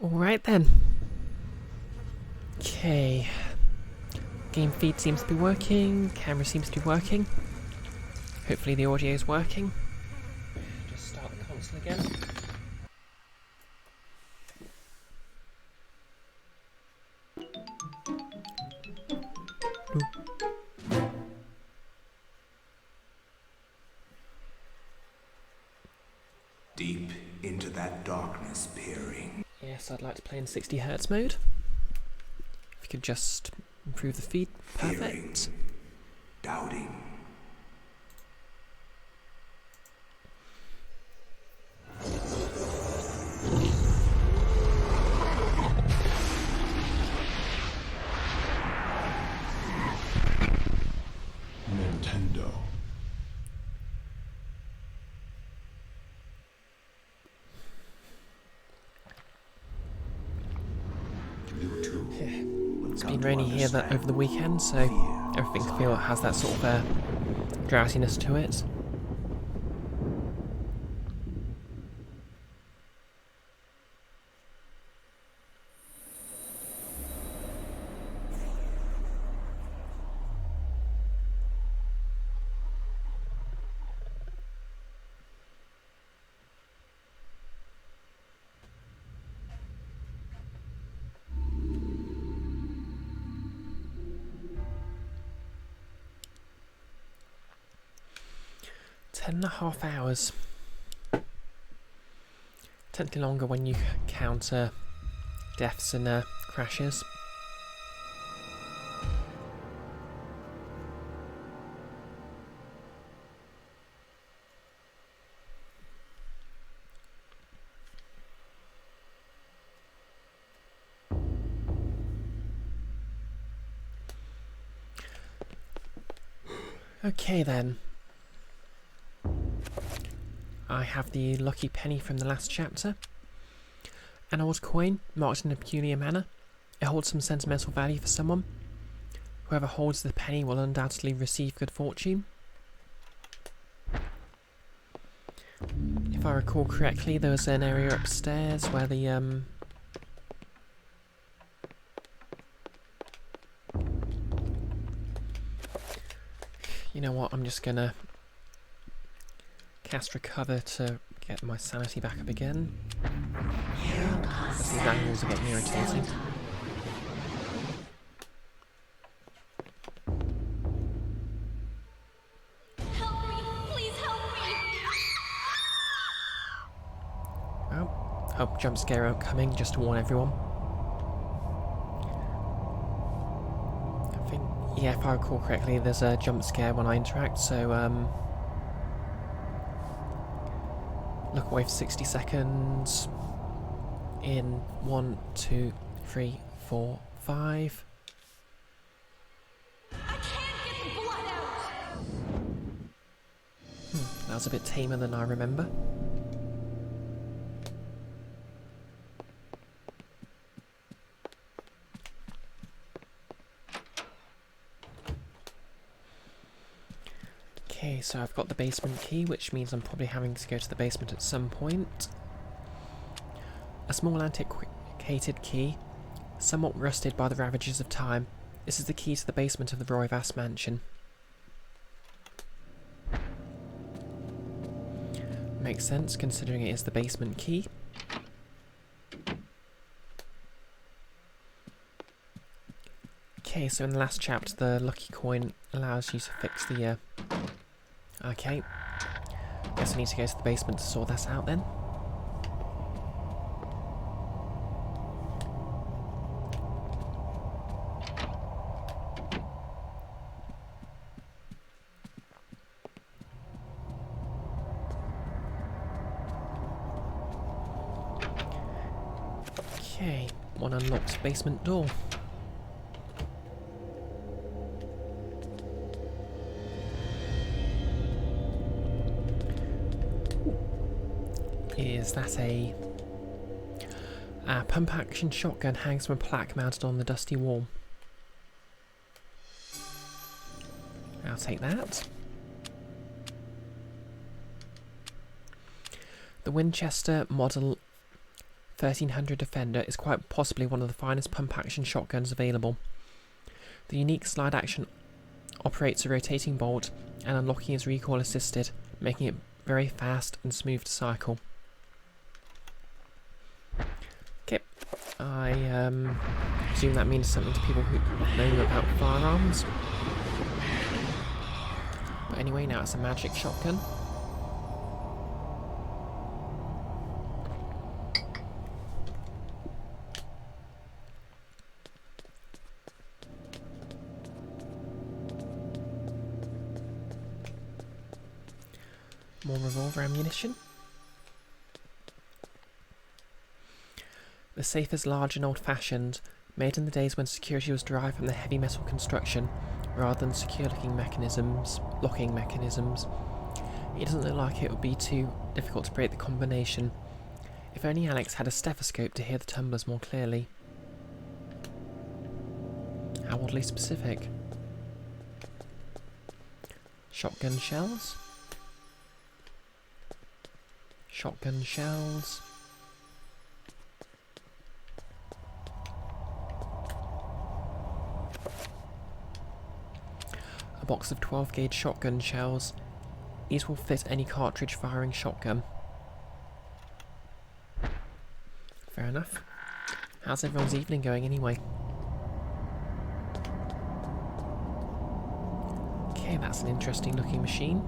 Alright then. Okay. Game feed seems to be working, camera seems to be working. Hopefully the audio is working. Just start the console again. Deep into that darkness peering. Yes, I'd like to play in 60 Hz mode. If you could just improve the feed. Perfect. Peering, doubting. Nintendo. It's been rainy here over the weekend, so everything has that sort of drowsiness to it. Ten and a half hours. Technically longer when you count deaths and crashes. Okay then. I have the lucky penny from the last chapter. An old coin, marked in a peculiar manner. It holds some sentimental value for someone. Whoever holds the penny will undoubtedly receive good fortune. If I recall correctly, there was an area upstairs where the you know what, I'm just gonna cast recover to get my sanity back up again. These angles are getting irritating. Help me! Please help me! Oh, hope jump scare aren't coming, just to warn everyone. I think, yeah, if I recall correctly, there's a jump scare when I interact, so look away for 60 seconds. In 1, 2, 3, 4, 5. I can't get the blood out! That was a bit tamer than I remember. Okay, so I've got the basement key, which means I'm probably having to go to the basement at some point. A small antiquated key, somewhat rusted by the ravages of time. This is the key to the basement of the Roivas mansion. Makes sense, considering it is the basement key. Okay, so in the last chapter, the lucky coin allows you to fix the, okay. Guess I need to go to the basement to sort that out then. Okay, one unlocked basement door. Is that a pump action shotgun hangs from a plaque mounted on the dusty wall? I'll take that. The Winchester Model 1300 Defender is quite possibly one of the finest pump-action shotguns available. The unique slide action operates a rotating bolt, and unlocking is recoil assisted, making it very fast and smooth to cycle. Okay, I assume that means something to people who know about firearms. But anyway, now it's a magic shotgun. More revolver ammunition. The safe is large and old-fashioned, made in the days when security was derived from the heavy metal construction rather than secure locking mechanisms. It doesn't look like it would be too difficult to break the combination. If only Alex had a stethoscope to hear the tumblers more clearly. How oddly specific. Shotgun shells. Shotgun shells. A box of 12-gauge shotgun shells. These will fit any cartridge firing shotgun. Fair enough. How's everyone's evening going anyway? Okay, that's an interesting looking machine.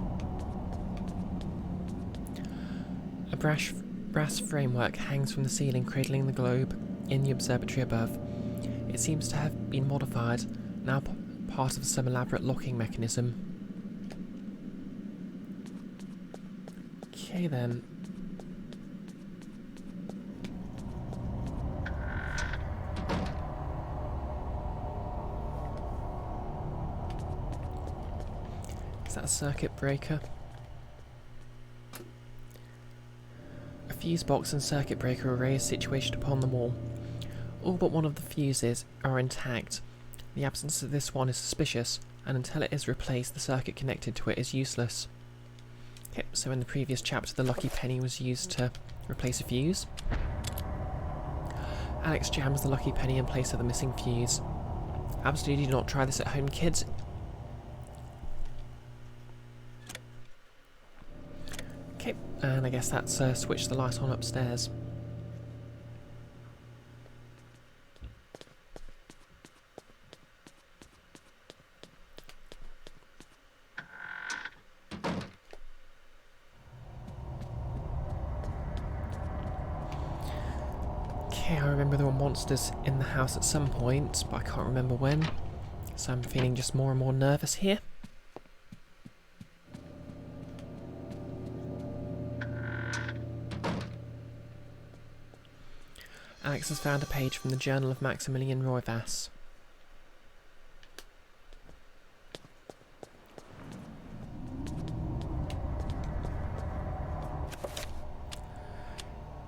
A brass framework hangs from the ceiling, cradling the globe in the observatory above. It seems to have been modified, now part of some elaborate locking mechanism. Okay then. Is that a circuit breaker? A fuse box and circuit breaker array is situated upon the wall. All but one of the fuses are intact. The absence of this one is suspicious, and until it is replaced, the circuit connected to it is useless. Okay, so in the previous chapter, the lucky penny was used to replace a fuse. Alex jams the lucky penny in place of the missing fuse. Absolutely do not try this at home, kids. Okay, and I guess that's switched the light on upstairs. Okay, I remember there were monsters in the house at some point, but I can't remember when, so I'm feeling just more and more nervous here. Alex has found a page from the Journal of Maximilian Roivas.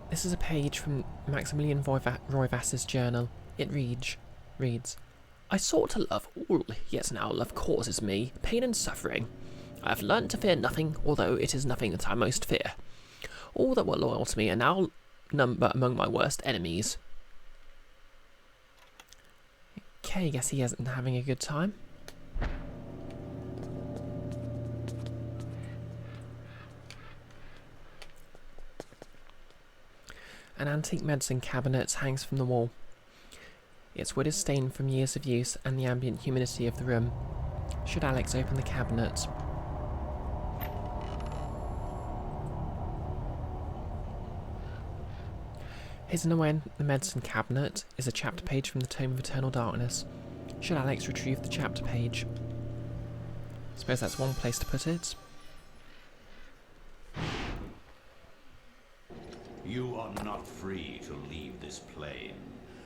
This is a page from Maximilian Roivas's journal. It reads, I sought to love all, yet now love causes me pain and suffering. I have learnt to fear nothing, although it is nothing that I most fear. All that were loyal to me are now number among my worst enemies. Okay, guess he isn't having a good time. An antique medicine cabinet hangs from the wall. Its wood is stained from years of use and the ambient humidity of the room. Should Alex open the cabinet? Hidden away in the medicine cabinet is a chapter page from the Tome of Eternal Darkness. Should Alex retrieve the chapter page? I suppose that's one place to put it. You are not free to leave this plane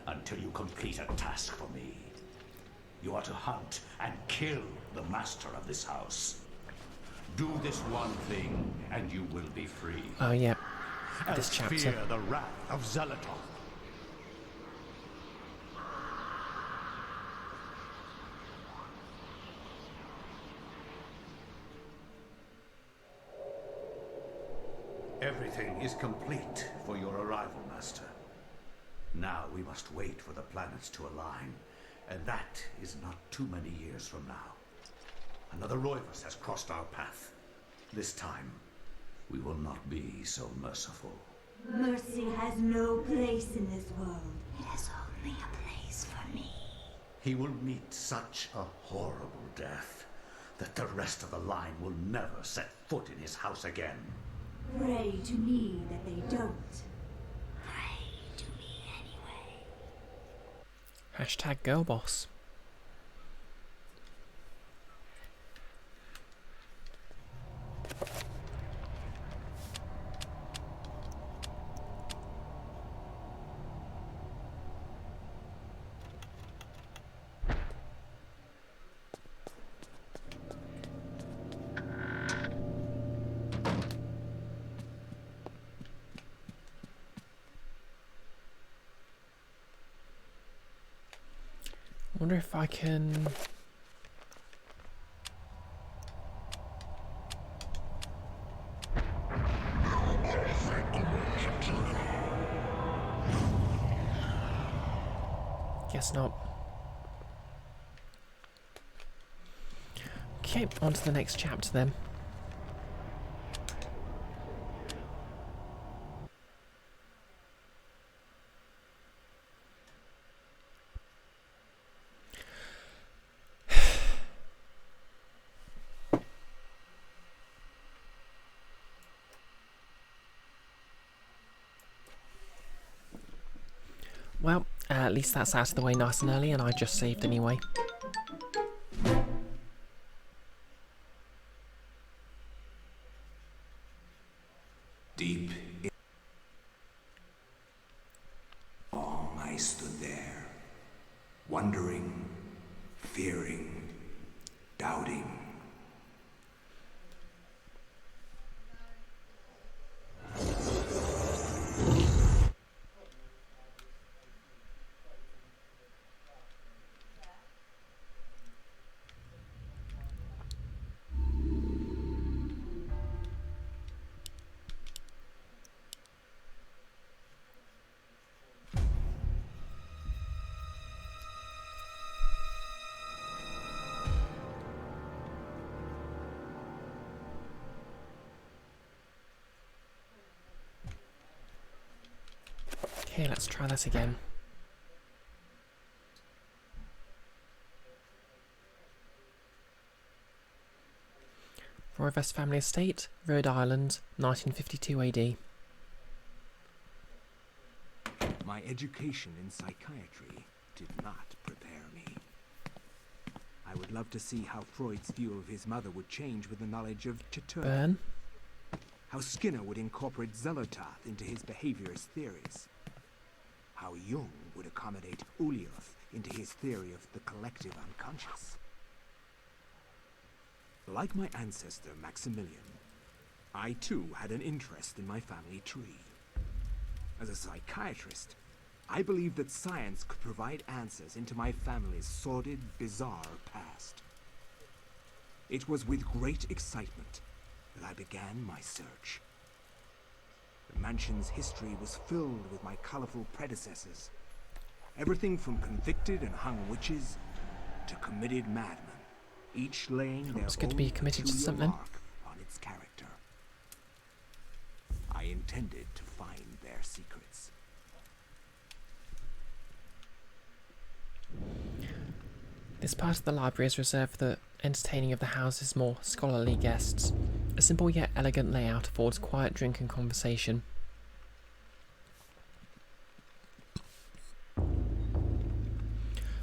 until you complete a task for me. You are to hunt and kill the master of this house. Do this one thing and you will be free. Oh yeah, this chapter. Fear the wrath of Xelatoth. Everything is complete for your arrival, Master. Now we must wait for the planets to align, and that is not too many years from now. Another Roivus has crossed our path. This time, we will not be so merciful. Mercy has no place in this world. It has only a place for me. He will meet such a horrible death that the rest of the line will never set foot in his house again. Pray to me that they don't. Pray to me anyway. Hashtag girlboss. I wonder if I can... Guess not. Okay, on to the next chapter then. Well, at least that's out of the way nice and early, and I just saved anyway. Deep in long I stood there, wondering, fearing, doubting. Okay, let's try that again. Roivus Family Estate, Rhode Island, 1952 AD. My education in psychiatry did not prepare me. I would love to see how Freud's view of his mother would change with the knowledge of Chateau. Burn. How Skinner would incorporate Zelotard into his behaviorist theories. How Jung would accommodate Ulioth into his theory of the collective unconscious. Like my ancestor Maximilian, I too had an interest in my family tree. As a psychiatrist, I believed that science could provide answers into my family's sordid, bizarre past. It was with great excitement that I began my search. The mansion's history was filled with my colorful predecessors. Everything from convicted and hung witches to committed madmen, each laying their It's good to own be committed to peculiar something. mark on its character. I intended to find their secrets. This part of the library is reserved for the entertaining of the house's more scholarly guests. A simple yet elegant layout affords quiet drink and conversation.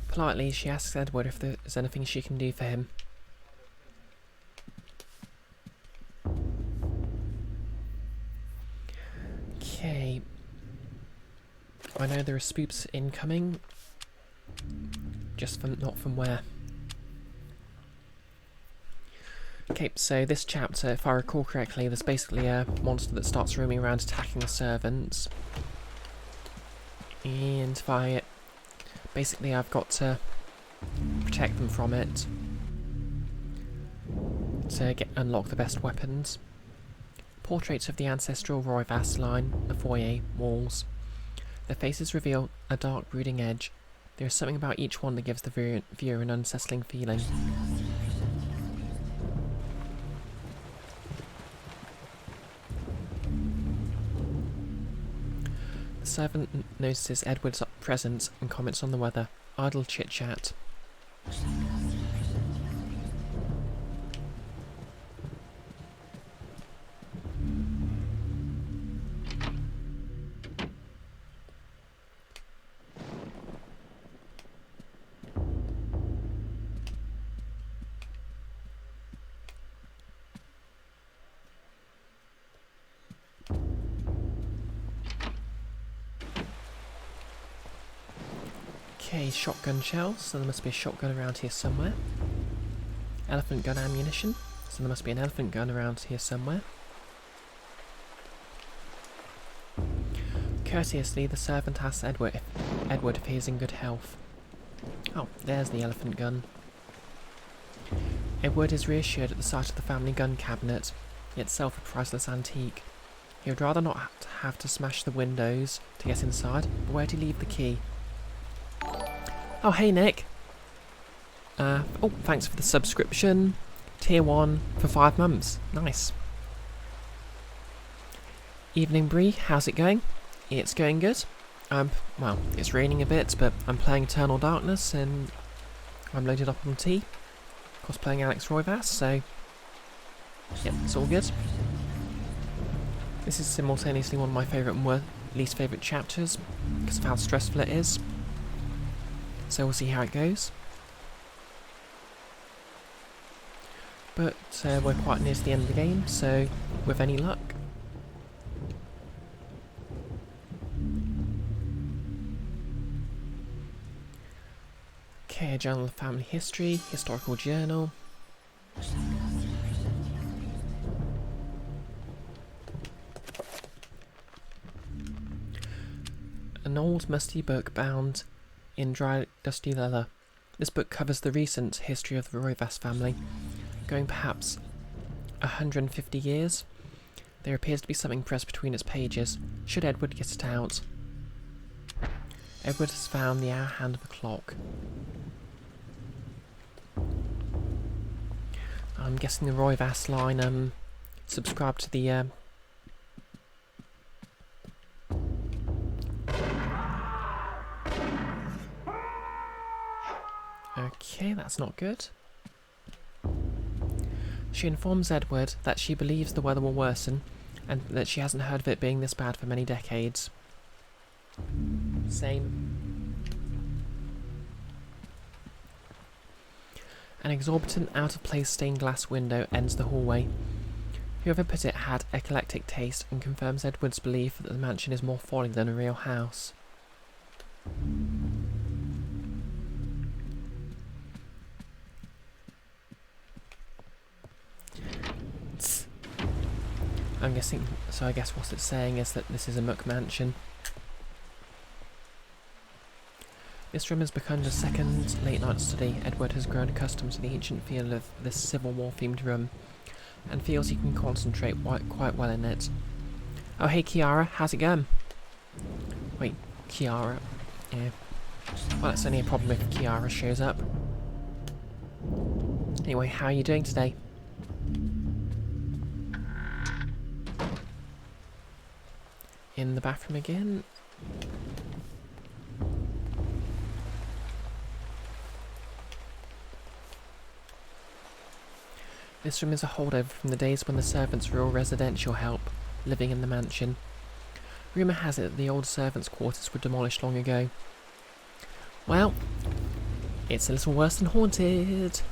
Politely, she asks Edward if there's anything she can do for him. Okay. I know there are spoops incoming. Just from not from where. Okay, so this chapter, if I recall correctly, there's basically a monster that starts roaming around attacking the servants. And if I... Basically, I've got to protect them from it to unlock the best weapons. Portraits of the ancestral Roivus line, the foyer, walls. Their faces reveal a dark, brooding edge. There is something about each one that gives the viewer an unsettling feeling. The servant notices Edward's presence and comments on the weather. Idle chit-chat. Okay, shotgun shells, so there must be a shotgun around here somewhere. Elephant gun ammunition, so there must be an elephant gun around here somewhere. Courteously, the servant asks Edward if he is in good health. Oh, there's the elephant gun. Edward is reassured at the sight of the family gun cabinet, itself a priceless antique. He would rather not have to smash the windows to get inside, but where'd he leave the key? Oh, hey Nick. Oh, thanks for the subscription. Tier 1 for 5 months. Nice. Evening Bree, how's it going? It's going good. Well, it's raining a bit, but I'm playing Eternal Darkness and I'm loaded up on tea. Of course, playing Alex Roivas, so yep, it's all good. This is simultaneously one of my favourite and least favourite chapters because of how stressful it is. So we'll see how it goes. But we're quite near to the end of the game, so with any luck. Okay, a journal of family history, historical journal. An old musty book bound in dry, dusty leather. This book covers the recent history of the Roivas family, going perhaps 150 years. There appears to be something pressed between its pages. Should Edward get it out? Edward has found the hour hand of the clock. I'm guessing the Roivas line subscribe to the Okay, that's not good. She informs Edward that she believes the weather will worsen and that she hasn't heard of it being this bad for many decades. Same. An exorbitant, out-of-place stained glass window ends the hallway. Whoever put it had eclectic taste and confirms Edward's belief that the mansion is more folly than a real house. I'm guessing, so I guess what it's saying is that this is a muck mansion. This room has become a second late-night study. Edward has grown accustomed to the ancient feel of this Civil War-themed room, and feels he can concentrate quite well in it. Oh hey Kiara, how's it going? Wait, Kiara? Yeah. Well, that's only a problem if Kiara shows up. Anyway, how are you doing today? In the bathroom again. This room is a holdover from the days when the servants were all residential help, living in the mansion. Rumour has it that the old servants' quarters were demolished long ago. Well, it's a little worse than haunted.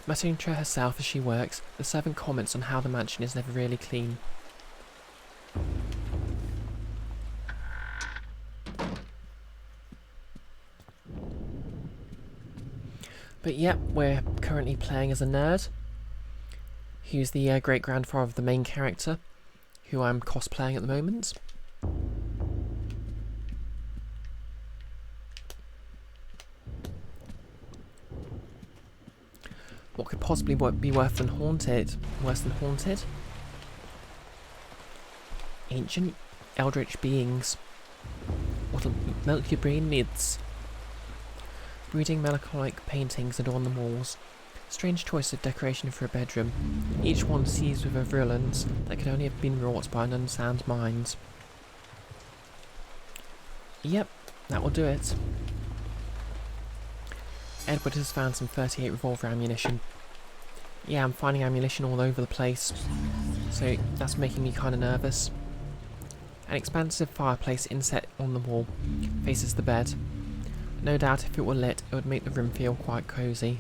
Muttering to herself as she works, the servant comments on how the mansion is never really clean. But yep, we're currently playing as a nerd, who's the great-grandfather of the main character, who I'm cosplaying at the moment. What could possibly be worse than haunted? Ancient eldritch beings. What'll melt your brain mids. Brooding melancholic paintings adorn the walls. Strange choice of decoration for a bedroom, each one seized with a virulence that could only have been wrought by an unsound mind. Yep, that will do it. Edward has found some 38 revolver ammunition. Yeah, I'm finding ammunition all over the place, so that's making me kind of nervous. An expansive fireplace inset on the wall faces the bed. No doubt if it were lit, it would make the room feel quite cosy.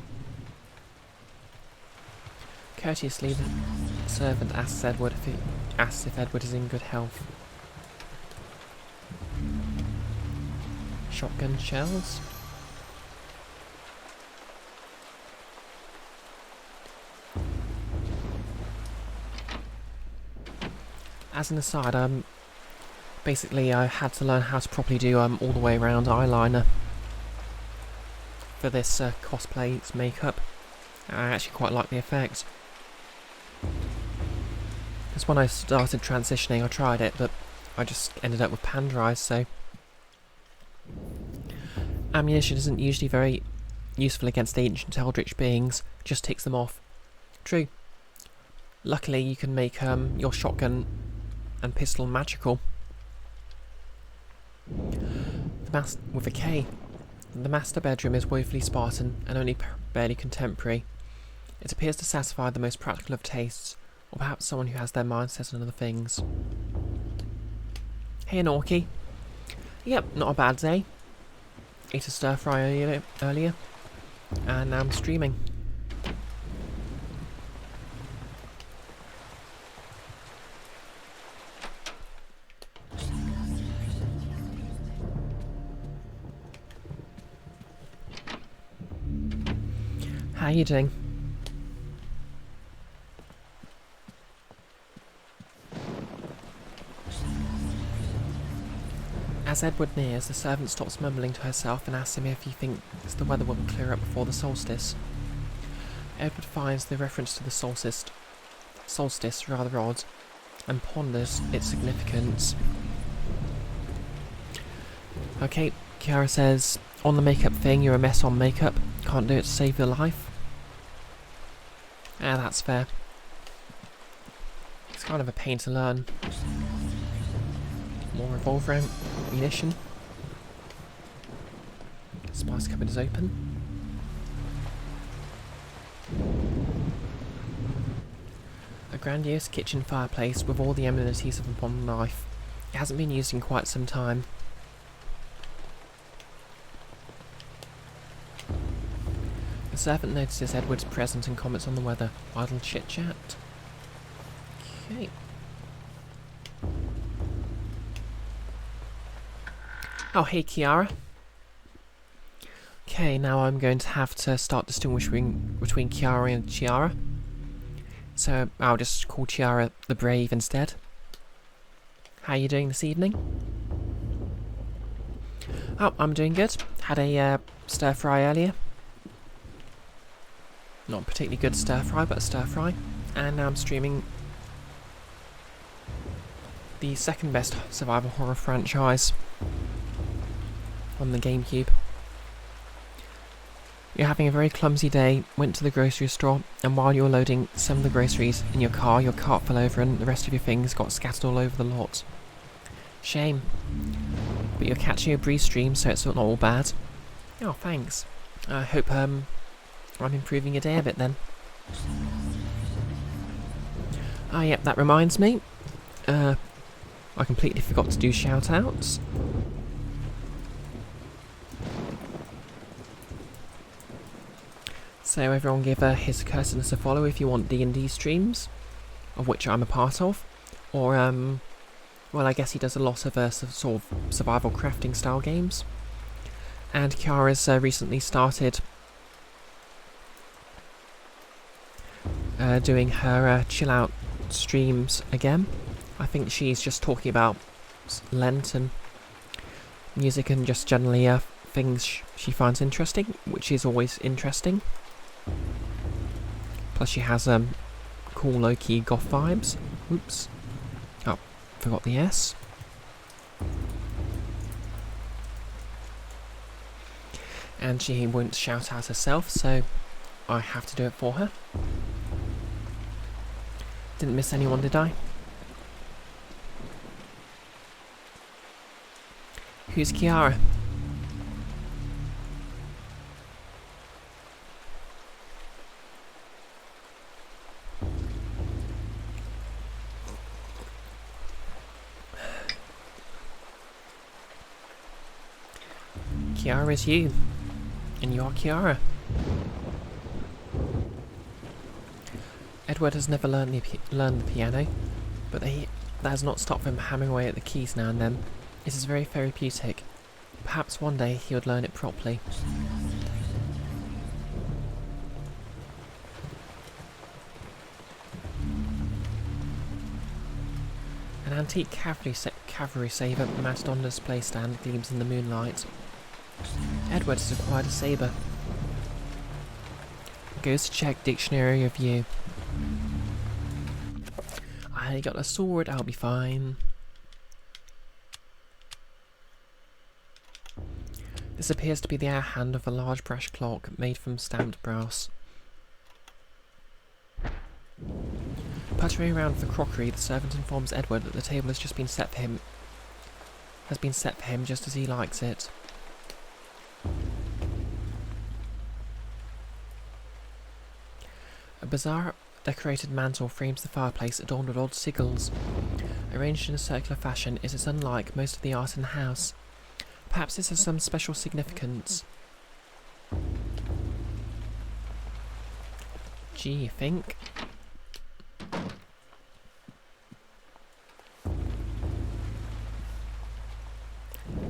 Courteously, the servant asks if Edward is in good health. Shotgun shells? As an aside, basically I had to learn how to properly do all the way around eyeliner for this cosplay's makeup. I actually quite like the effect. Because when I started transitioning I tried it, but I just ended up with pan dries, so... Ammunition isn't usually very useful against ancient eldritch beings, just ticks them off. True. Luckily you can make your shotgun and pistol magical. With a K. The master bedroom is woefully Spartan and only barely contemporary. It appears to satisfy the most practical of tastes, or perhaps someone who has their mind set on other things. Hey Norky. Yep, not a bad day. Ate a stir fry earlier, and now I'm streaming. How are you doing? As Edward nears, the servant stops mumbling to herself and asks him if he thinks the weather will clear up before the solstice. Edward finds the reference to the solstice rather odd, and ponders its significance. Okay, Kiara says, on the makeup thing, you're a mess on makeup. Can't do it to save your life. Ah, that's fair. It's kind of a pain to learn. More revolver ammunition. Spice cupboard is open. A grandiose kitchen fireplace with all the amenities of a modern life. It hasn't been used in quite some time. The servant notices Edward's presence and comments on the weather. Idle chit-chat. Okay. Oh, hey Kiara. Okay, now I'm going to have to start distinguishing between Kiara and Chiara. So I'll just call Chiara the Brave instead. How are you doing this evening? Oh, I'm doing good. Had a stir fry earlier. Not particularly good stir fry, but a stir fry. And now I'm streaming the second best survival horror franchise on the GameCube. You're having a very clumsy day, went to the grocery store, and while you were loading some of the groceries in your cart fell over and the rest of your things got scattered all over the lot. Shame. But you're catching a breeze stream, so it's not all bad. Oh, thanks. I hope I'm improving your day a bit then. Ah, yep, that reminds me. I completely forgot to do shout-outs. So everyone give his Curtinus a follow if you want D&D streams, of which I'm a part of. Or, well, I guess he does a lot of sort of survival crafting style games. And Kiara's recently started doing her chill out streams again. I think she's just talking about Lent and music and just generally things she finds interesting, which is always interesting. Plus she has cool low-key goth vibes. Oops. Oh, Forgot the S. And she won't shout out herself, so I have to do it for her. Didn't miss anyone, did I? Who's Kiara? Kiara is you. And you are Kiara. Edward has never learned the piano, but that has not stopped him hammering away at the keys now and then. It is very therapeutic. Perhaps one day he would learn it properly. An antique cavalry sabre mounted on a display stand gleams in the moonlight. Edward has acquired a sabre. Goes to check dictionary review. I got a sword, I'll be fine. This appears to be the air hand of a large brass clock made from stamped brass. Puttering around with the crockery, the servant informs Edward that the table has just been set for him. Just as he likes it. A bizarre decorated mantle frames the fireplace adorned with odd sigils. Arranged in a circular fashion, it is unlike most of the art in the house. Perhaps this has some special significance. Gee, you think?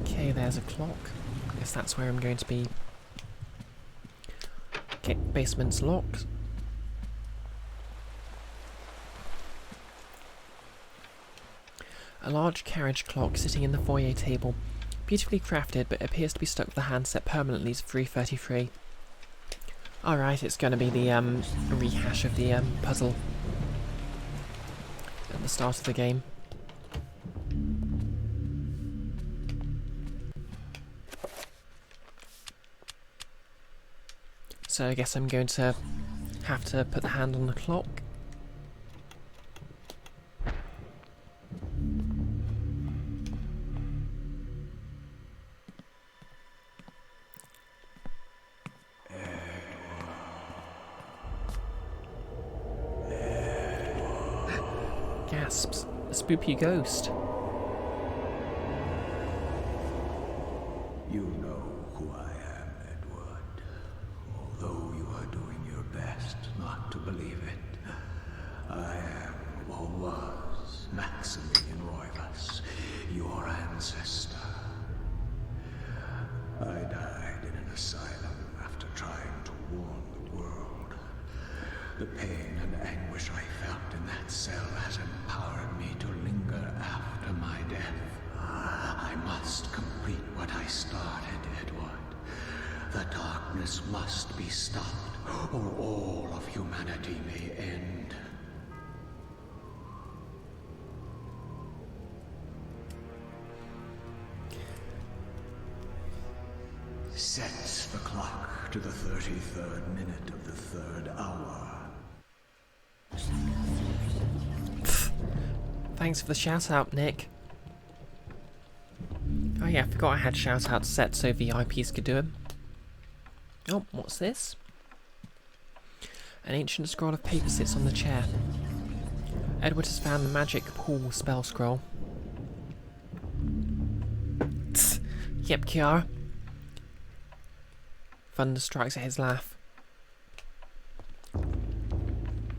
Okay, there's a clock. I guess that's where I'm going to be. Okay, basement's locked. A large carriage clock sitting in the foyer table. Beautifully crafted, but appears to be stuck with the handset permanently to 3:33. Alright, it's going to be the rehash of the puzzle at the start of the game. So I guess I'm going to have to put the hand on the clock. Gasps. A spooky ghost. You know who I am, Edward. Although you are doing your best not to believe it, I am, or was, Maximilian Roivas, your ancestor. I died in an asylum after trying to warn the world. The pain and anguish I felt in that cell has empowered me to linger after my death. I must complete what I started, Edward. The darkness must be stopped, or all of humanity may end. Sets the clock to the 33rd minute of the 3rd hour. Thanks for the shout out, Nick. Oh yeah, I forgot I had shout out set so VIPs could do them. Oh, what's this? An ancient scroll of paper sits on the chair. Edward has found the magic pool spell scroll. Yep, Kiara. Thunder strikes at his laugh.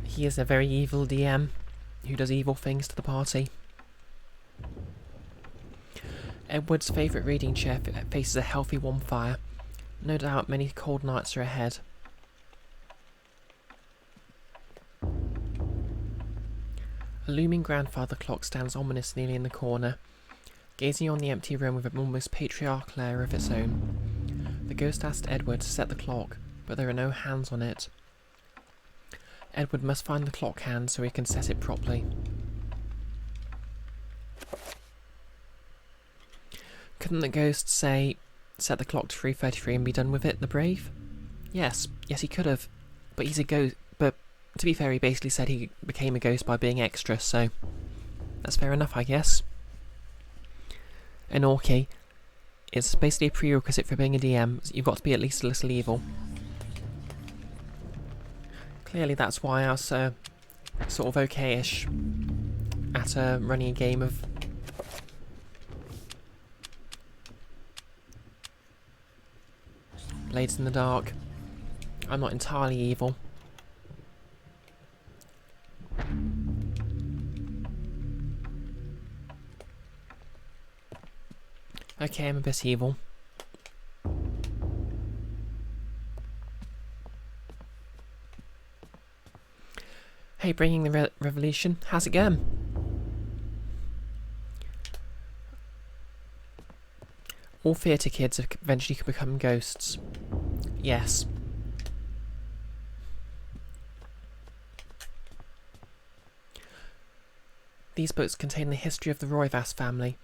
He is a very evil DM who does evil things to the party. Edward's favourite reading chair faces a healthy warm fire. No doubt many cold nights are ahead. A looming grandfather clock stands ominously in the corner, gazing on the empty room with an almost patriarchal air of its own. The ghost asked Edward to set the clock, but there are no hands on it. Edward must find the clock hand so he can set it properly. Couldn't the ghost say, set the clock to 3:33 and be done with it, the brave? Yes, he could have. But he's a ghost. But to be fair, he basically said he became a ghost by being extra, so that's fair enough, I guess. Anorki, it's basically a prerequisite for being a DM. You've got to be at least a little evil. Clearly that's why I was sort of okay-ish at running a game of... Blades in the Dark. I'm not entirely evil. Okay, I'm a bit evil. Hey, bringing the revolution. How's it going? All theatre kids eventually could become ghosts. Yes. These books contain the history of the Roivas family,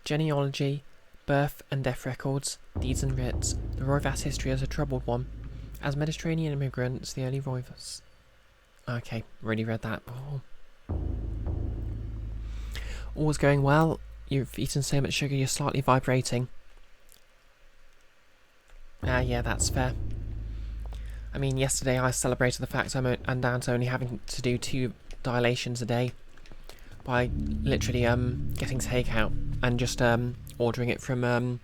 genealogy, birth and death records, deeds and writs. The Roivas history is a troubled one. As Mediterranean immigrants, the early Roivas... Okay, already read that before. All's going well. You've eaten so much sugar you're slightly vibrating. Ah, yeah, that's fair. I mean, yesterday I celebrated the fact I'm down to only having to do 2 dilations a day by literally getting takeout and just ordering it from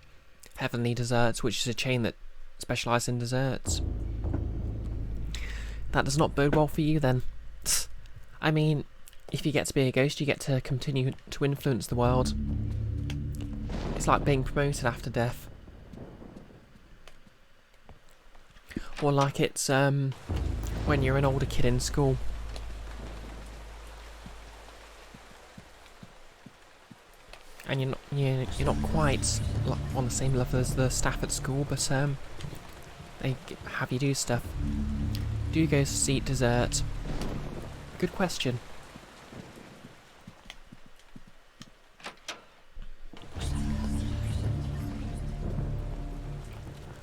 Heavenly Desserts, which is a chain that specialises in desserts. That does not bode well for you then. I mean, if you get to be a ghost, you get to continue to influence the world. It's like being promoted after death. Or like it's when you're an older kid in school. And you're not quite on the same level as the staff at school, but they have you do stuff. Do ghosts eat dessert? Good question.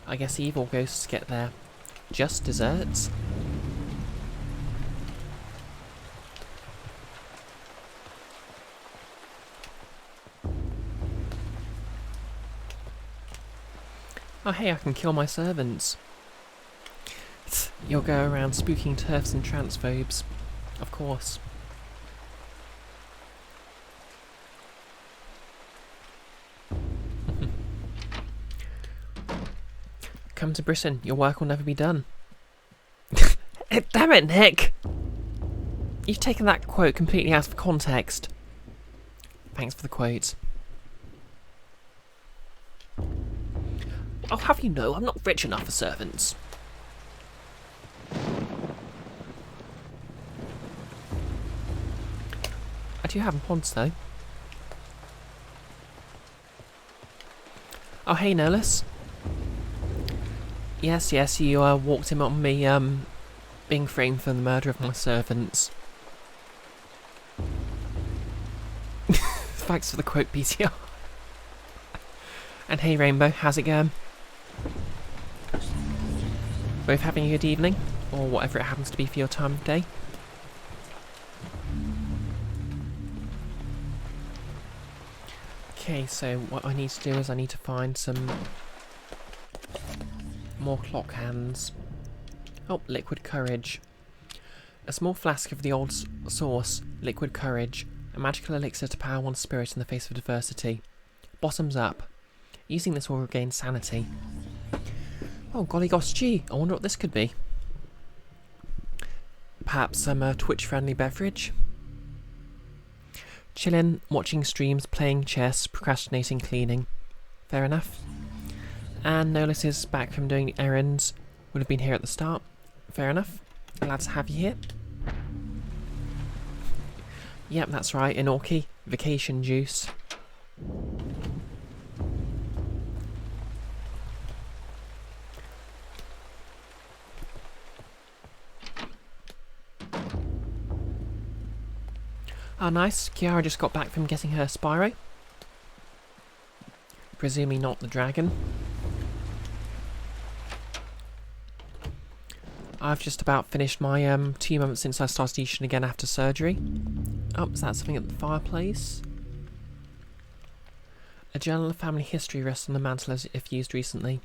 I guess evil ghosts get there. Just desserts? Oh hey, I can kill my servants. You'll go around spooking turfs and transphobes. Of course. Come to Britain, your work will never be done. Damn it, Nick! You've taken that quote completely out of context. Thanks for the quote. I'll have you know, I'm not rich enough for servants. I do have pods though. Oh hey Nolus. Yes, you walked him on me being framed for the murder of my servants. Thanks for the quote, PTR. And hey Rainbow, how's it going? Both having a good evening, or whatever it happens to be for your time of day. Okay, so what I need to do is I need to find some more clock hands. Oh, liquid courage. A small flask of the old source, liquid courage. A magical elixir to power one's spirit in the face of adversity. Bottoms up. Using this will regain sanity. Oh, golly gosh gee, I wonder what this could be. Perhaps some Twitch-friendly beverage? Chillin', watching streams, playing chess, procrastinating, cleaning. Fair enough. And Nolus is back from doing errands. Would have been here at the start. Fair enough. Glad to have you here. Yep, that's right, Inorki. Vacation juice. Ah, nice. Kiara just got back from getting her Spyro. Presumably not the dragon. I've just about finished my 2 months since I started teaching again after surgery. Oh, is that something at the fireplace? A journal of family history rests on the mantel as if used recently.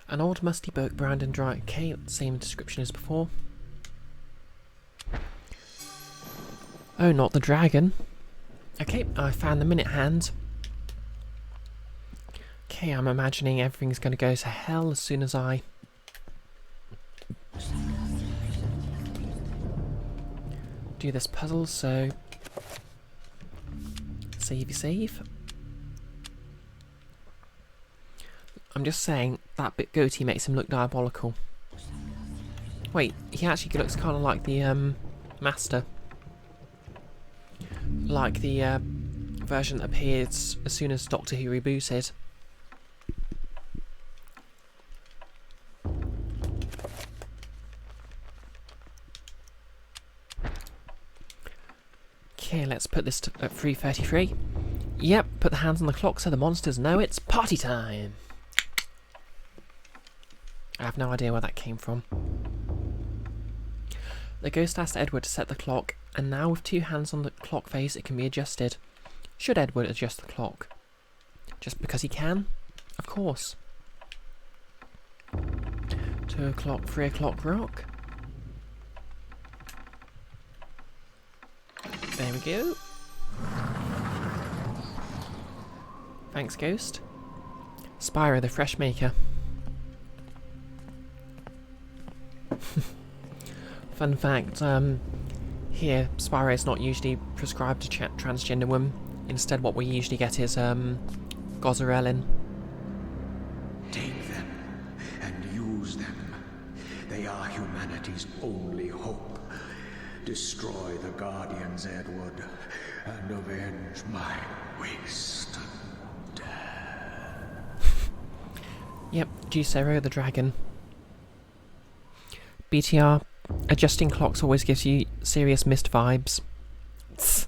An old musty book, brown and dry. Okay, same description as before. Oh, not the dragon. Okay, I found the minute hand. Okay, I'm imagining everything's going to go to hell as soon as I... do this puzzle, so... Save. I'm just saying, that bit goatee makes him look diabolical. Wait, he actually looks kind of like the, Master. Like the, version that appeared as soon as Doctor Who rebooted. Okay, let's put this at 3:33. Yep, put the hands on the clock so the monsters know it's party time. I have no idea where that came from. The ghost asked Edward to set the clock, and now with 2 hands on the clock face it can be adjusted. Should Edward adjust the clock? Just because he can? Of course. 2 o'clock, 3 o'clock rock. There we go. Thanks, Ghost. Spyro, the fresh maker. Fun fact, here, Spyro is not usually prescribed to transgender women. Instead, what we usually get is, Gozerellin. Take them and use them. They are humanity's only hope. Destroy the Guardians, Edward, and avenge my waste. Yep, Juicero the dragon. BTR, adjusting clocks always gives you serious mist vibes. Tss.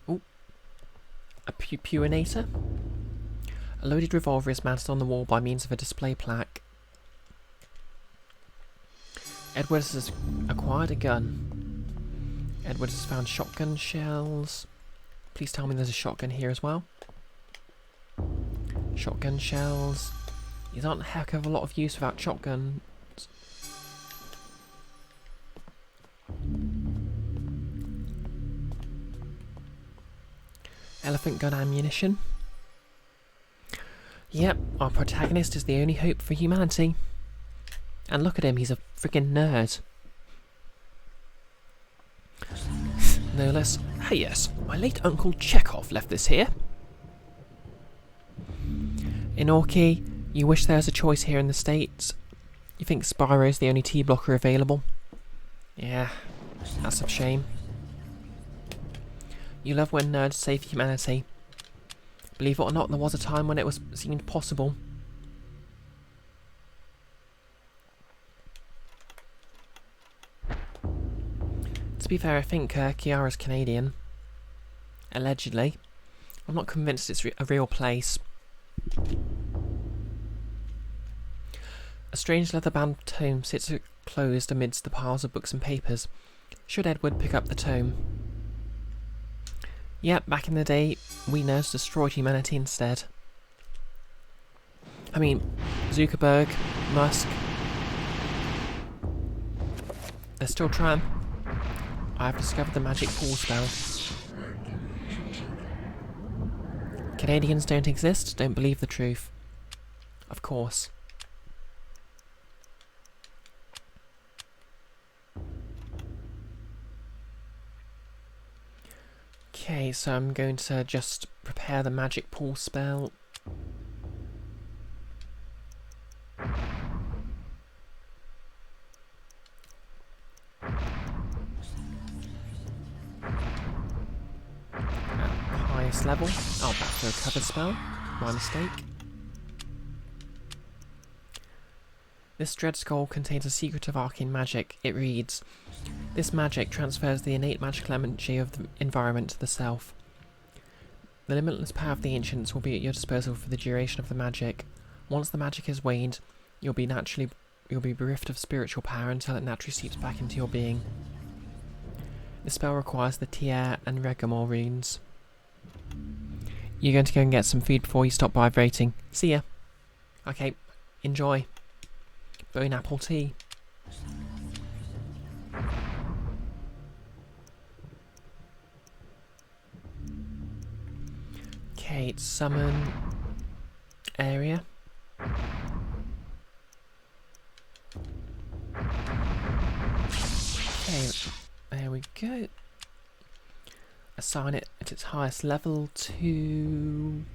Ooh. A pupinator? A loaded revolver is mounted on the wall by means of a display plaque. Edwards has acquired a gun. Edwards has found shotgun shells. Please tell me there's a shotgun here as well. Shotgun shells. These aren't a heck of a lot of use without shotguns. Elephant gun ammunition. Yep, our protagonist is the only hope for humanity. And look at him, he's a freaking nerd. No less. Hey, yes, my late uncle Chekhov left this here. Inorki, you wish there was a choice here in the States. You think Spyro is the only T-blocker available? Yeah, that's a shame. You love when nerds save humanity. Believe it or not, there was a time when it seemed possible. To be fair, I think Kiara's Canadian. Allegedly. I'm not convinced it's a real place. A strange leather-bound tome sits closed amidst the piles of books and papers. Should Edward pick up the tome? Yep, back in the day, we nerds destroyed humanity instead. I mean, Zuckerberg, Musk... they're still trying. I have discovered the magic pool spell. Canadians don't exist, don't believe the truth. Of course. Okay, so I'm going to just prepare the magic pool spell. Highest level. Oh, back to a covered spell. My mistake. This dread scroll contains a secret of arcane magic. It reads, "This magic transfers the innate magical energy of the environment to the self. The limitless power of the ancients will be at your disposal for the duration of the magic. Once the magic is waned, you'll be bereft of spiritual power until it naturally seeps back into your being. This spell requires the Tier and Requiem runes." You're going to go and get some food before you stop vibrating. See ya. Okay, enjoy. Bone apple tea. Okay, it's summon area. Okay, there we go. Assign it at its highest level to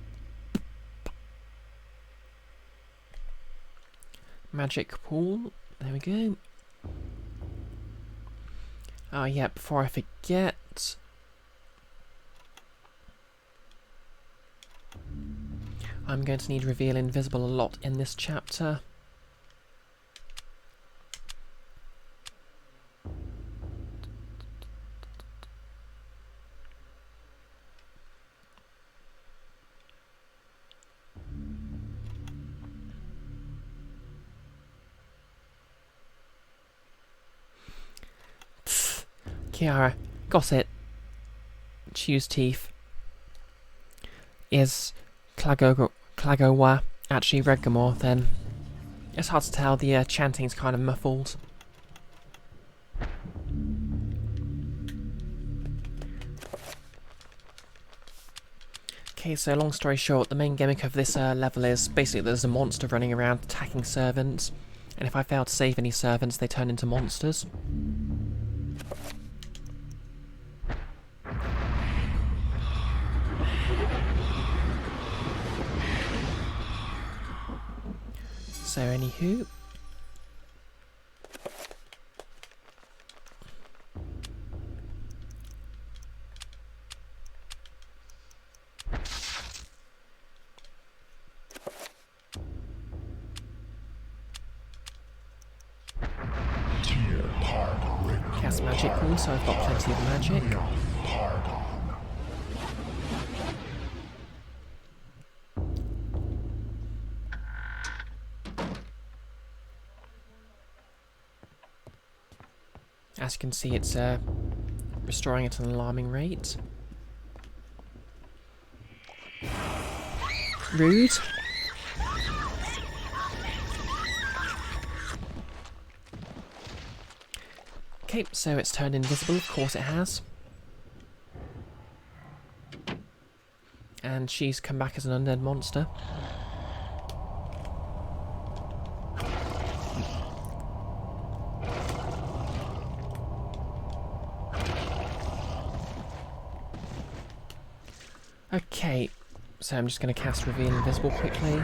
magic pool. There we go. Oh yeah, before I forget, I'm going to need reveal invisible a lot in this chapter. Kiara, got it. Choose teeth. Is Clagowa actually Redgamore then? It's hard to tell, the chanting's kind of muffled. Okay, so long story short, the main gimmick of this level is basically there's a monster running around attacking servants, and if I fail to save any servants, they turn into monsters. So, anywho. Cast magic pool, so I've got plenty of magic. As you can see, it's restoring at an alarming rate. Rude. Okay, so it's turned invisible, of course it has. And she's come back as an undead monster. Okay, so I'm just going to cast Reveal Invisible quickly.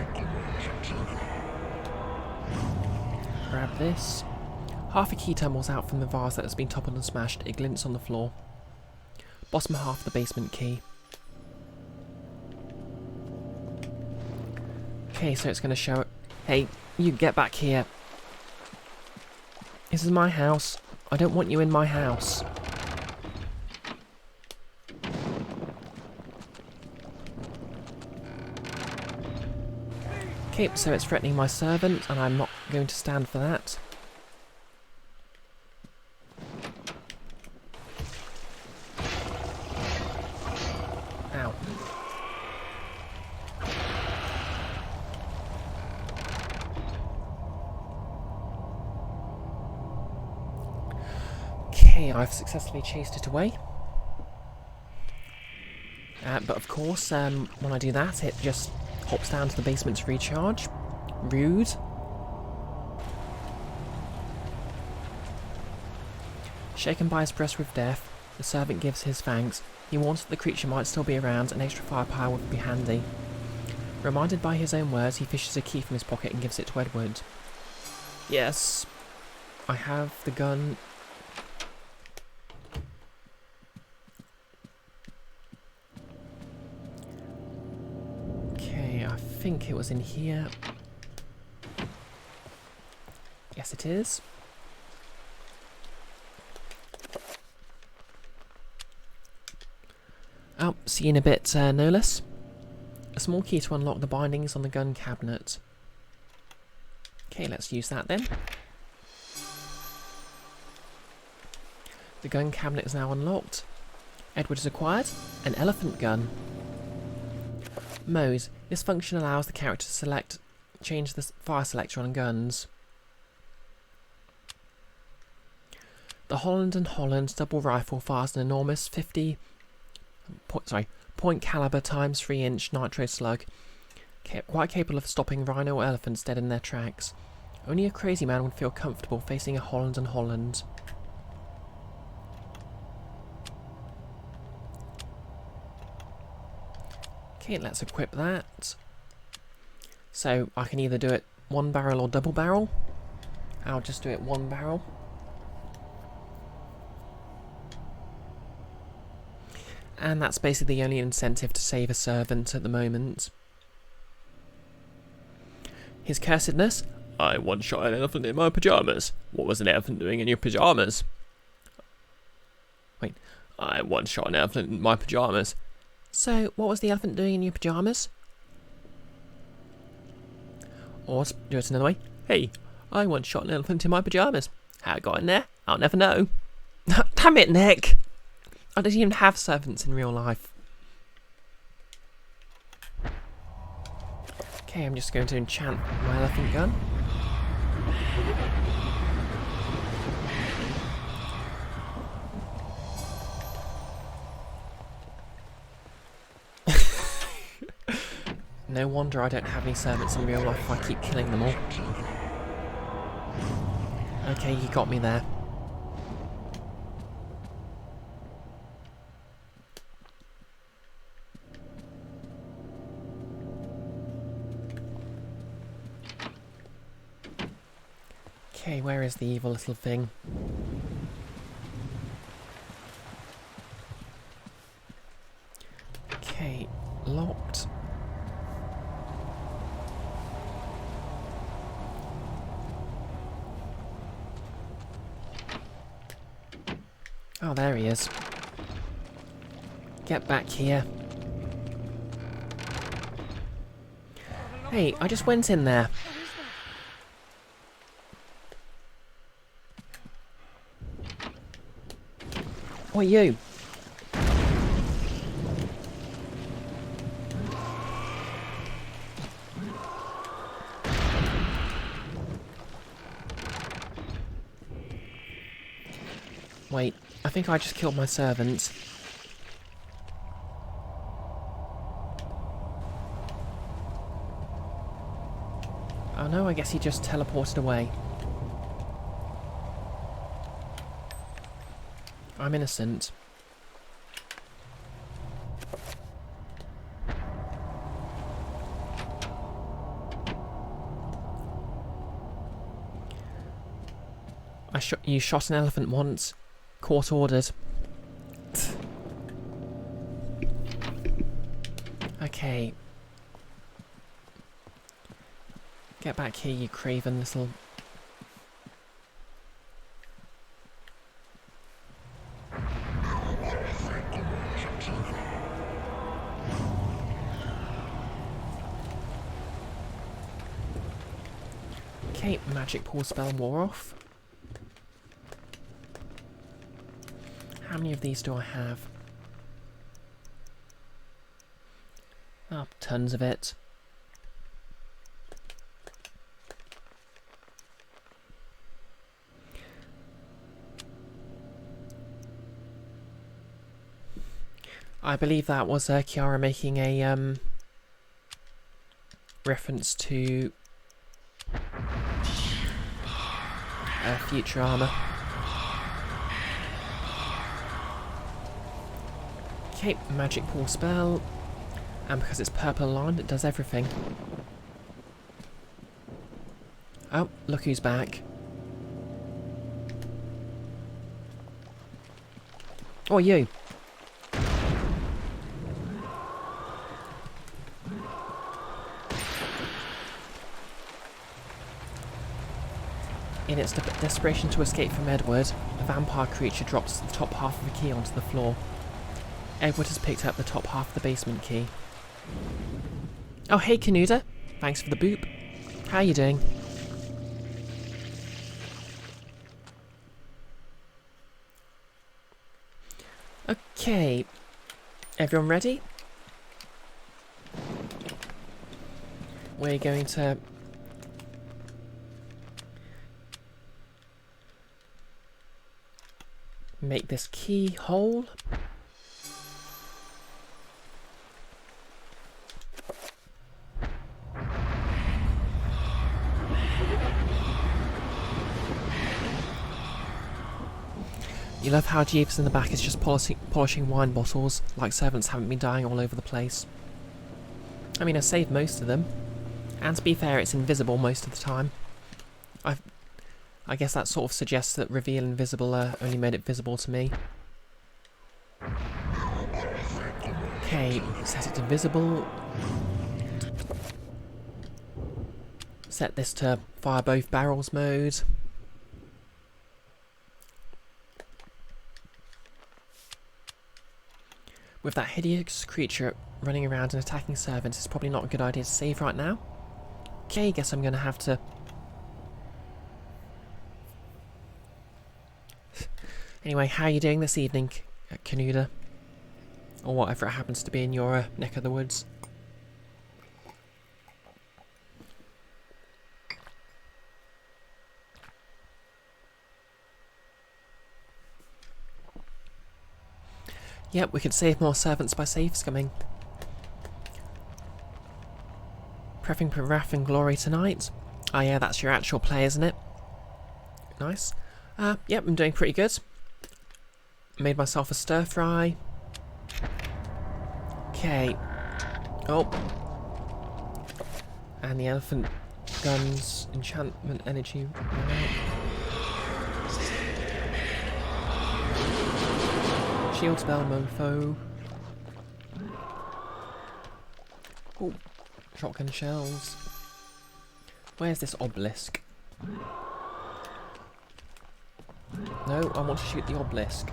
Grab this. Half a key tumbles out from the vase that has been toppled and smashed. It glints on the floor. Bottom half of the basement key. Okay, so it's going to show it. Hey, you get back here. This is my house. I don't want you in my house. Okay, so it's threatening my servant, and I'm not going to stand for that. Ow. Okay, I've successfully chased it away. But of course, when I do that, it just hops down to the basement to recharge. Rude. Shaken by his breast with death, the servant gives his thanks. He warns that the creature might still be around and extra firepower would be handy. Reminded by his own words, he fishes a key from his pocket and gives it to Edward. Yes, I have the gun. I think it was in here. Yes, it is. Oh, see you in a bit, Nolus. A small key to unlock the bindings on the gun cabinet. Okay, let's use that then. The gun cabinet is now unlocked. Edward has acquired an elephant gun. Mode. This function allows the character to change the fire selector on guns. The Holland & Holland double rifle fires an enormous point caliber times 3-inch nitro slug, quite capable of stopping rhino elephants dead in their tracks. Only a crazy man would feel comfortable facing a Holland & Holland. Okay, let's equip that. So I can either do it one barrel or double barrel. I'll just do it one barrel. And that's basically the only incentive to save a servant at the moment. His cursedness? I once shot an elephant in my pyjamas. What was an elephant doing in your pyjamas? Wait, I once shot an elephant in my pyjamas. So, what was the elephant doing in your pyjamas? Or let's do it another way. Hey, I once shot an elephant in my pyjamas. How it got in there? I'll never know. Damn it, Nick! I don't even have servants in real life. Okay, I'm just going to enchant my elephant gun. No wonder I don't have any servants in real life if I keep killing them all. Okay, you got me there. Okay, where is the evil little thing? Okay, locked. Oh, there he is. Get back here. Hey, I just went in there. What are you? Wait, I think I just killed my servant. Oh no, I guess he just teleported away. I'm innocent. You shot an elephant once. Court ordered. Okay. Get back here, you craven little... Okay, magic pool spell wore off. How many of these do I have? Oh, tons of it. I believe that was Kiara making a reference to future armor. Okay, magic pool spell, and because it's purple lined, it does everything. Oh, look who's back. Oh, you. In its desperation to escape from Edward, a vampire creature drops the top half of the key onto the floor. Edward has picked up the top half of the basement key. Oh, hey, Canuda. Thanks for the boop. How are you doing? Okay. Everyone ready? We're going to... make this key whole. You love how Jeeves in the back is just polishing wine bottles, like servants haven't been dying all over the place. I mean, I saved most of them. And to be fair, it's invisible most of the time. I guess that sort of suggests that reveal invisible only made it visible to me. Okay, set it to visible. Set this to fire both barrels mode. With that hideous creature running around and attacking servants, it's probably not a good idea to save right now. Okay, guess I'm going to have to... Anyway, how are you doing this evening, Canuda? Or whatever it happens to be in your neck of the woods. Yep, we could save more servants by save scumming. Prepping for Wrath and Glory tonight. Oh yeah, that's your actual play, isn't it? Nice. Yep, I'm doing pretty good. Made myself a stir fry. Okay. Oh. And the elephant gun's enchantment energy ran out. Shield spell mofo. Oh. Shotgun shells. Where's this obelisk? No, I want to shoot the obelisk.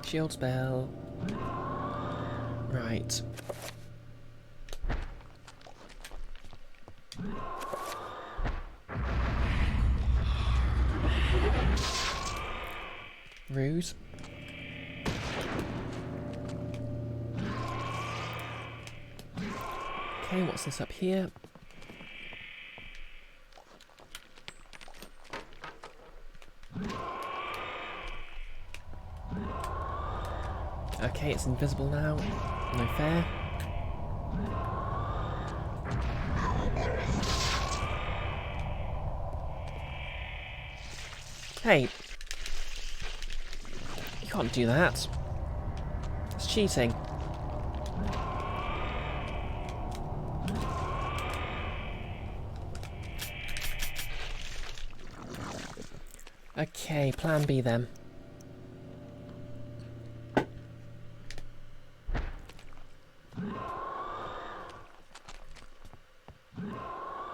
Shield spell. Right. Rude. Okay, what's this up here? Okay, it's invisible now. No fair. Hey. You can't do that. It's cheating. Okay, plan B then.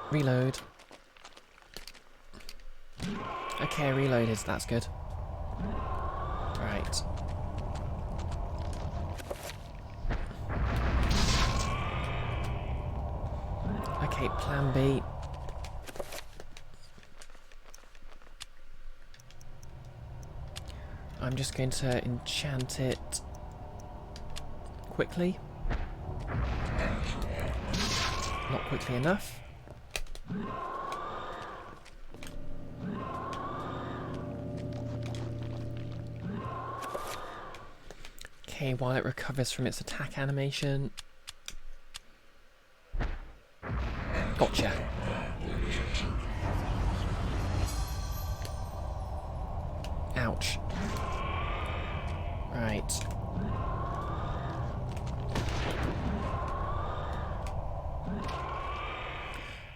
Reload. Okay, reloaded, that's good. Right. Okay, plan B. I'm just going to enchant it quickly. Not quickly enough. Okay, while it recovers from its attack animation. Gotcha. Ouch. Right.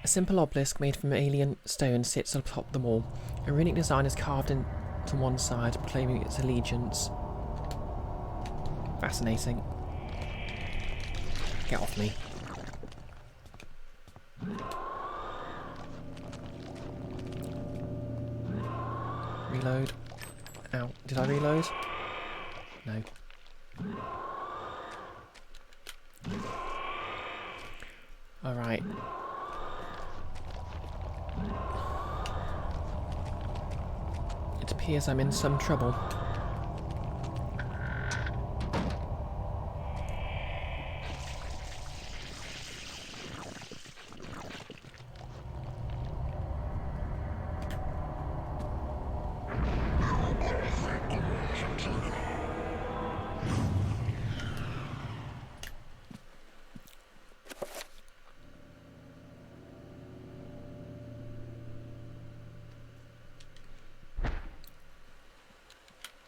A simple obelisk made from alien stone sits atop the wall. A runic design is carved into one side, proclaiming its allegiance. Fascinating. Get off me. Reload. Ow. Did I reload? No. Alright. It appears I'm in some trouble.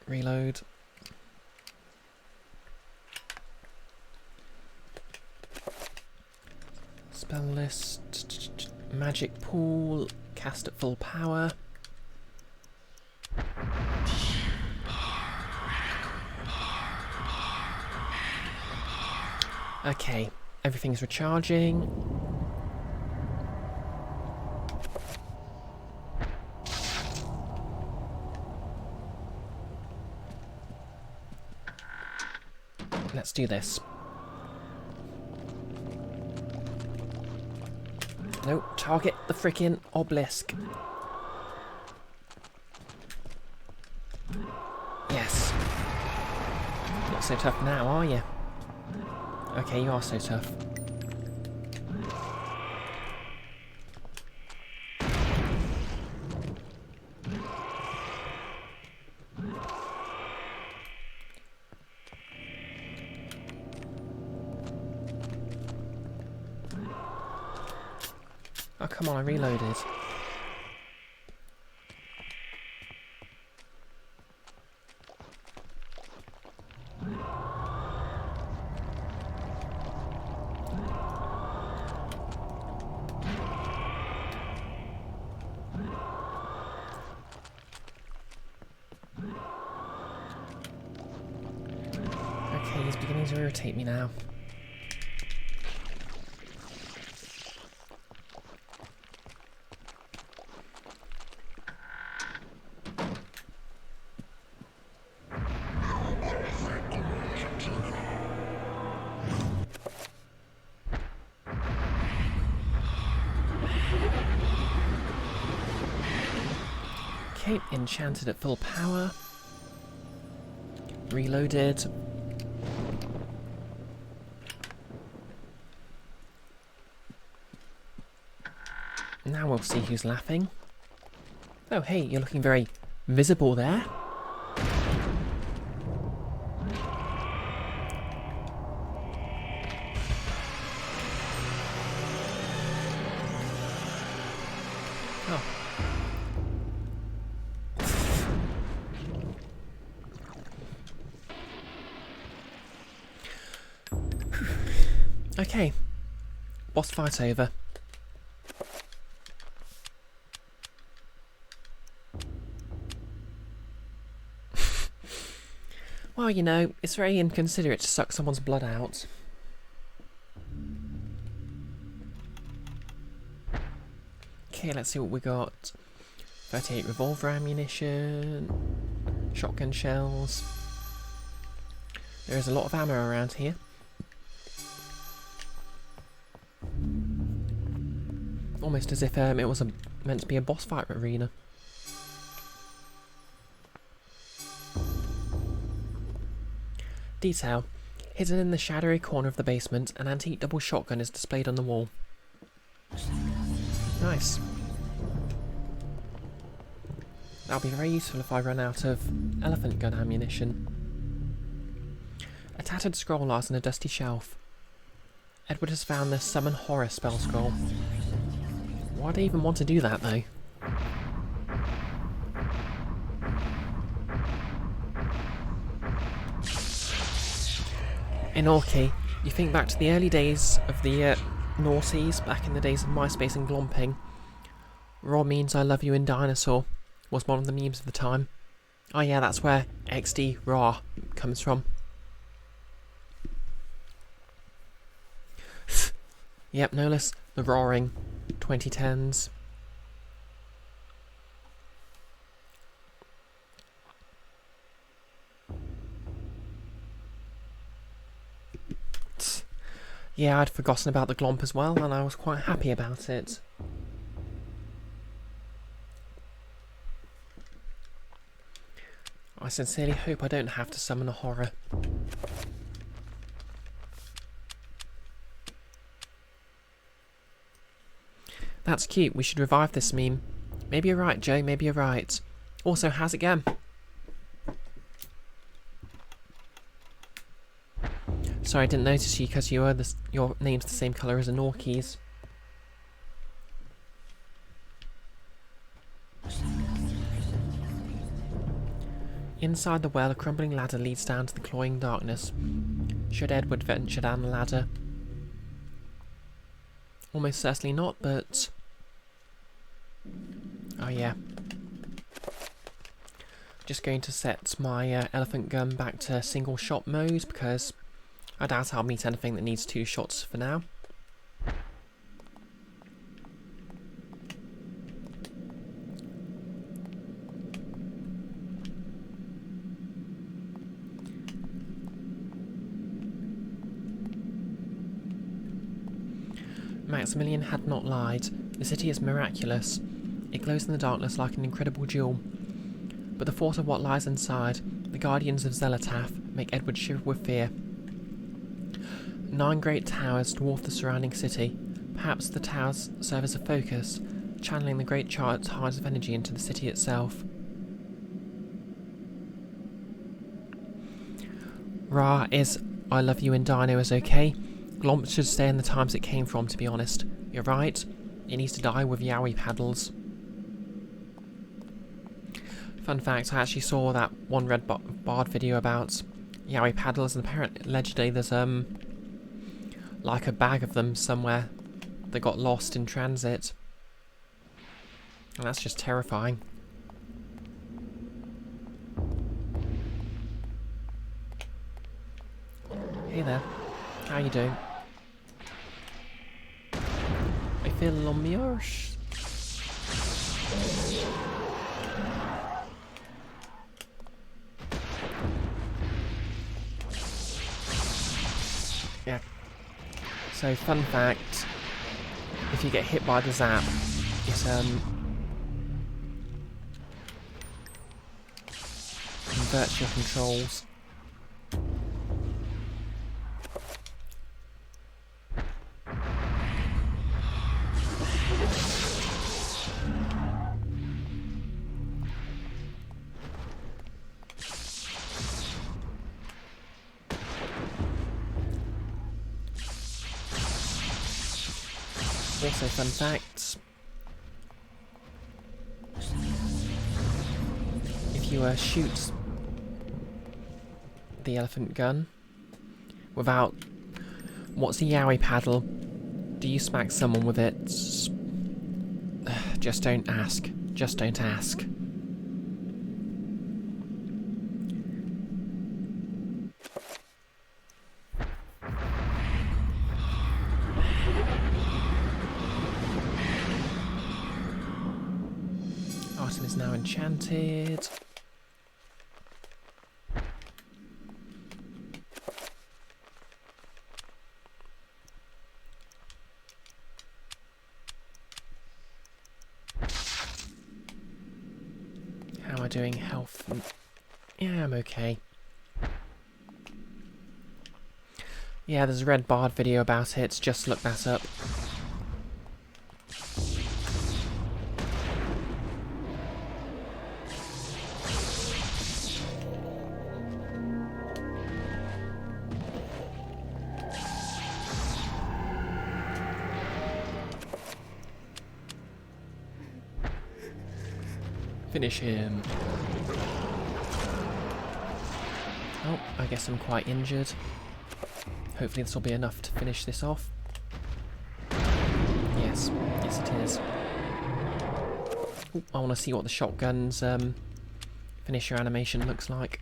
Reload. Spell list. Magic pool. Cast at full power. Okay, everything's recharging. Let's do this. No, target the frickin' obelisk. Yes. Not so tough now, are you? Okay, you are so tough. Oh, come on, I reloaded. Okay, he's beginning to irritate me now. Okay, enchanted at full power. Reloaded. Now we'll see who's laughing. Oh, hey, you're looking very visible there. Oh. Okay. Boss fight over. Well, you know, it's very inconsiderate to suck someone's blood out. Okay, let's see what we got. 38 revolver ammunition, shotgun shells. There is a lot of ammo around here. Almost as if it was meant to be a boss fight arena. Detail. Hidden in the shadowy corner of the basement, an antique double shotgun is displayed on the wall. Nice. That'll be very useful if I run out of elephant gun ammunition. A tattered scroll lies on a dusty shelf. Edward has found the Summon Horror spell scroll. Why'd I even want to do that, though? In Orky, you think back to the early days of the noughties, back in the days of MySpace and Glomping. Raw means I love you in Dinosaur was one of the memes of the time. Oh yeah, that's where XD Raw comes from. Yep, no less. The Roaring 2010s. Yeah, I'd forgotten about the glomp as well, and I was quite happy about it. I sincerely hope I don't have to summon a horror. That's cute, we should revive this meme. Maybe you're right, Joe, maybe you're right. Also, how's it going? Sorry, I didn't notice you because your name's the same colour as a Norky's. Inside the well, a crumbling ladder leads down to the cloying darkness. Should Edward venture down the ladder? Almost certainly not, but... oh yeah. Just going to set my elephant gun back to single shot mode because I doubt I'll meet anything that needs 2 shots for now. Maximilian had not lied. The city is miraculous. It glows in the darkness like an incredible jewel. But the thought of what lies inside, the guardians of Zelatath, make Edward shiver with fear. 9 great towers dwarf the surrounding city. Perhaps the towers serve as a focus, channeling the great tides of energy into the city itself. Ra is I love you and Dino is okay. Glomp should stay in the times it came from, to be honest. You're right. It needs to die with yaoi paddles. Fun fact, I actually saw that one Red Bard video about yaoi paddles, and apparently, allegedly, there's like a bag of them somewhere that got lost in transit. And that's just terrifying. Hey there. How you doing? I feel l'ambiance. Yeah. So, fun fact, if you get hit by the zap, it inverts your controls. Also, fun facts. If you shoot the elephant gun without... what's a yaoi paddle? Do you smack someone with it? Just don't ask. Just don't ask. Artem is now enchanted. How am I doing health? Yeah, I'm okay. Yeah, there's a Red Bard video about it, just look that up. Finish him. Oh, I guess I'm quite injured. Hopefully this will be enough to finish this off. Yes, yes it is. Ooh, I want to see what the shotgun's finisher animation looks like.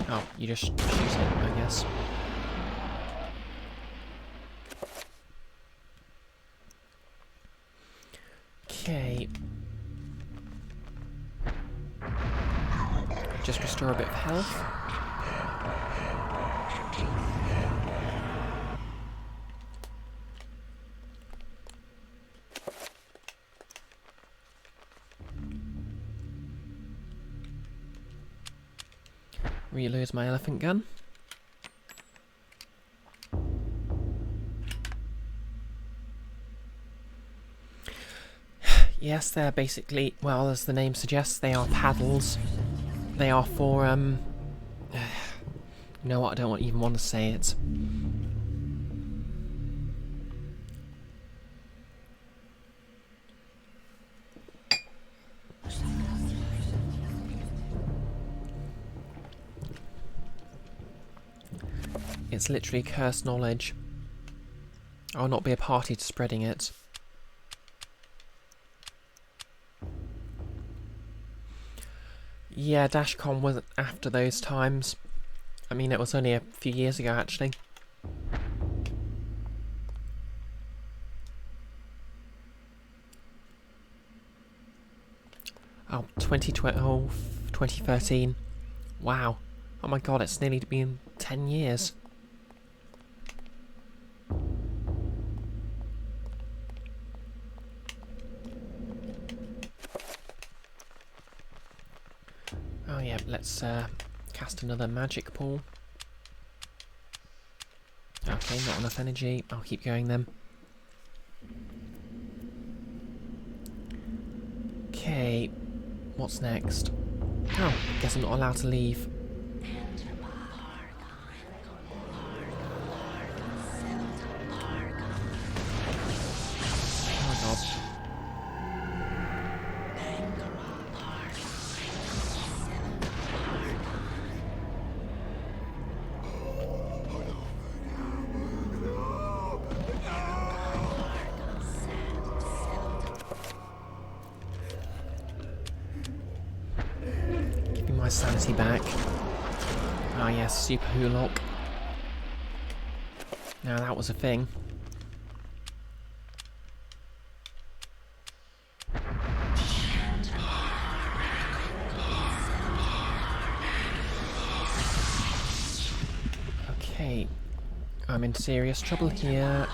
Oh, you just shoot it, I guess. Just restore a bit of health. Reload my elephant gun. Yes, they're basically, well, as the name suggests, they are paddles. They are for, you know what, I don't even want to say it. It's literally cursed knowledge. I'll not be a party to spreading it. Yeah, Dashcon was after those times. I mean, it was only a few years ago, actually. Oh, 2012, 2013. Wow. Oh my god, it's nearly been 10 years. Oh yeah, let's cast another magic pool. Okay, not enough energy. I'll keep going then. Okay, what's next? Oh, guess I'm not allowed to leave. Oh god. My sanity back. Ah yes, super Hulock. Now that was a thing. Okay, I'm in serious trouble here.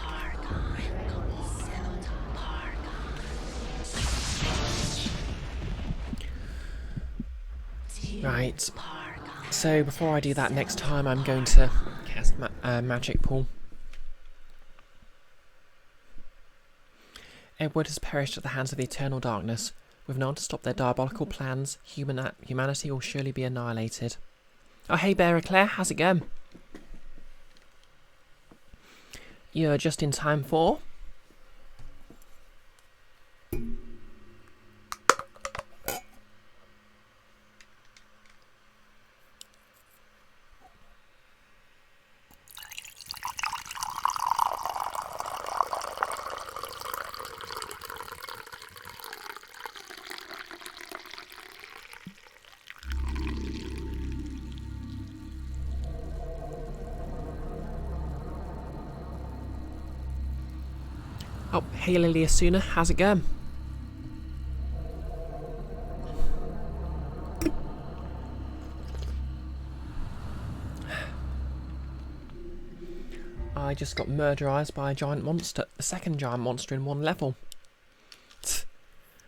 Right, so before I do that next time, I'm going to cast Magic Pool. Edward has perished at the hands of the Eternal Darkness. With none to stop their diabolical plans, humanity will surely be annihilated. Oh hey Bear Claire, how's it going? You're just in time for... Oh, hey Lily Asuna, how's it going? I just got murderized by a giant monster, the second giant monster in one level.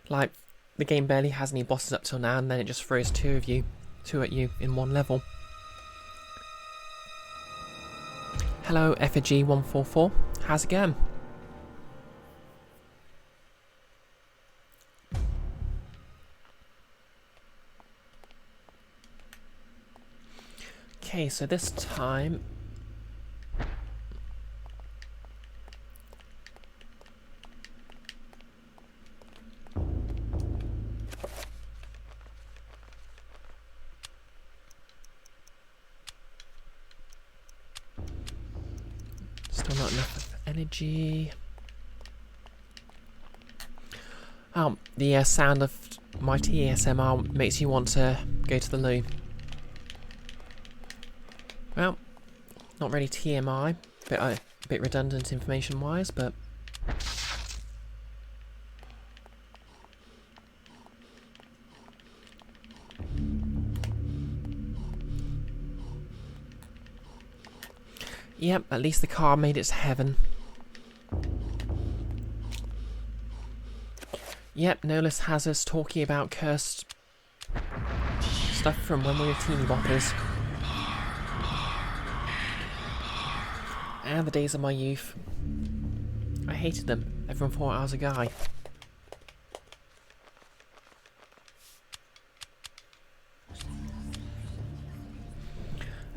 Like, the game barely has any bosses up till now, and then it just throws two at you in one level. Hello Effigy144, how's it going? Okay, so this time... Still not enough energy. Oh, the sound of mighty ASMR makes you want to go to the loo. Well, not really TMI, a bit redundant information-wise, but... Yep, at least the car made it to heaven. Yep, Nolus has us talking about cursed stuff from when we were teeny boppers. And the days of my youth. I hated them. Everyone thought I was a guy.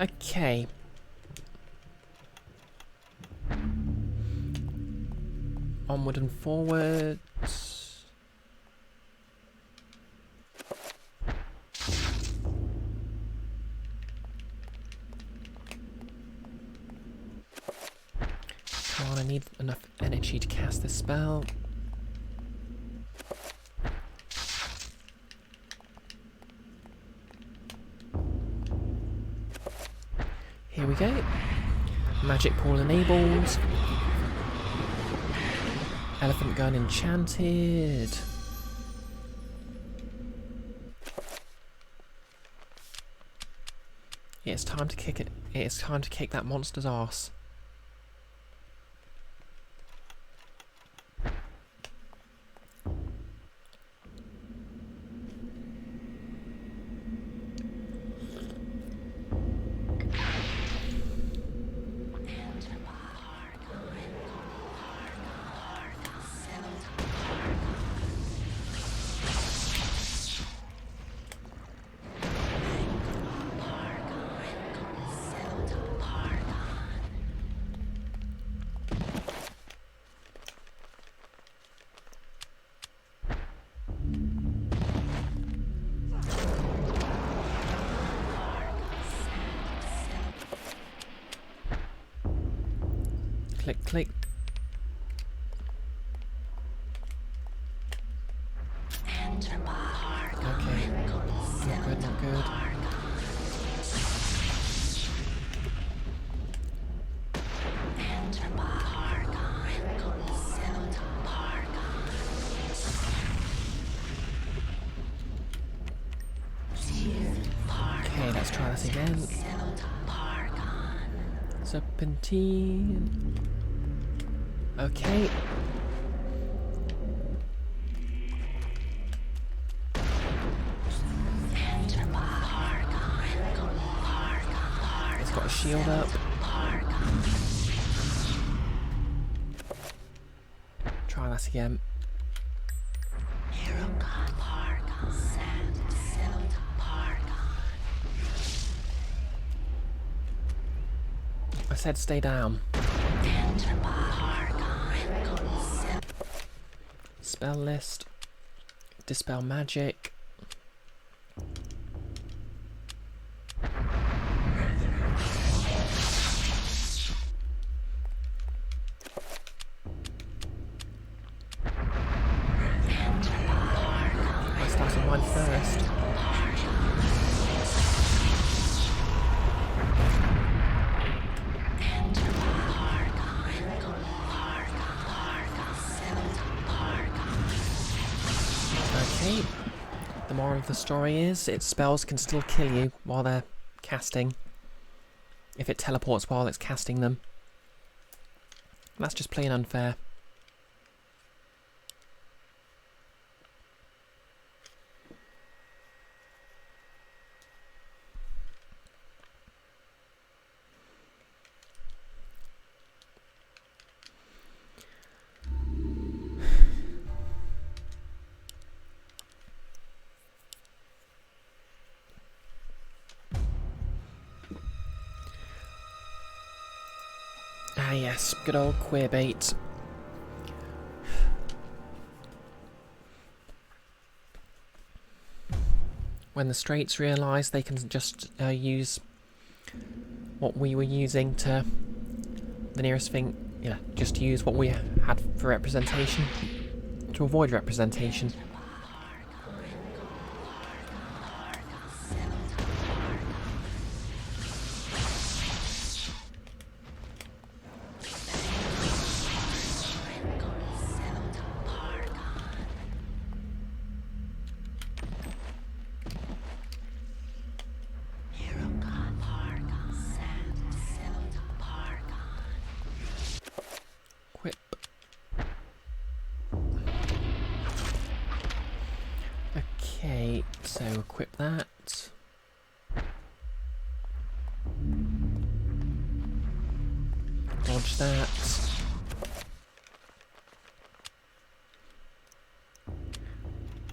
Okay. Onward and forward. Come on, I need enough energy to cast this spell. Here we go. Magic pool enabled. Elephant gun enchanted. It's time to kick it. It's time to kick that monster's arse. Click, click. Okay. Not good, not good. Okay, let's try this again. Serpentine. Okay. It's got a shield up. Try that again. I said stay down. Spell list. Dispel magic. I started mine first. Okay. The moral of the story is its spells can still kill you while they're casting. If it teleports while it's casting them. That's just plain unfair. Ah yes, good old queer bait. When the straights realise they can just use what we were using to the nearest thing, yeah, just use what we had for representation to avoid representation. equip that. Dodge that.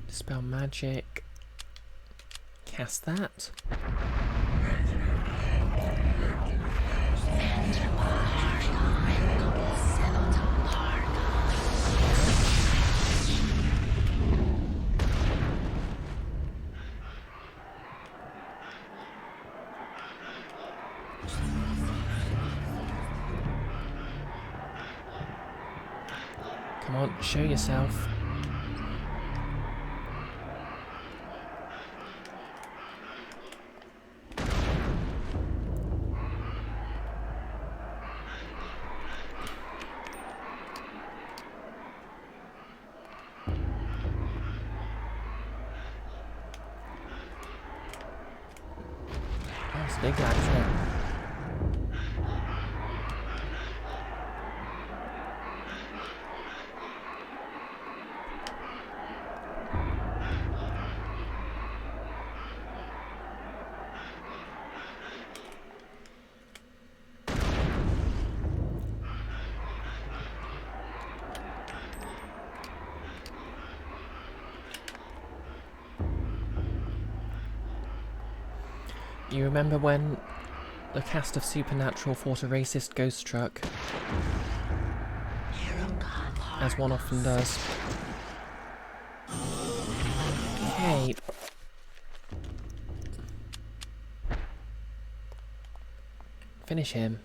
Dispel magic. Cast that. Come on, show yourself. Oh, it's a big lad, isn't it? You remember when the cast of Supernatural fought a racist ghost truck? As one often does. Okay. Finish him.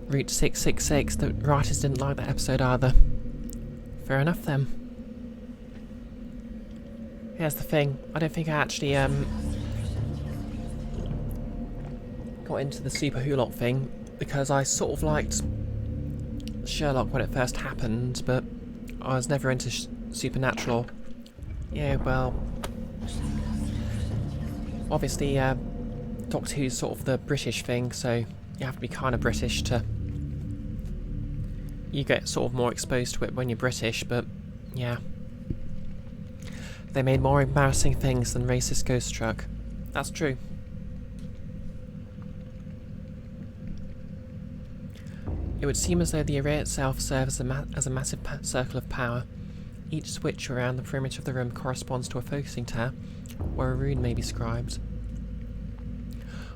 Route 666, the writers didn't like that episode either. Fair enough then. Here's the thing, I don't think I actually got into the Super Hulot thing, because I sort of liked Sherlock when it first happened, but I was never into Supernatural. Yeah, well, obviously Doctor Who's sort of the British thing, so you have to be kind of British to... You get sort of more exposed to it when you're British, but yeah. They made more embarrassing things than racist ghost truck. That's true. It would seem as though the array itself serves as a massive circle of power. Each switch around the perimeter of the room corresponds to a focusing tab, where a rune may be scribed.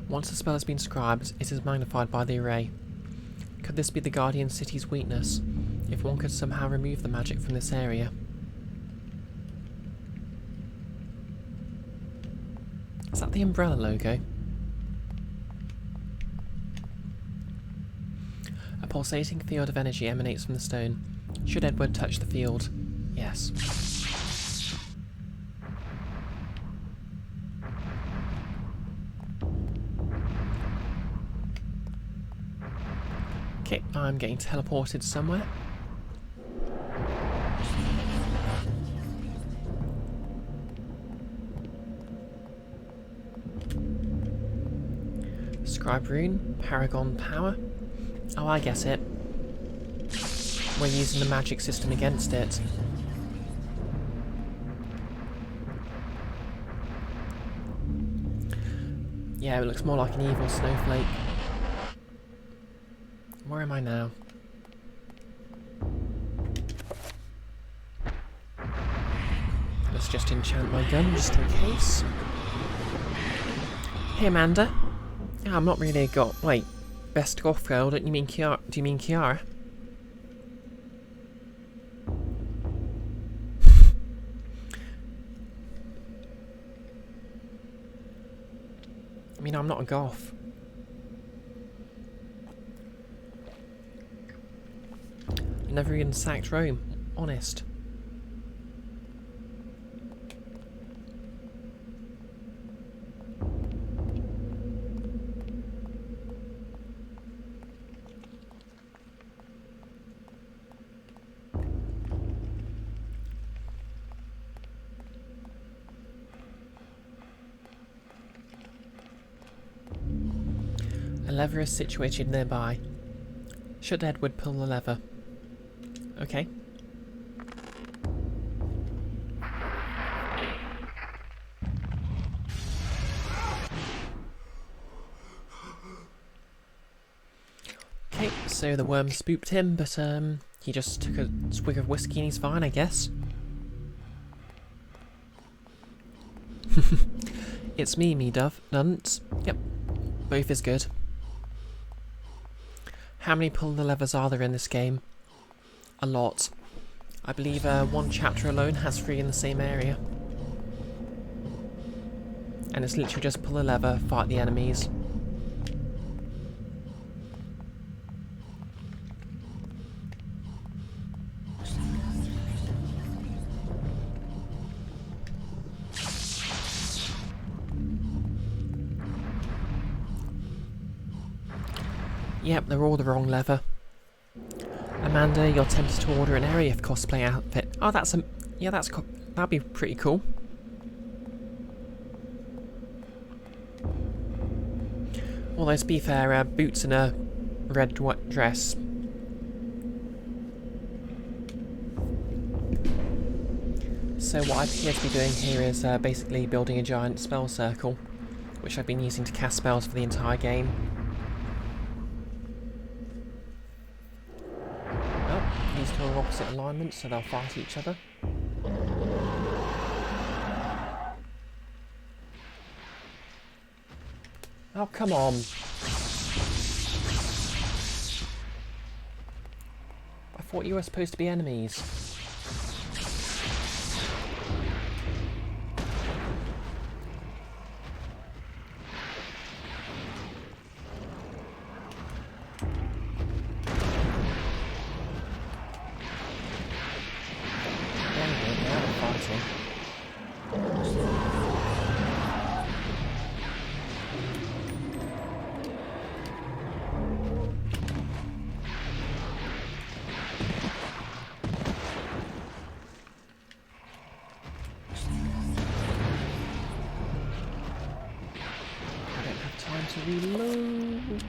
Once the spell has been scribed, it is magnified by the array. Could this be the Guardian City's weakness, if one could somehow remove the magic from this area? Is that the umbrella logo? A pulsating field of energy emanates from the stone. Should Edward touch the field? Yes. Okay, I'm getting teleported somewhere. Scribe rune, Paragon power. Oh, I guess it. We're using the magic system against it. Yeah, it looks more like an evil snowflake. Where am I now? Let's just enchant my gun just in case. Hey Amanda. Yeah, I'm not really got... Wait, best goth girl, don't you mean Kiara? Do you mean Kiara? I mean, I'm not a goth. I never even sacked Rome, honest. lever is situated nearby. Should Edward pull the lever? Okay. Okay, so the worm spooked him, but he just took a swig of whiskey and he's fine, I guess. It's me dove, dunce. Yep, both is good. How many pull the levers are there in this game? A lot. I believe one chapter alone has 3 in the same area. And it's literally just pull a lever, fight the enemies. Yep, they're all the wrong lever. Amanda, you're tempted to order an area of cosplay outfit. Oh, that's a... yeah, that'd be pretty cool. Although, to be fair, boots and a red dress. So what I appear to be doing here is basically building a giant spell circle, which I've been using to cast spells for the entire game. These two are opposite alignments, so they'll fight each other. Oh, come on. I thought you were supposed to be enemies. To reload.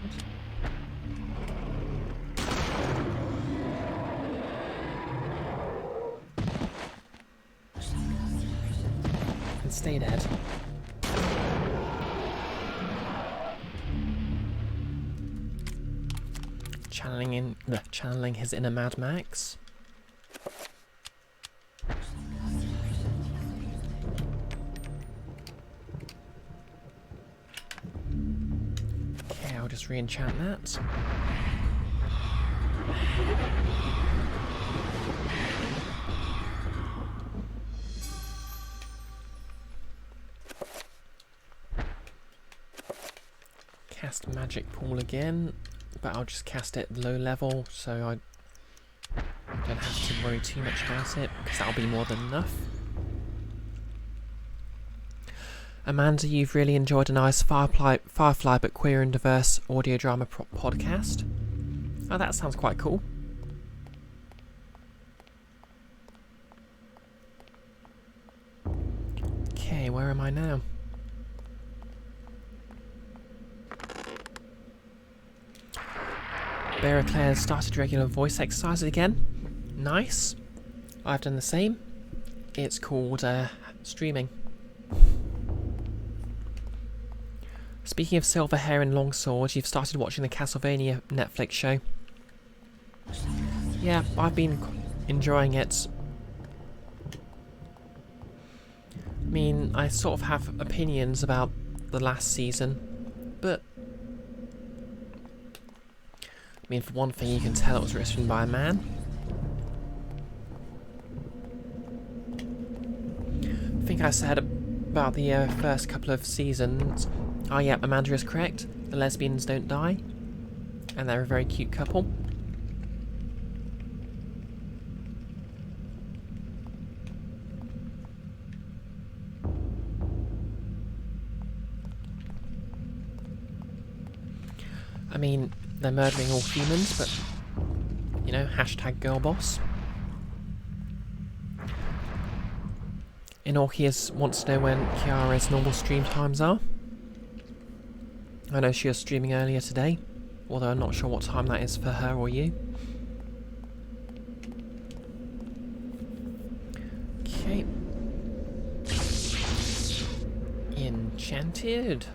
And stay dead. Channeling his inner Mad Max. Just re-enchant that. Cast Magic Pool again, but I'll just cast it low level so I don't have to worry too much about it, because that'll be more than enough. Amanda, you've really enjoyed a nice Firefly but queer and diverse audio drama podcast. Oh, that sounds quite cool. Okay, where am I now? Vera Claire started regular voice exercises again. Nice. I've done the same. It's called streaming. Speaking of silver hair and long swords, you've started watching the Castlevania Netflix show. Yeah, I've been enjoying it. I mean, I sort of have opinions about the last season, but I mean, for one thing, you can tell it was written by a man. I think I said about the first couple of seasons. Oh yeah, Amanda is correct. The lesbians don't die. And they're a very cute couple. I mean, they're murdering all humans, but, you know, hashtag girlboss. Inorkius wants to know when Kiara's normal stream times are. I know she was streaming earlier today, although I'm not sure what time that is for her or you. Okay. Enchanted.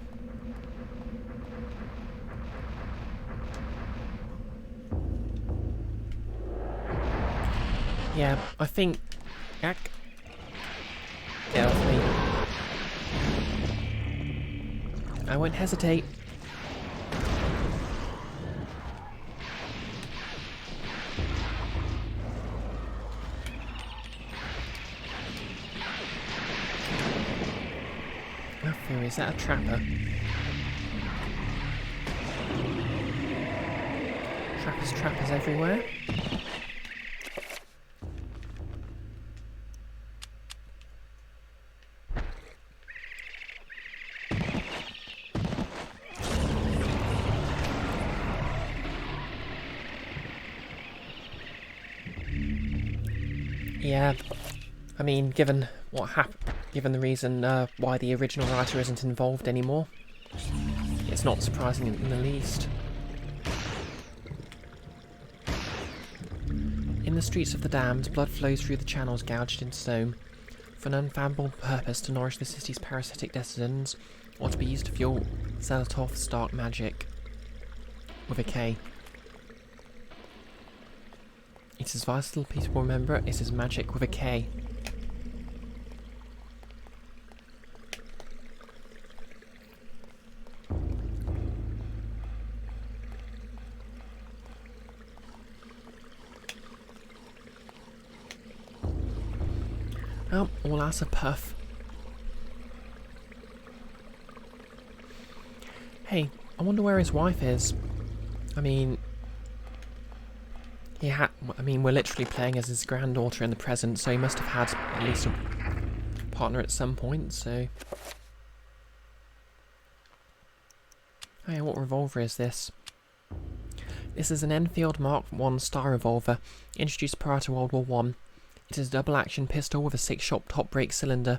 Yeah, I think... Get off me. I won't hesitate. Oh, is that a trapper? Trappers everywhere. Yeah, I mean, given what happened, given the reason why the original writer isn't involved anymore, it's not surprising in the least. In the streets of the damned, blood flows through the channels gouged in stone, for an unfathomable purpose to nourish the city's parasitic denizens, or to be used to fuel Zelatoth's dark magic. With a K. It is vital people remember it is magic with a K. Oh, all out of puff. Hey, I wonder where his wife is. I mean, we're literally playing as his granddaughter in the present, so he must have had at least a partner at some point, so... Oh yeah, what revolver is this? This is an Enfield Mark I Star revolver, introduced prior to World War I. It is a double-action pistol with a 6-shot top-break cylinder.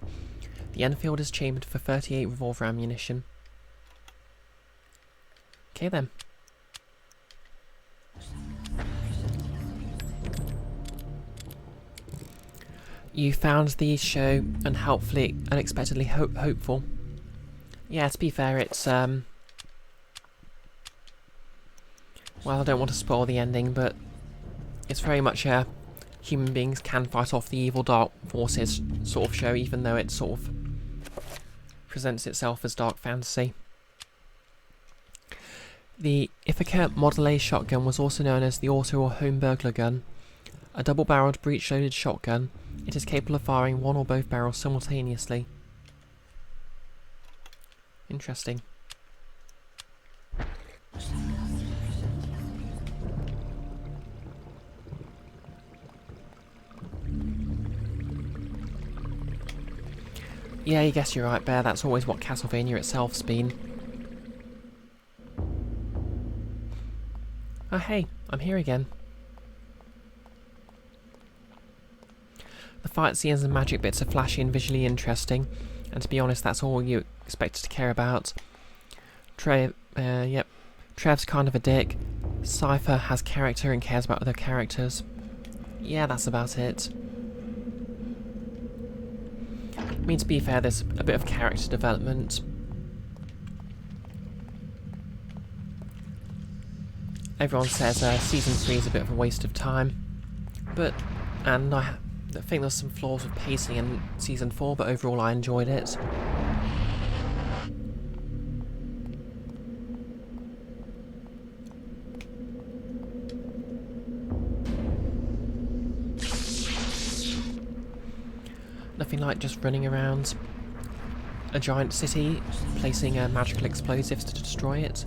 The Enfield is chambered for 38 revolver ammunition. Okay then. You found the show unexpectedly hopeful. Yeah, to be fair, it's well, I don't want to spoil the ending, but it's very much a human beings can fight off the evil dark forces sort of show, even though it sort of presents itself as dark fantasy. The Ithaca Model A shotgun was also known as the auto or home burglar gun. A double-barreled breech-loaded shotgun, it is capable of firing one or both barrels simultaneously. Interesting. Yeah, I guess you're right, Bear. That's always what Castlevania itself's been. Oh hey, I'm here again. The fight scenes and magic bits are flashy and visually interesting, and to be honest, that's all you expected to care about. Trev's kind of a dick. Cypher has character and cares about other characters. Yeah, that's about it. I mean, to be fair, there's a bit of character development. Everyone says Season 3 is a bit of a waste of time, and I think there's some flaws with pacing in Season 4, but overall I enjoyed it. Nothing like just running around a giant city, placing magical explosives to destroy it.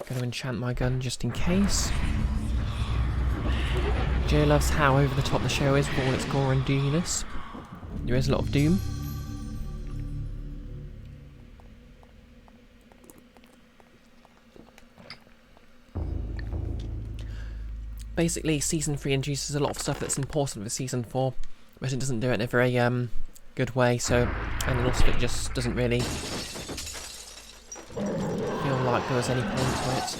Going to enchant my gun just in case. Joe loves how over the top the show is with all its gore and doominess. There is a lot of doom. basically Season 3 introduces a lot of stuff that's important for Season 4, but it doesn't do it in a very good way, so, and a lot of it just doesn't really feel like there was any point to it.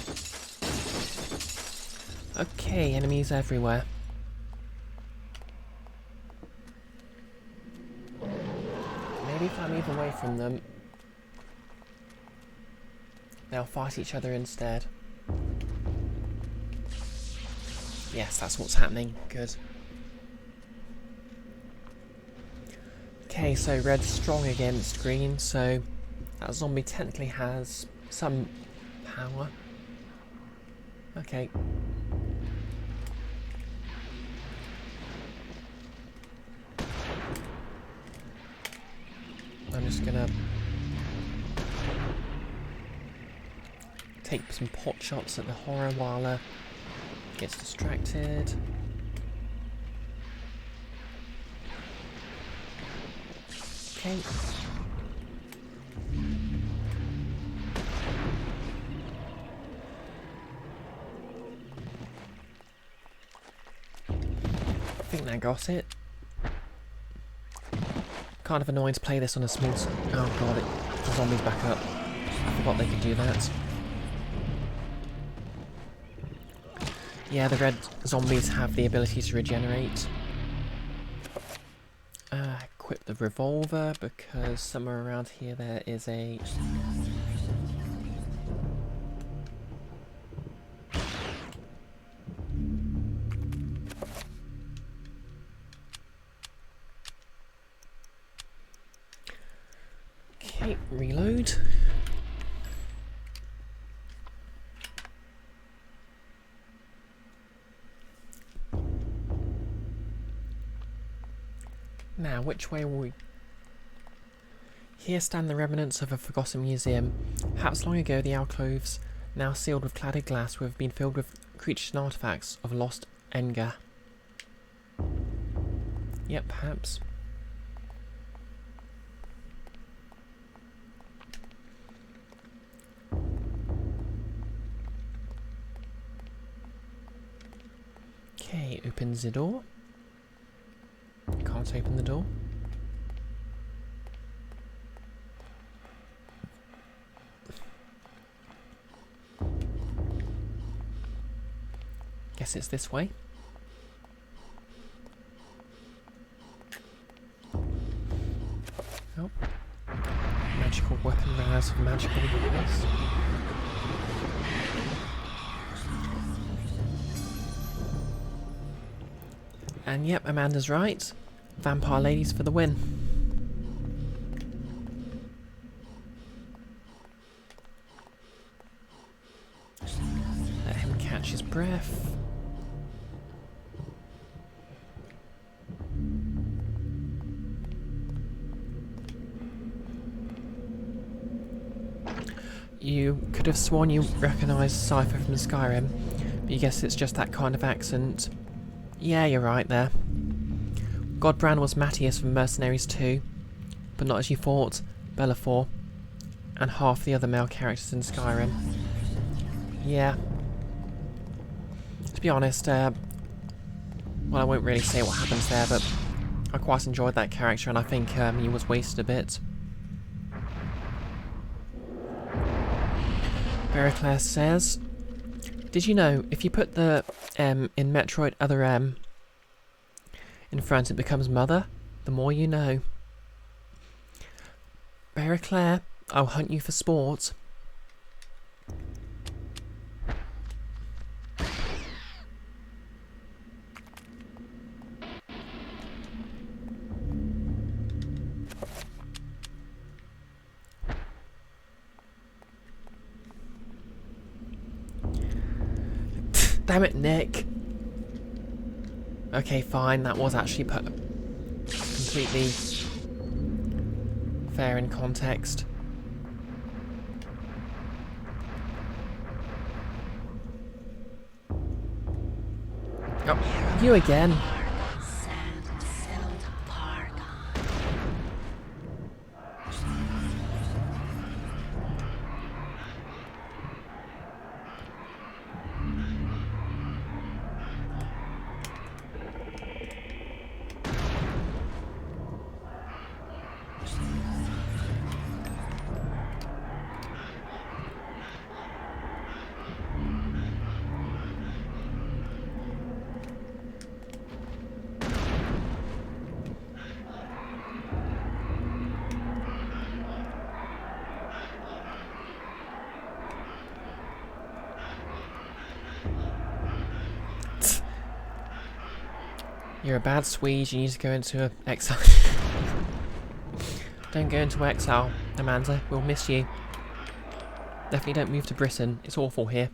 Okay, enemies everywhere. Maybe if I move away from them, they'll fight each other instead. Yes, that's what's happening. Good. Okay, so red's strong against green, so that zombie technically has some power. Okay. I'm just gonna take some pot shots at the horror while gets distracted. Okay. I think that got it. Kind of annoying to play this on a small... Oh god, the zombie's back up. I forgot they could do that. Yeah, the red zombies have the ability to regenerate. Equip the revolver, because somewhere around here there is a... Okay, reload. Now, which way will we... Here stand the remnants of a forgotten museum. Perhaps long ago the alcoves, now sealed with cladded glass, would have been filled with creatures and artifacts of lost Enga. Yep, perhaps. Okay, opens the door. Can't open the door. Guess it's this way. Oh. Magical weapon ran out of magical weapons. And yep, Amanda's right. Vampire ladies for the win. Let him catch his breath. You could have sworn you recognised Cypher from Skyrim, but you guess it's just that kind of accent. Yeah, you're right there. Godbrand was Matthias from Mercenaries 2, but not as you thought, Bellafor, and half the other male characters in Skyrim. Yeah. To be honest, well, I won't really say what happens there, but I quite enjoyed that character, and I think he was wasted a bit. Bericlaire says, did you know, if you put the M in Metroid other M in front, it becomes mother? The more you know. Bericlaire, I'll hunt you for sport. Damn it, Nick. Okay, fine, that was actually put completely fair in context. Oh, you again. You're a bad Swede, you need to go into exile. Don't go into exile, Amanda, we'll miss you. Definitely don't move to Britain, it's awful here.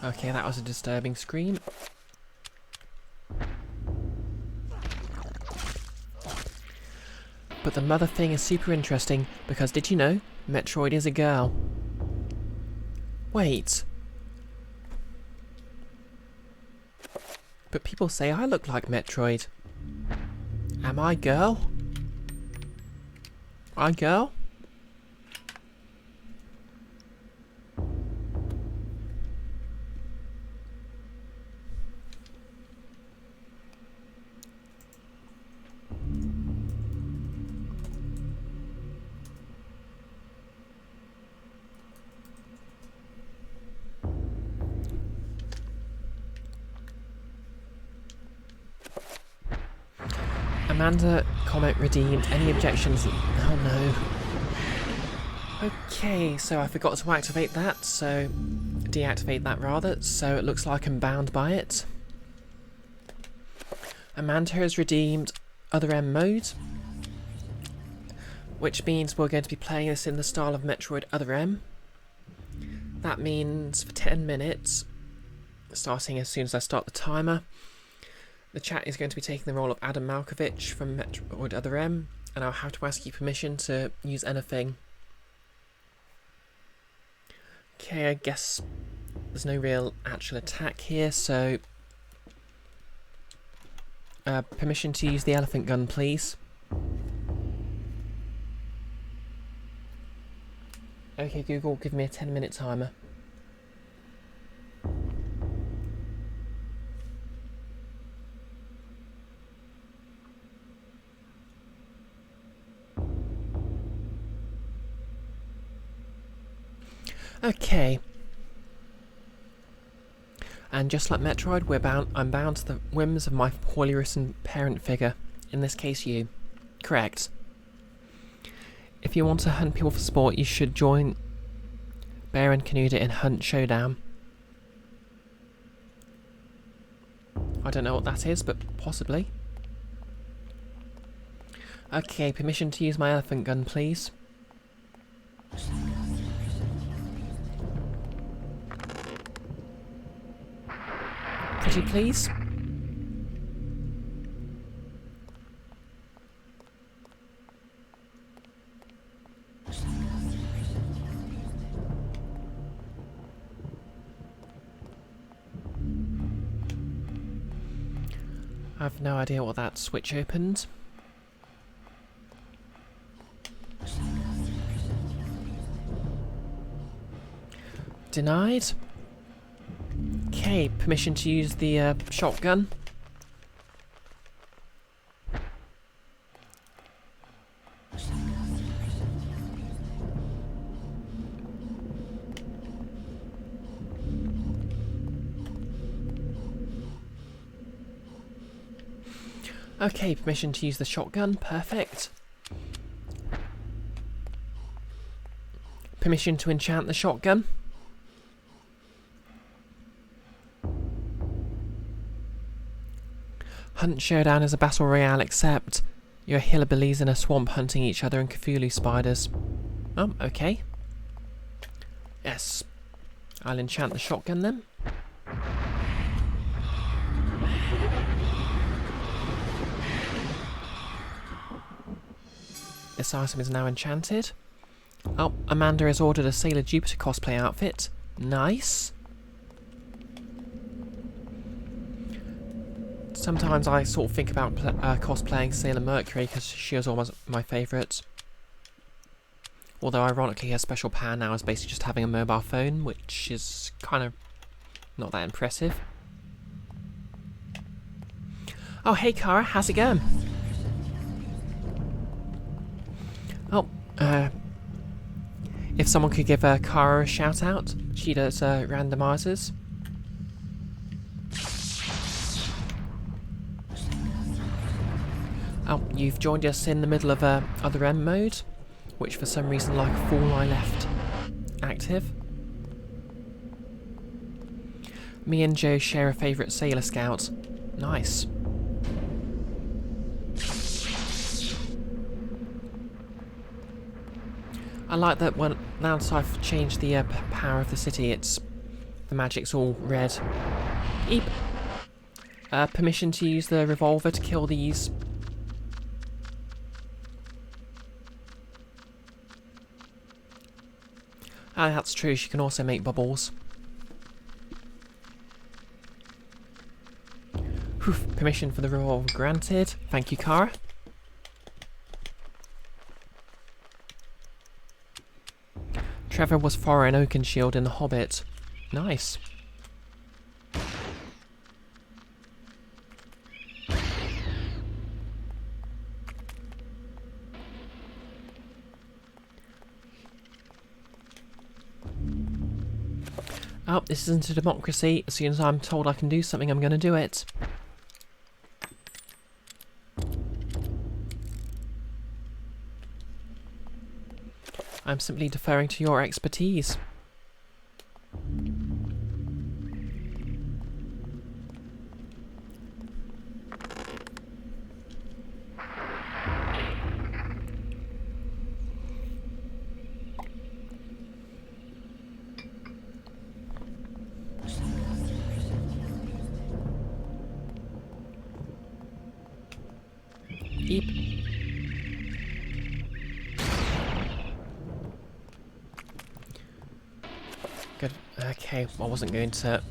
Okay, that was a disturbing scream. But the mother thing is super interesting, because did you know, Metroid is a girl? Wait. But people say I look like Metroid. Am I girl? I girl? Amanda, comment redeemed. Any objections? Oh no. Okay, so I forgot to activate that, so... deactivate that rather, so it looks like I'm bound by it. Amanda has redeemed Other M mode, which means we're going to be playing this in the style of Metroid Other M. That means for 10 minutes, starting as soon as I start the timer, the chat is going to be taking the role of Adam Malkovich from Metroid Other M, and I'll have to ask you permission to use anything. Okay, I guess there's no real actual attack here, so... permission to use the elephant gun, please. Okay, Google, give me a 10-minute timer. Okay. And just like Metroid, I'm bound to the whims of my poorly written parent figure. In this case, you. Correct. If you want to hunt people for sport, you should join Bear and Canuda in Hunt Showdown. I don't know what that is, but possibly. Okay, permission to use my elephant gun, please. Pretty please? I've no idea what that switch opened. Denied. Okay, permission to use the shotgun. Okay, permission to use the shotgun, perfect. Permission to enchant the shotgun. Hunt Showdown is a battle royale, except you're hillbillies in a swamp hunting each other and Cthulhu spiders. Oh, okay. Yes. I'll enchant the shotgun then. This item is now enchanted. Oh, Amanda has ordered a Sailor Jupiter cosplay outfit. Nice. Sometimes I sort of think about cosplaying Sailor Mercury because she was almost my favourite. Although ironically her special power now is basically just having a mobile phone, which is kind of not that impressive. Oh hey Kara, how's it going? Oh, if someone could give Kara a shout out, she does randomizers. Oh, you've joined us in the middle of other M mode, which for some reason, like a fool, I left active. Me and Joe share a favourite Sailor Scout. Nice. I like that when now that I've changed the power of the city, the magic's all red. Eep. Permission to use the revolver to kill these. Ah, that's true. She can also make bubbles. Whew, permission for the revolver granted. Thank you, Kara. Trevor was Thorin Oakenshield in The Hobbit. Nice. Oh, this isn't a democracy. As soon as I'm told I can do something, I'm going to do it. I'm simply deferring to your expertise. Eep. Good. Okay, I wasn't going to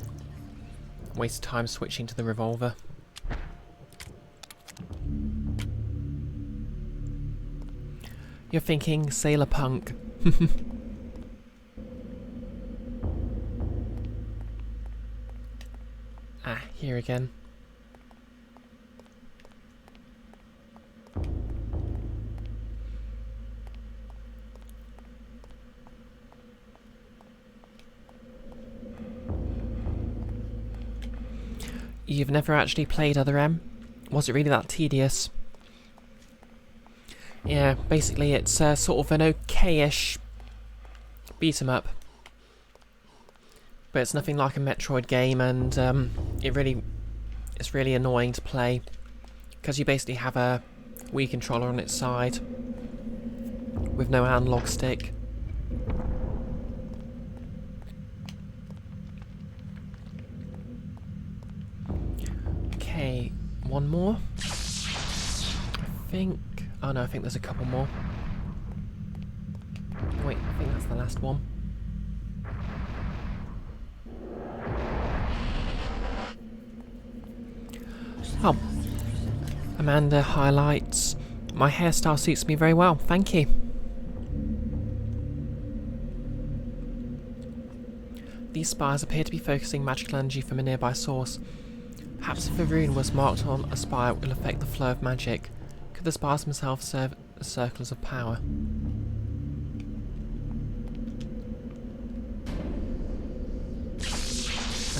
waste time switching to the revolver. You're thinking Sailor Punk. Ah, here again. You've never actually played Other M? Was it really that tedious? Yeah, basically it's sort of an okay-ish beat-em-up. But it's nothing like a Metroid game, and it's really annoying to play. Because you basically have a Wii controller on its side with no analog stick. Okay, one more. I think... Oh no, I think there's a couple more. Wait, I think that's the last one. Oh. Amanda highlights. My hairstyle suits me very well, thank you. These spires appear to be focusing magical energy from a nearby source. Perhaps if a rune was marked on a spire, it will affect the flow of magic. Could the spires themselves serve as circles of power?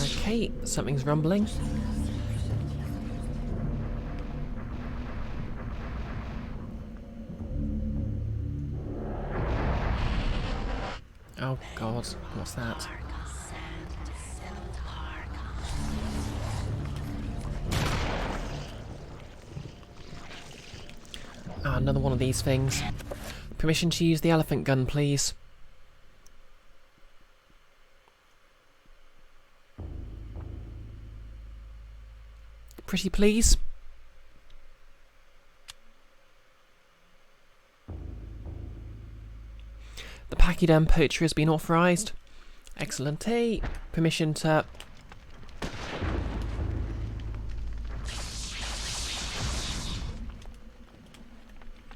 Okay, something's rumbling. Oh god, what's that? Ah, another one of these things. Permission to use the elephant gun, please. Pretty please. The Pachyderm poacher has been authorised. Excellent. Hey, permission to...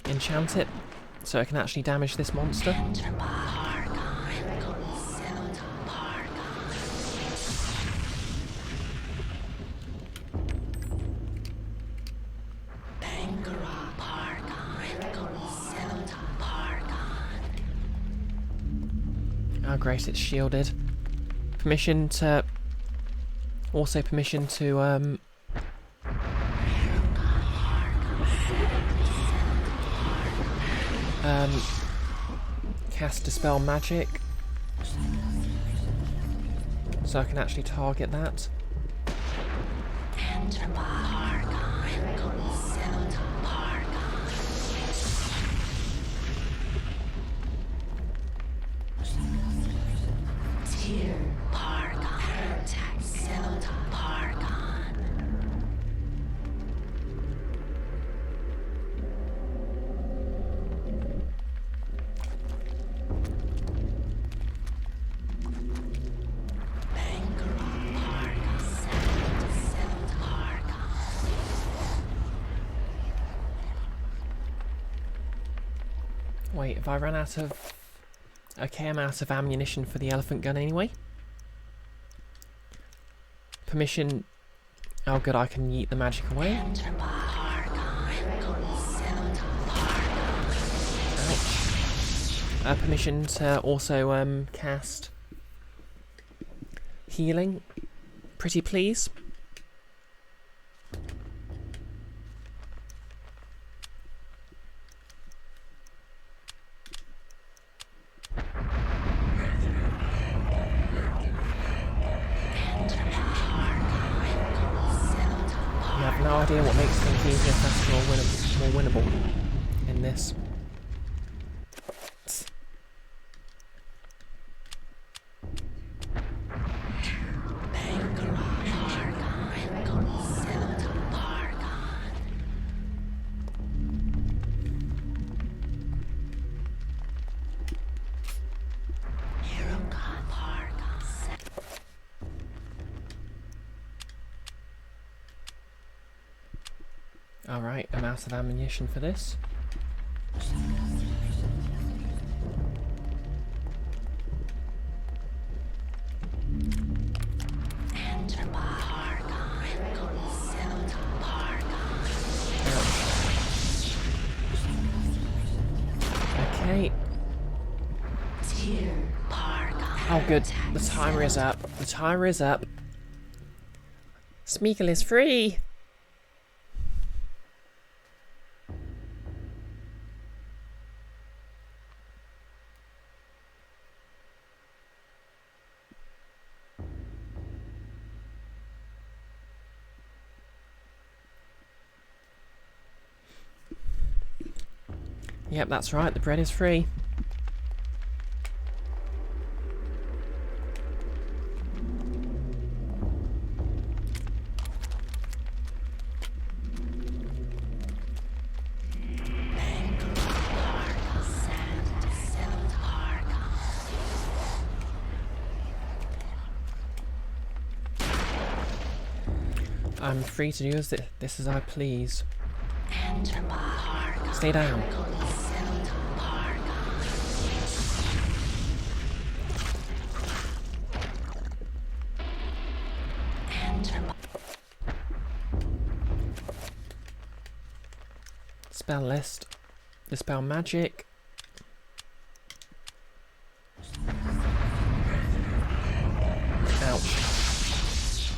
enchant it, so it can actually damage this monster. Oh great, it's shielded. Permission to... also permission to, cast Dispel Magic, so I can actually target that. Wait, have I run out of... Okay, I'm out of ammunition for the elephant gun anyway. Permission... Oh good, I can yeet the magic away. Ouch. Permission to also cast healing. Pretty please. I have no idea what makes things easier, faster, or more winnable in this. Alright, I'm out of ammunition for this. Okay. Oh good, the timer is up. The timer is up. Smeagol is free! Yep, that's right, the bread is free. I'm free to do this as I please. Stay down. Spell list. Dispel magic. Ouch.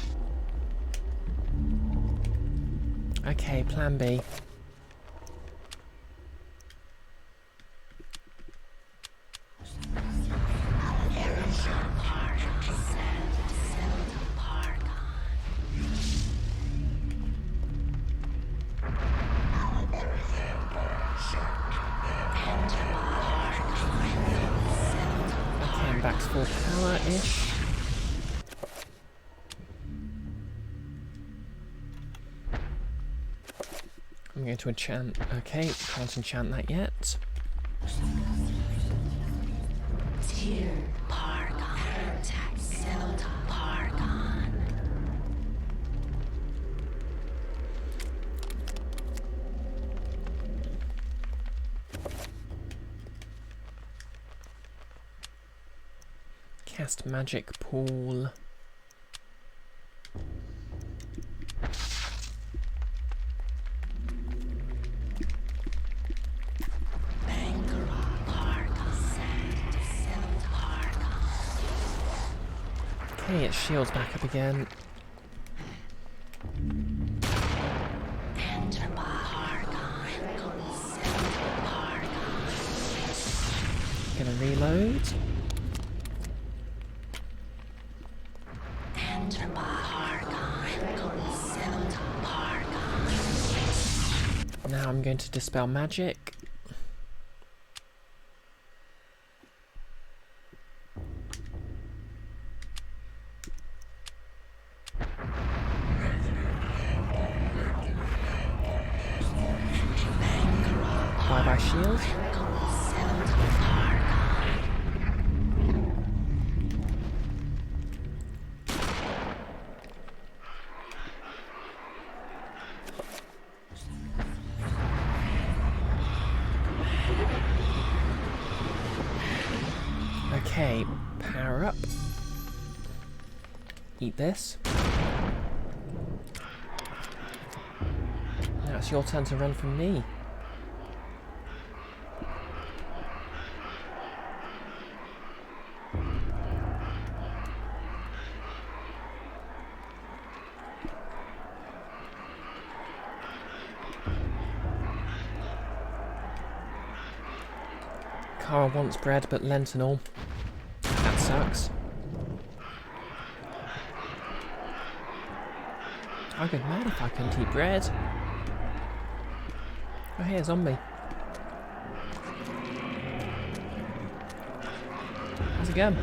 Okay, plan B. Back to full power-ish. I'm going to enchant... Okay, can't enchant that yet. Cast magic pool. Okay, its shield's back up again. gonna reload. Now I'm going to dispel magic. Bye-bye shield. Okay, power up. Eat this. Now it's your turn to run from me. Cara wants bread, but lentinol. That sucks. I'd get mad if I couldn't eat bread. Oh, hey, a zombie. How's it going?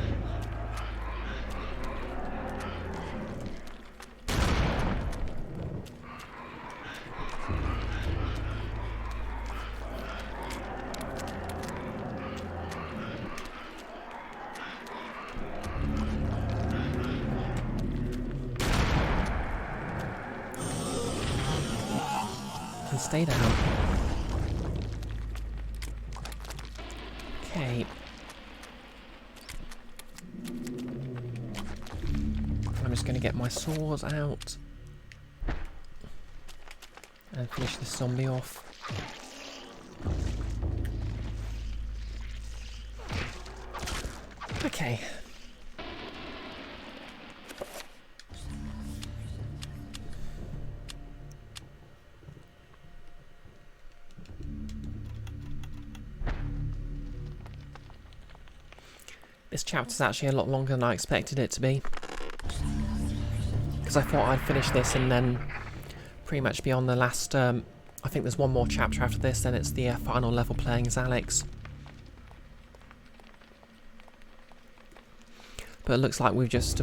Stay down. Okay. I'm just going to get my swords out and finish this zombie off. Okay. This chapter's actually a lot longer than I expected it to be. Because I thought I'd finish this and then pretty much be on the last... I think there's one more chapter after this, then it's the final level playing as Alex. But it looks like we're just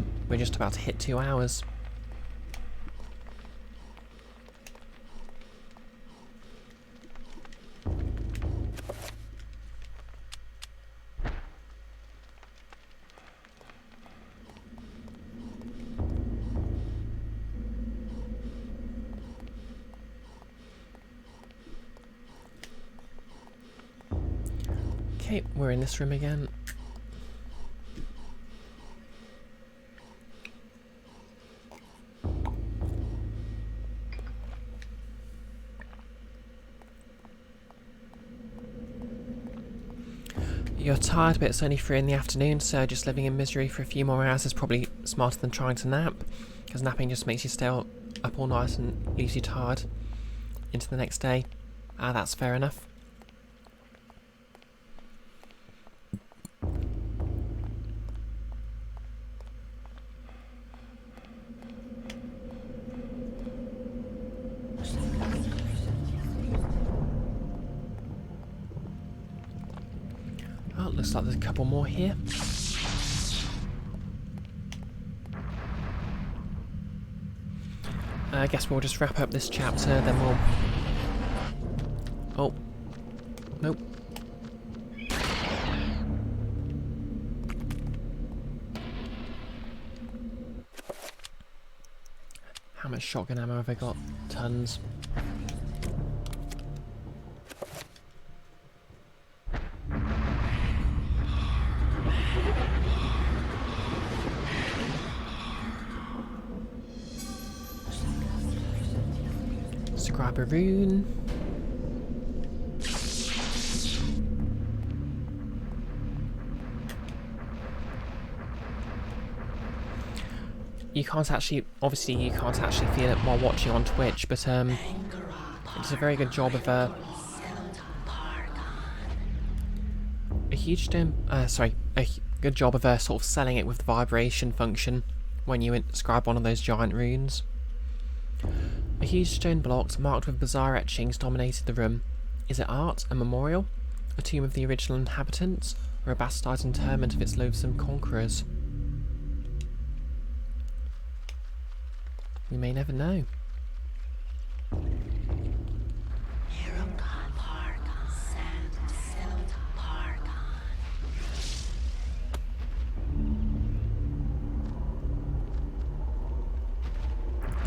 about to hit 2 hours. Okay, we're in this room again. You're tired, but it's only 3 in the afternoon, so just living in misery for a few more hours is probably smarter than trying to nap, because napping just makes you stay up all night and leaves you tired into the next day. Ah, that's fair enough. Oh, looks like there's a couple more here. I guess we'll just wrap up this chapter, then we'll... Oh. Nope. How much shotgun ammo have I got? Tons. Grab a rune. You can't actually, obviously you can't actually feel it while watching on Twitch, but it's a very good job of good job of sort of selling it with the vibration function when you inscribe one of those giant runes. A huge stone block marked with bizarre etchings dominated the room. Is it art, a memorial, a tomb of the original inhabitants, or a bastardized interment of its loathsome conquerors? We may never know.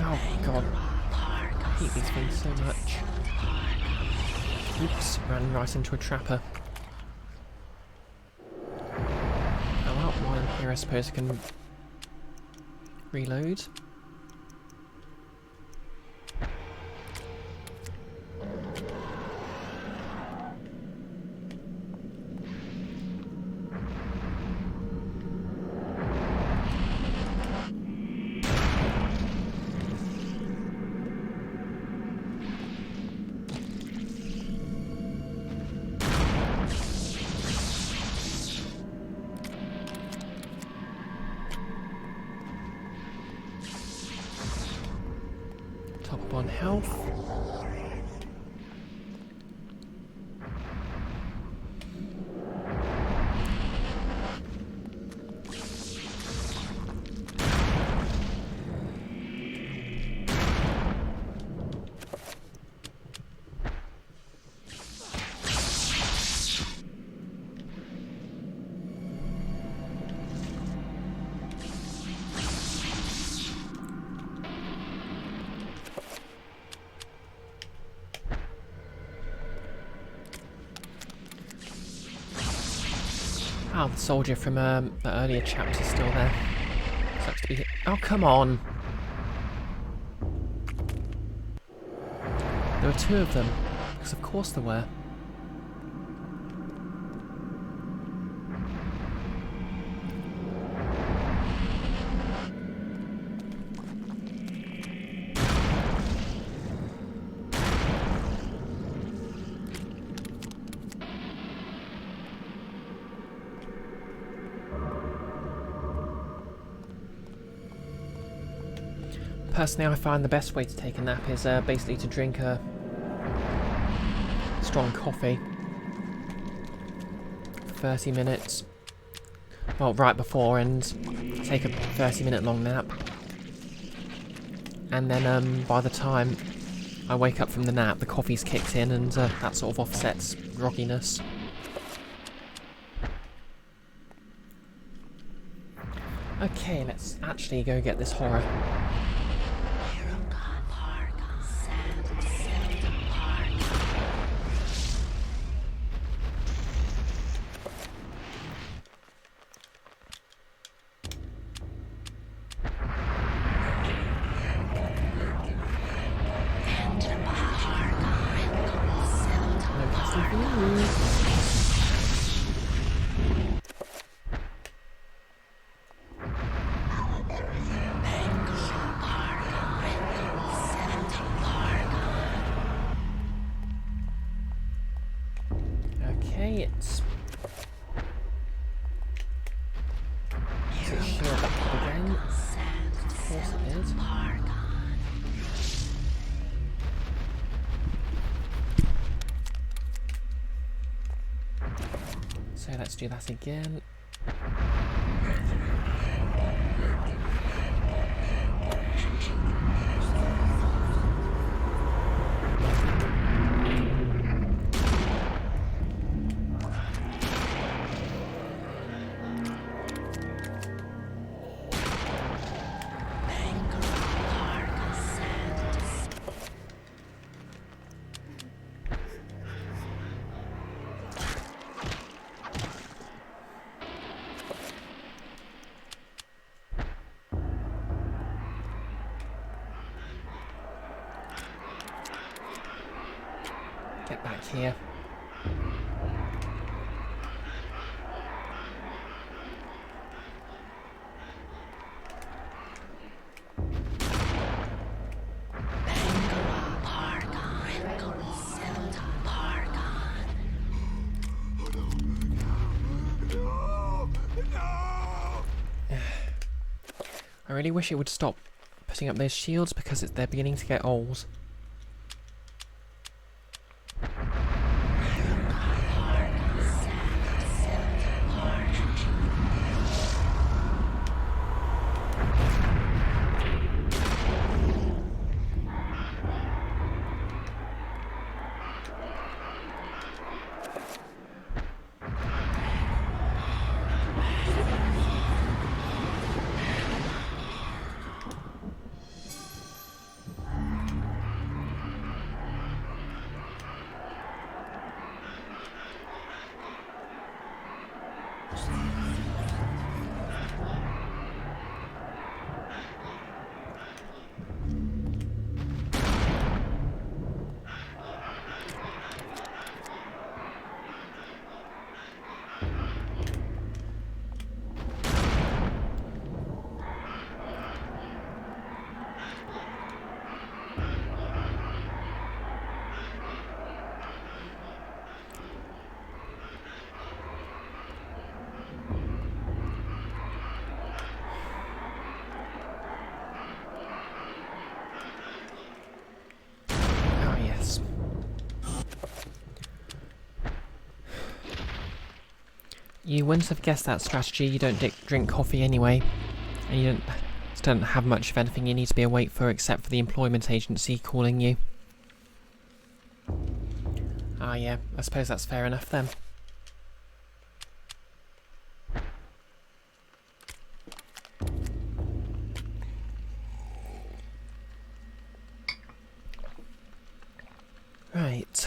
Oh god, I hate these things so much. Oops, ran right into a trapper. Oh well, while I'm here I suppose I can reload. Top up on health. Oh, the soldier from the earlier chapter is still there. Sucks to be hit. Oh, come on! There were two of them, because of course there were. Personally, I find the best way to take a nap is basically to drink a strong coffee for 30 minutes. Well, right before, and take a 30-minute long nap. And then by the time I wake up from the nap, the coffee's kicked in, and that sort of offsets grogginess. Okay, let's actually go get this horror. Okay, it's... Is it sure back up again? Of course it is. So let's do that again. Get back here. really wish it would stop putting up those shields because they're beginning to get old. Oh yes. You wouldn't have guessed that strategy. You don't drink coffee anyway, and you don't have much of anything you need to be awake for except for the employment agency calling you. Ah yeah, I suppose that's fair enough then. Right.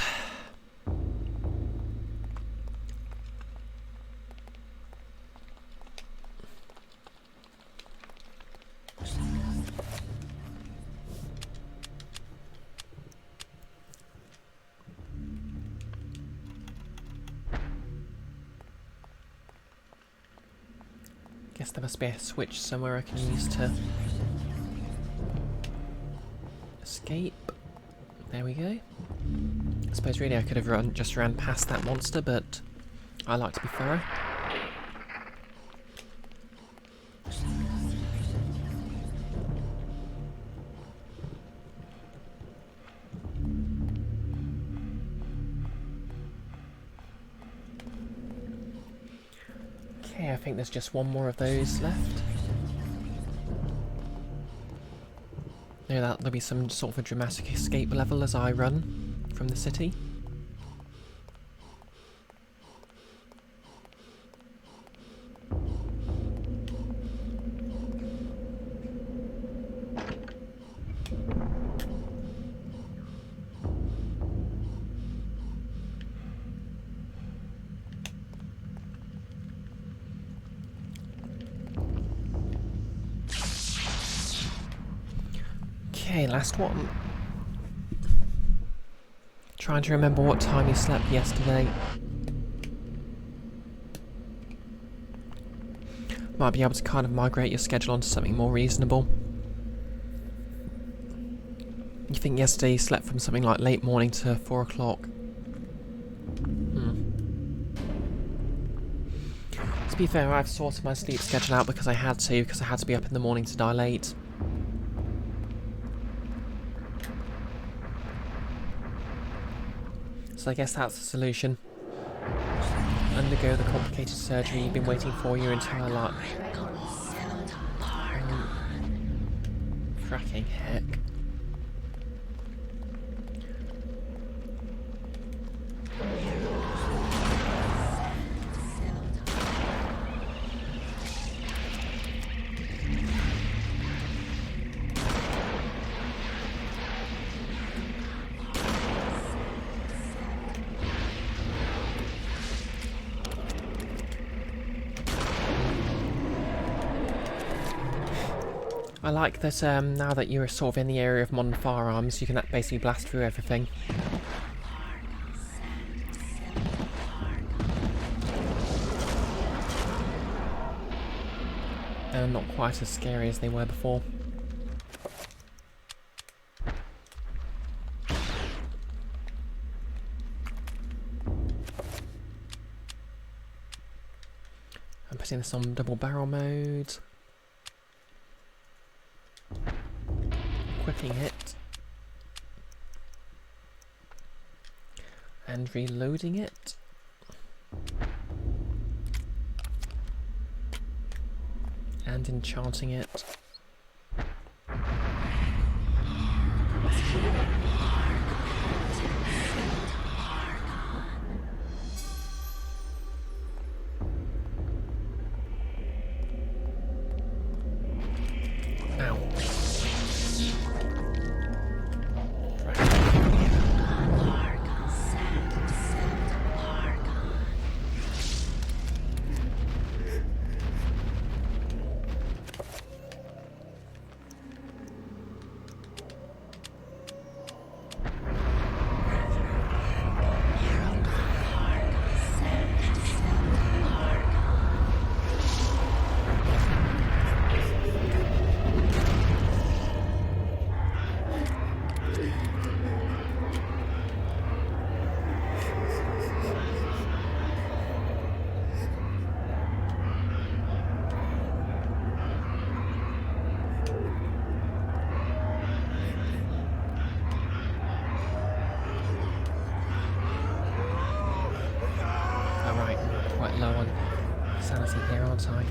Guess there must be a switch somewhere I can use to escape. There we go. I suppose really I could have just ran past that monster, but I like to be thorough. Okay, I think there's just one more of those left. No, there'll be some sort of a dramatic escape level as I run from the city. Okay, last one. Trying to remember what time you slept yesterday. Might be able to kind of migrate your schedule onto something more reasonable. You think yesterday you slept from something like late morning to 4 o'clock? To be fair, I've sorted my sleep schedule out because I had to be up in the morning to dilate. So I guess that's the solution. Undergo the complicated surgery you've been waiting for your entire life. Fracking heck. I like that now that you're sort of in the area of modern firearms, you can basically blast through everything. And not quite as scary as they were before. I'm putting this on double barrel mode. equipping it and reloading it. And enchanting it. Ow. Low on sanity here, aren't I?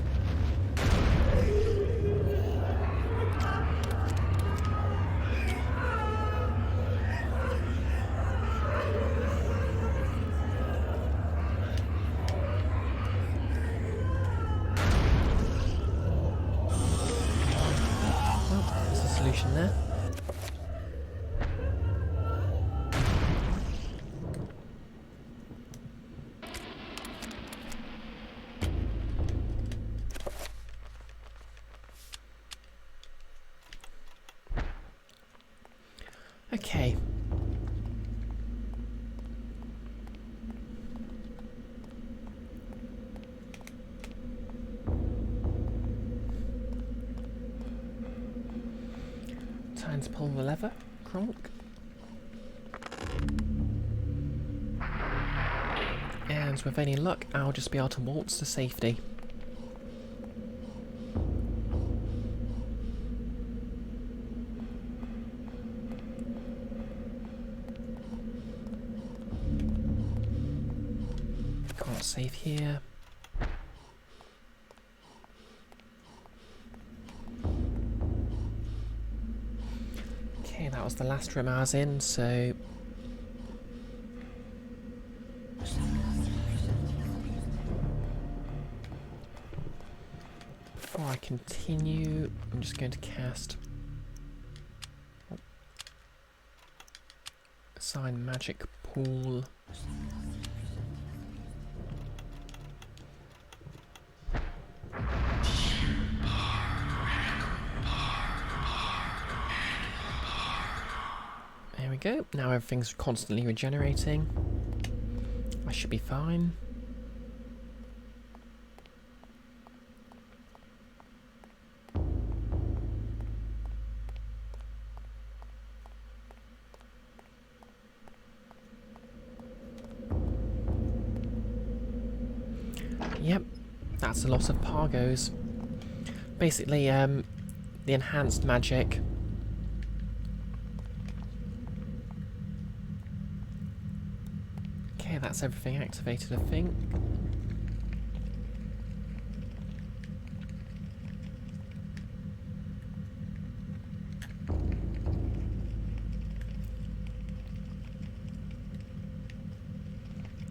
Well, there's a solution there. Okay. Time to pull the lever, Kronk. And with any luck, I'll just be able to waltz to safety. Can't save here. Okay, that was the last room I was in, so... Before I continue, I'm just going to cast... Assign magic pool. There we go. Now everything's constantly regenerating. I should be fine. Yep, that's a lot of Pargos. Basically, the enhanced magic. Okay, that's everything activated, I think.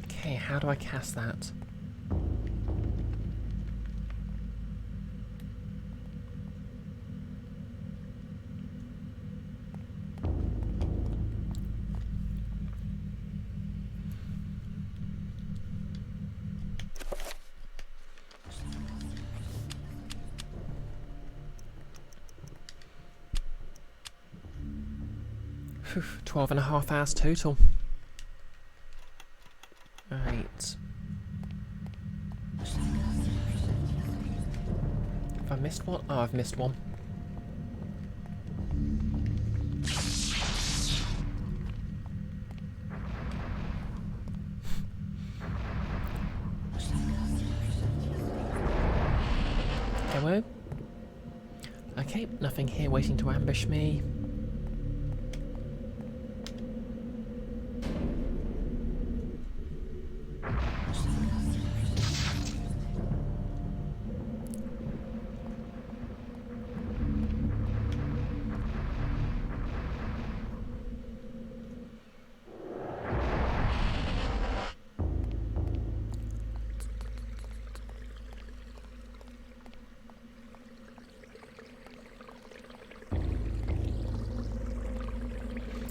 Okay, how do I cast that? Phew, 12.5 hours total. Right. Have I missed one? Oh, I've missed one. Hello? Okay, nothing here waiting to ambush me.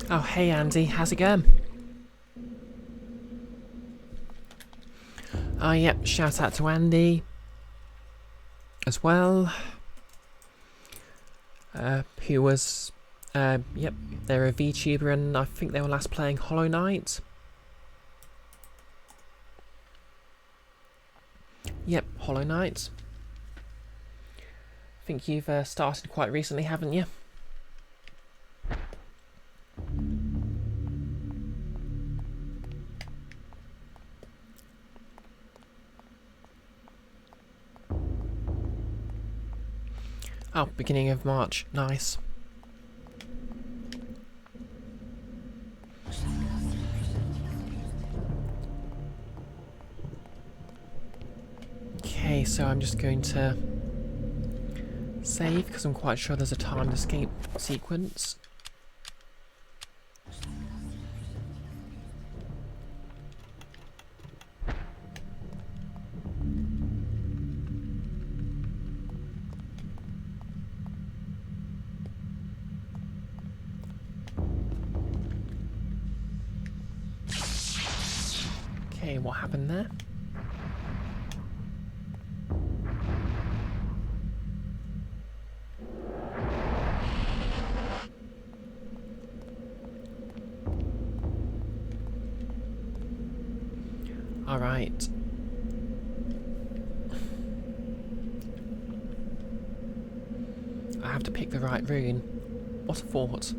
Oh, hey Andy, how's it going? Oh, yep, shout out to Andy as well. Who was, yep, they're a VTuber and I think they were last playing Hollow Knight. Yep, Hollow Knight. I think you've started quite recently, haven't you? Oh, beginning of March. Nice. Okay, so I'm just going to save because I'm quite sure there's a timed escape sequence. Okay, what happened there? Alright. I have to pick the right rune. What a thought.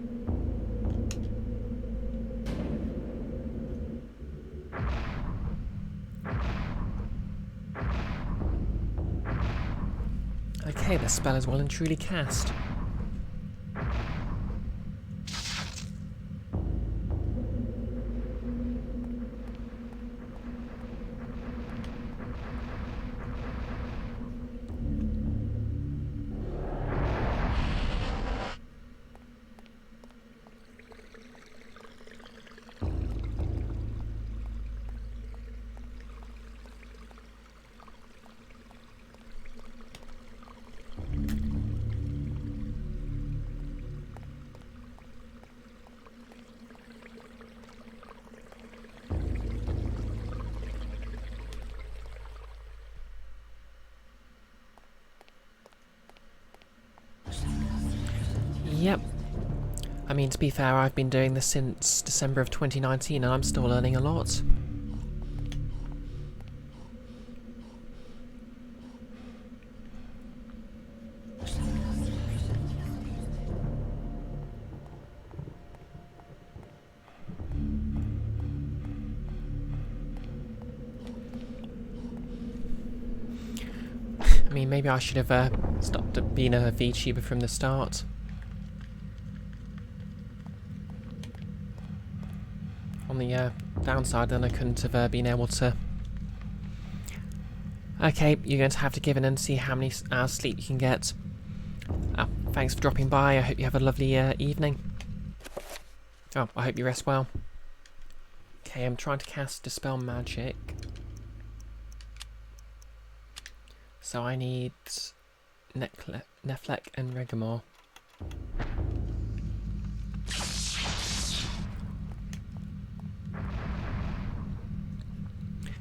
Okay, the spell is well and truly cast. Yep. I mean, to be fair, I've been doing this since December of 2019 and I'm still learning a lot. I mean, maybe I should have stopped being a VTuber from the start. On the downside, then I couldn't have been able to... Okay, you're going to have to give in and see how many hours sleep you can get. Thanks for dropping by. I hope you have a lovely evening. Oh, I hope you rest well. Okay, I'm trying to cast Dispel Magic. So I need Neflek and Regamore.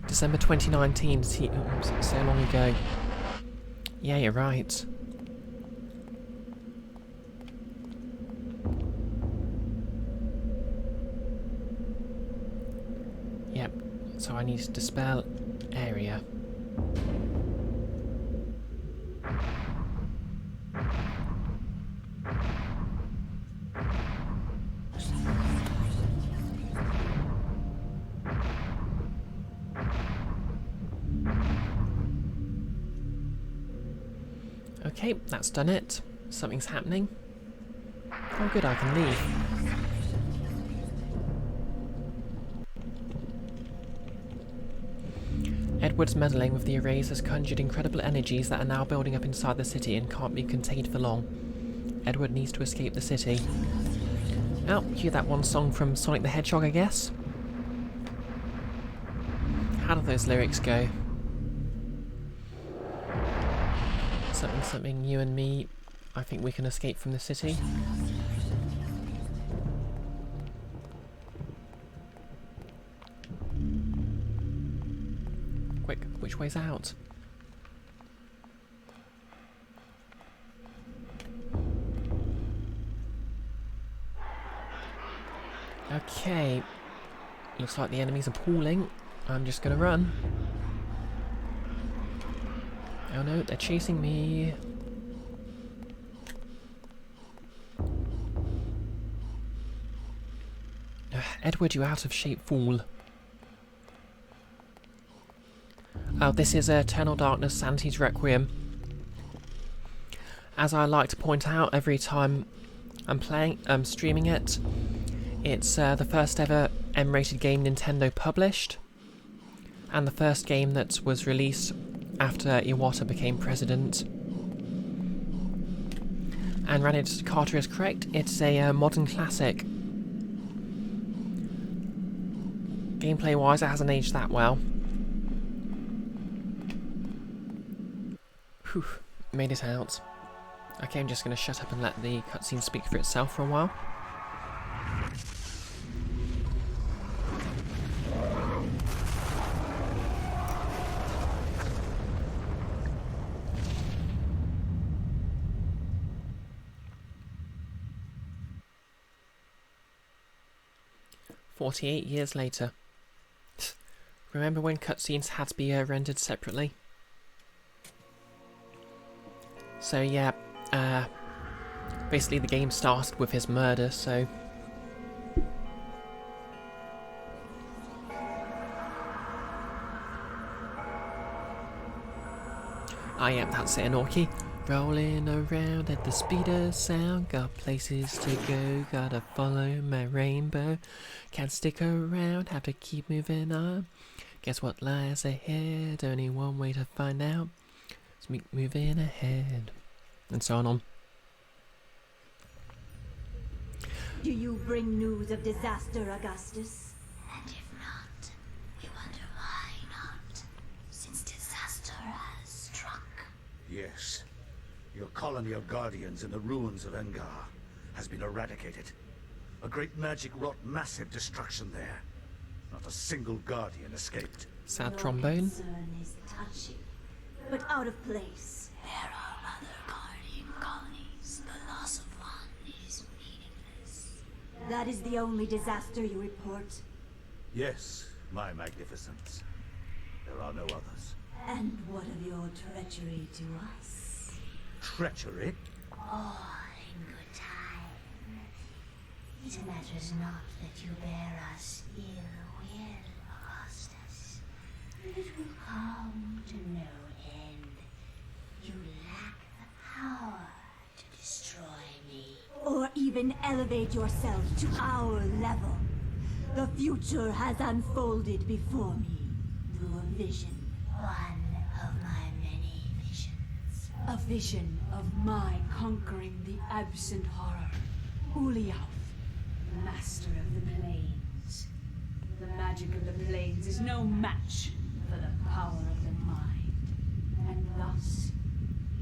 December 2019, so long ago. Yeah, you're right. Yep, so I need to dispel area. Okay, that's done it. Something's happening. Oh good, I can leave. Edward's meddling with the arrays has conjured incredible energies that are now building up inside the city and can't be contained for long. Edward needs to escape the city. Oh, hear that one song from Sonic the Hedgehog, I guess? How do those lyrics go? Something, something, you and me. I think we can escape from the city. Which way's out? Okay. Looks like the enemies are pooling. I'm just gonna run. Oh no, they're chasing me. Edward, you out of shape fool. Oh, this is Eternal Darkness, Sanity's Requiem. As I like to point out every time I'm streaming it, it's the first ever M-rated game Nintendo published, and the first game that was released after Iwata became president. And Ranid Carter is correct, it's a modern classic. Gameplay-wise, it hasn't aged that well. Whew, made it out. Okay, I'm just going to shut up and let the cutscene speak for itself for a while. "48 years later." Remember when cutscenes had to be rendered separately? So yeah, basically the game started with his murder, so... Ah yeah, that's it, Anorki. Rolling around at the speed of sound, got places to go, gotta follow my rainbow. Can't stick around, have to keep moving on. Guess what lies ahead, only one way to find out. It's moving ahead. And so on. Do you bring news of disaster, Augustus? And if not, we wonder why not, since disaster has struck. Yes. Your colony of guardians in the ruins of Engar has been eradicated. A great magic wrought massive destruction there. Not a single guardian escaped. Sad Your trombone. concern is touching, but out of place. There are other guardian colonies. The loss of one is meaningless. That is the only disaster you report. Yes, my magnificence. There are no others. And what of your treachery to us? Treachery? All in good time. It matters not that you bear us ill will, Augustus. It will come to no end. You lack the power to destroy me. Or even elevate yourself to our level. The future has unfolded before me through a vision. One of my many visions. A vision of my conquering the absent horror. Uliath, master of the plains. The magic of the plains is no match for the power of the mind. And thus,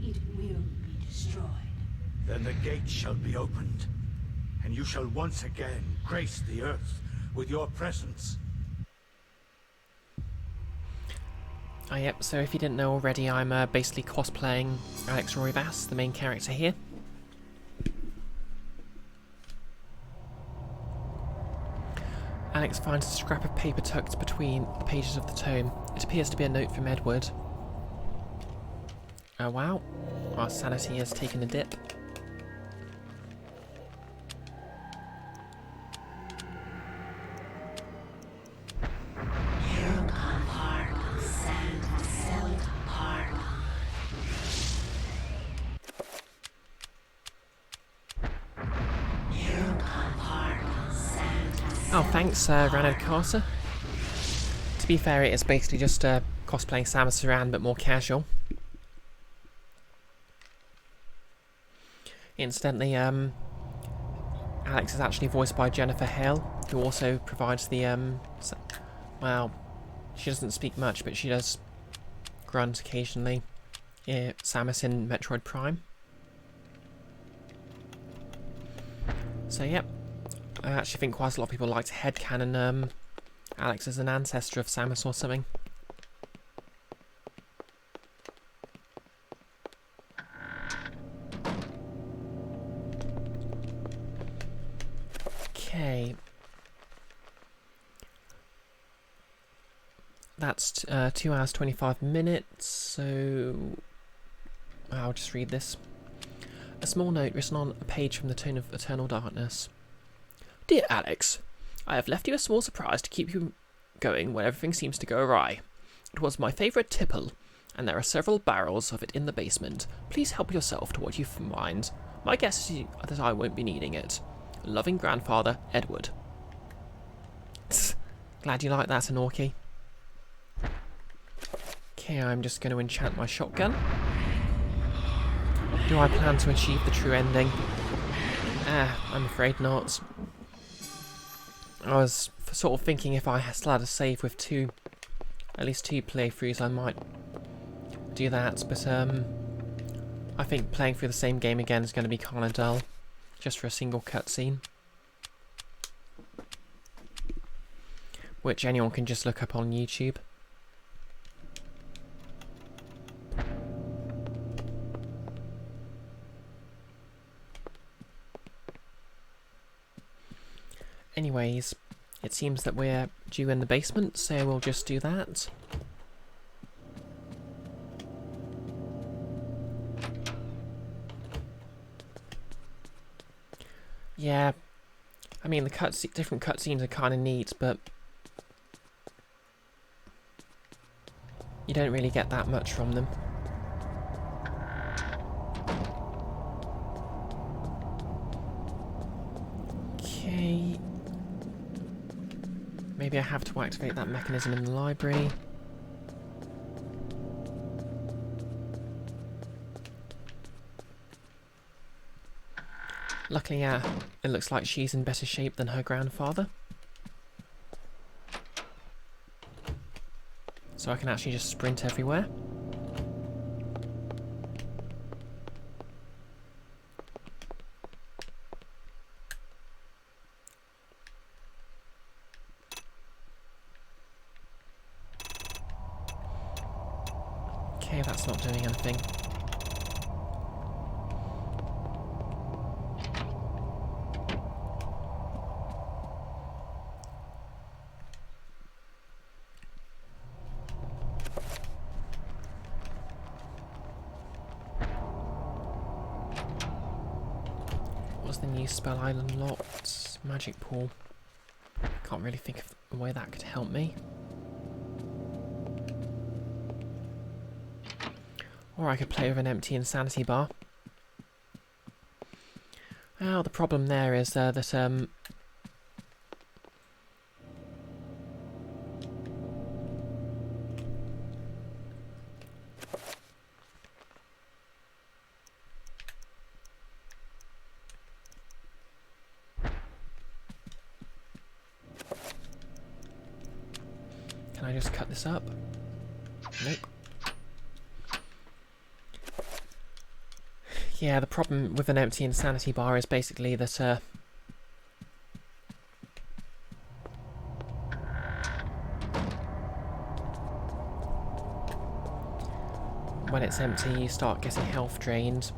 it will be destroyed. Then the gate shall be opened, and you shall once again grace the earth with your presence. Ah yep, so if you didn't know already, I'm basically cosplaying Alex Roivas, the main character here. Alex finds a scrap of paper tucked between the pages of the tome. It appears to be a note from Edward. Oh wow, our sanity has taken a dip. Oh, thanks, Ranad Carter. To be fair, it is basically just cosplaying Samus Aran, but more casual. Incidentally, Alex is actually voiced by Jennifer Hale, who also provides the, well, she doesn't speak much, but she does grunt occasionally. Samus in Metroid Prime. So, yep. I actually think quite a lot of people like to headcanon Alex as an ancestor of Samus or something. Okay. That's 2 hours 25 minutes, so I'll just read this. A small note written on a page from the Tome of Eternal Darkness. Dear Alex, I have left you a small surprise to keep you going when everything seems to go awry. It was my favourite tipple, and there are several barrels of it in the basement. Please help yourself to what you find. My guess is that I won't be needing it. Loving grandfather, Edward. Glad you like that, Anorki. Okay, I'm just going to enchant my shotgun. Do I plan to achieve the true ending? I'm afraid not. I was sort of thinking if I still had a save with at least two playthroughs, I might do that, but I think playing through the same game again is going to be kind of dull, just for a single cutscene. Which anyone can just look up on YouTube. Anyways, it seems that we're due in the basement, so we'll just do that. Yeah, I mean the different cutscenes are kind of neat, but you don't really get that much from them. Okay. Maybe I have to activate that mechanism in the library. Luckily, it looks like she's in better shape than her grandfather. So I can actually just sprint everywhere. Okay, that's not doing anything. What's the new spell I unlocked? Magic pool. Can't really think of a way that could help me. Or I could play with an empty insanity bar. Well, the problem there is that can I just cut this up? Nope. Yeah, the problem with an empty insanity bar is basically that when it's empty you start getting health drained.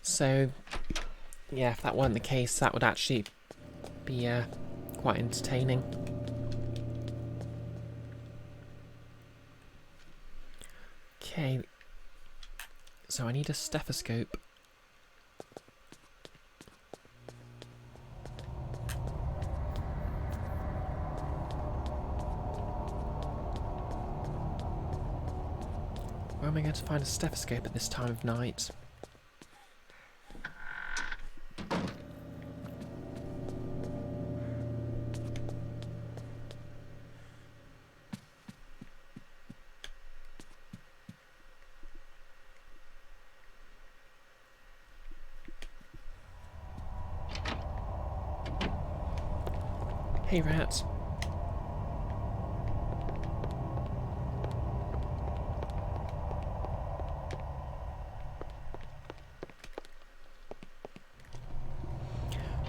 So, yeah, if that weren't the case, that would actually be quite entertaining. Okay, so I need a stethoscope. Where am I going to find a stethoscope at this time of night? Hey, rats.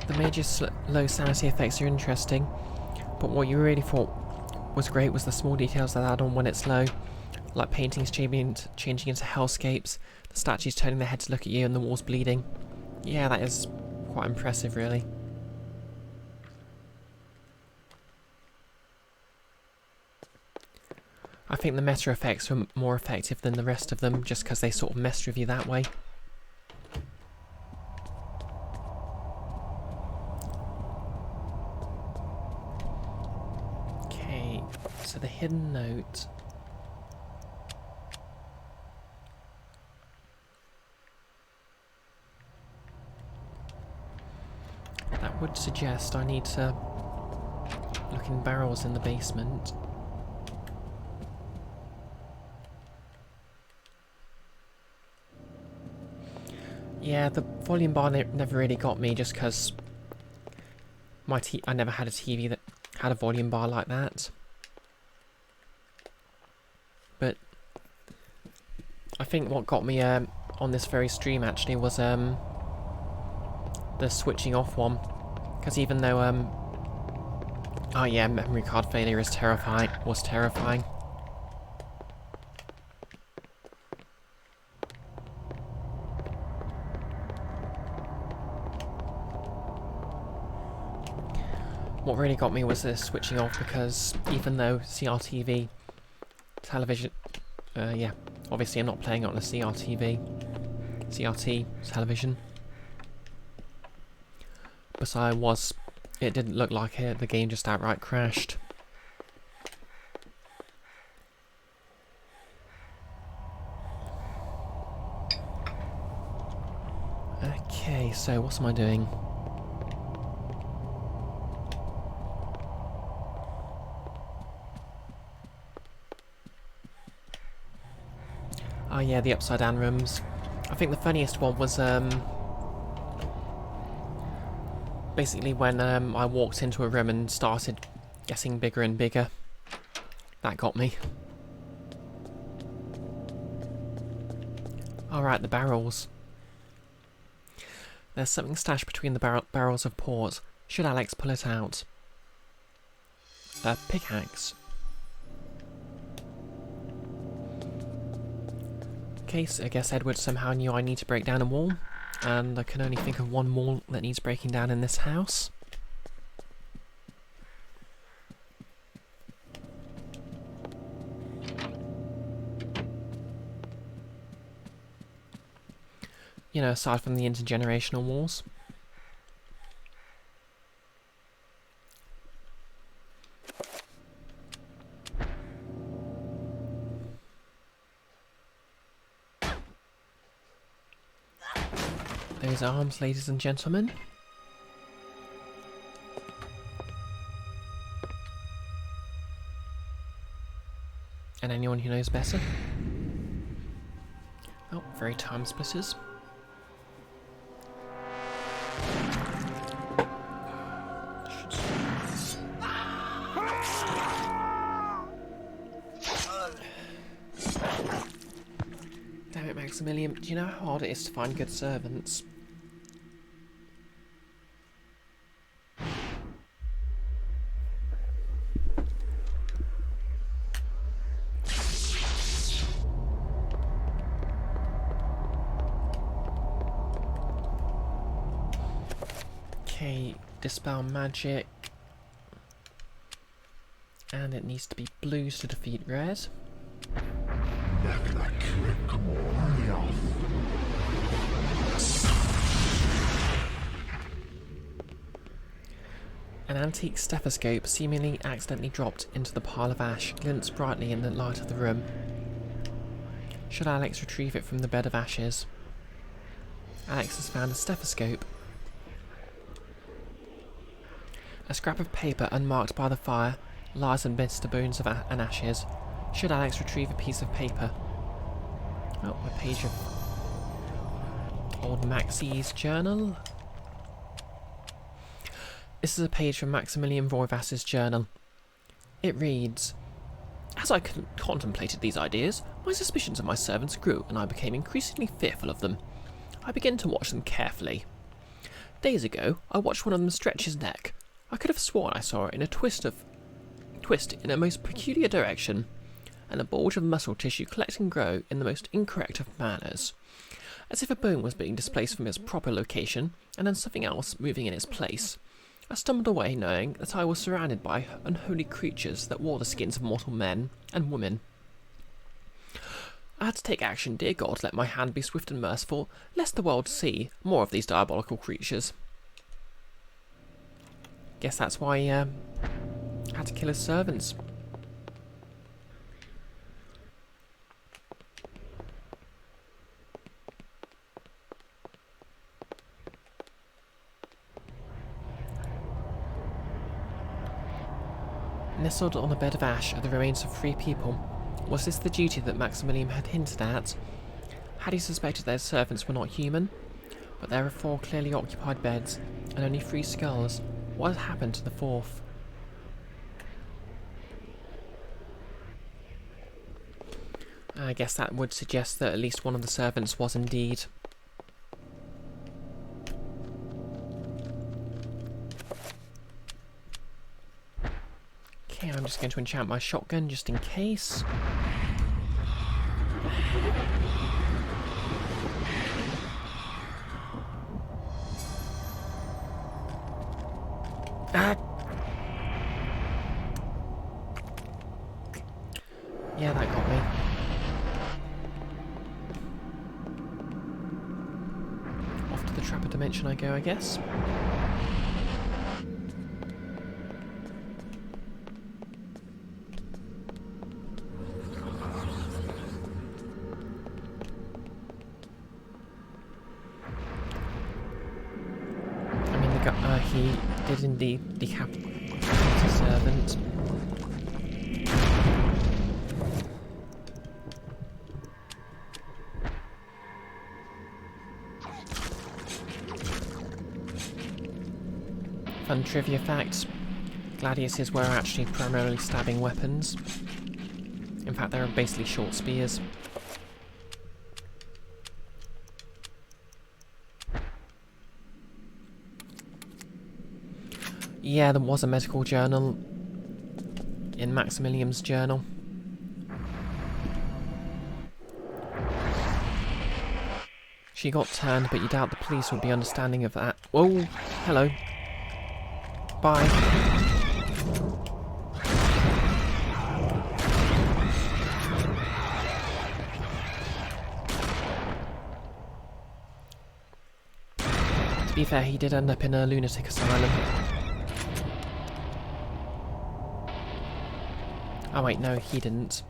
The major low sanity effects are interesting, but what you really thought was great was the small details that add on when it's low, like paintings changing into hellscapes, the statues turning their head to look at you, and the walls bleeding. Yeah, that is quite impressive, really. I think the meta effects were more effective than the rest of them, just because they sort of messed with you that way. Okay, so the hidden note. That would suggest I need to look in barrels in the basement. Yeah, the volume bar never really got me, just because I never had a TV that had a volume bar like that. But I think what got me on this very stream actually was the switching off one, because even though oh yeah, memory card failure is terrifying. Was terrifying. What really got me was the switching off, because even though CRTV television, yeah, obviously I'm not playing it on a CRT television, but it didn't look like it, the game just outright crashed. Okay, so what am I doing? Oh yeah, the upside down rooms. I think the funniest one was basically when I walked into a room and started getting bigger and bigger. That got me. Alright, the barrels. There's something stashed between the barrels of port. Should Alex pull it out? A pickaxe. Okay, so I guess Edward somehow knew I need to break down a wall, and I can only think of one wall that needs breaking down in this house. You know, aside from the intergenerational walls. Those arms, ladies and gentlemen. And anyone who knows better. Oh, very time splitters. Damn it, Maximilian. Do you know how hard it is to find good servants? Okay, dispel magic. And it needs to be blues to defeat red. An antique stethoscope, seemingly accidentally dropped into the pile of ash, glints brightly in the light of the room. Should Alex retrieve it from the bed of ashes? Alex has found a stethoscope. A scrap of paper unmarked by the fire lies amidst the bones of and ashes. Should Alex retrieve a piece of paper? Oh, a page of old Maxie's journal. This is a page from Maximilian Roivas's journal. It reads, "As I contemplated these ideas, my suspicions of my servants grew, and I became increasingly fearful of them. I began to watch them carefully. Days ago, I watched one of them stretch his neck. I could have sworn I saw it in a twist in a most peculiar direction, and a bulge of muscle tissue collect and grow in the most incorrect of manners, as if a bone was being displaced from its proper location, and then something else moving in its place. I stumbled away knowing that I was surrounded by unholy creatures that wore the skins of mortal men and women. I had to take action, dear God, let my hand be swift and merciful, lest the world see more of these diabolical creatures. Guess that's why he had to kill his servants. Nestled on a bed of ash are the remains of 3 people. Was this the duty that Maximilian had hinted at? Had he suspected their servants were not human? But there are 4 clearly occupied beds, and only 3 skulls. What had happened to the 4th? I guess that would suggest that at least one of the servants was indeed. Okay, I'm just going to enchant my shotgun just in case. Yeah, that got me. Off to the trapper dimension I go, I guess. He did indeed decapitate a servant. Fun trivia fact, gladiuses were actually primarily stabbing weapons. In fact, they were basically short spears. Yeah, there was a medical journal in Maximilian's journal. She got turned, but you doubt the police would be understanding of that. Whoa, hello. Bye. To be fair, he did end up in a lunatic asylum. Oh wait, no, he didn't.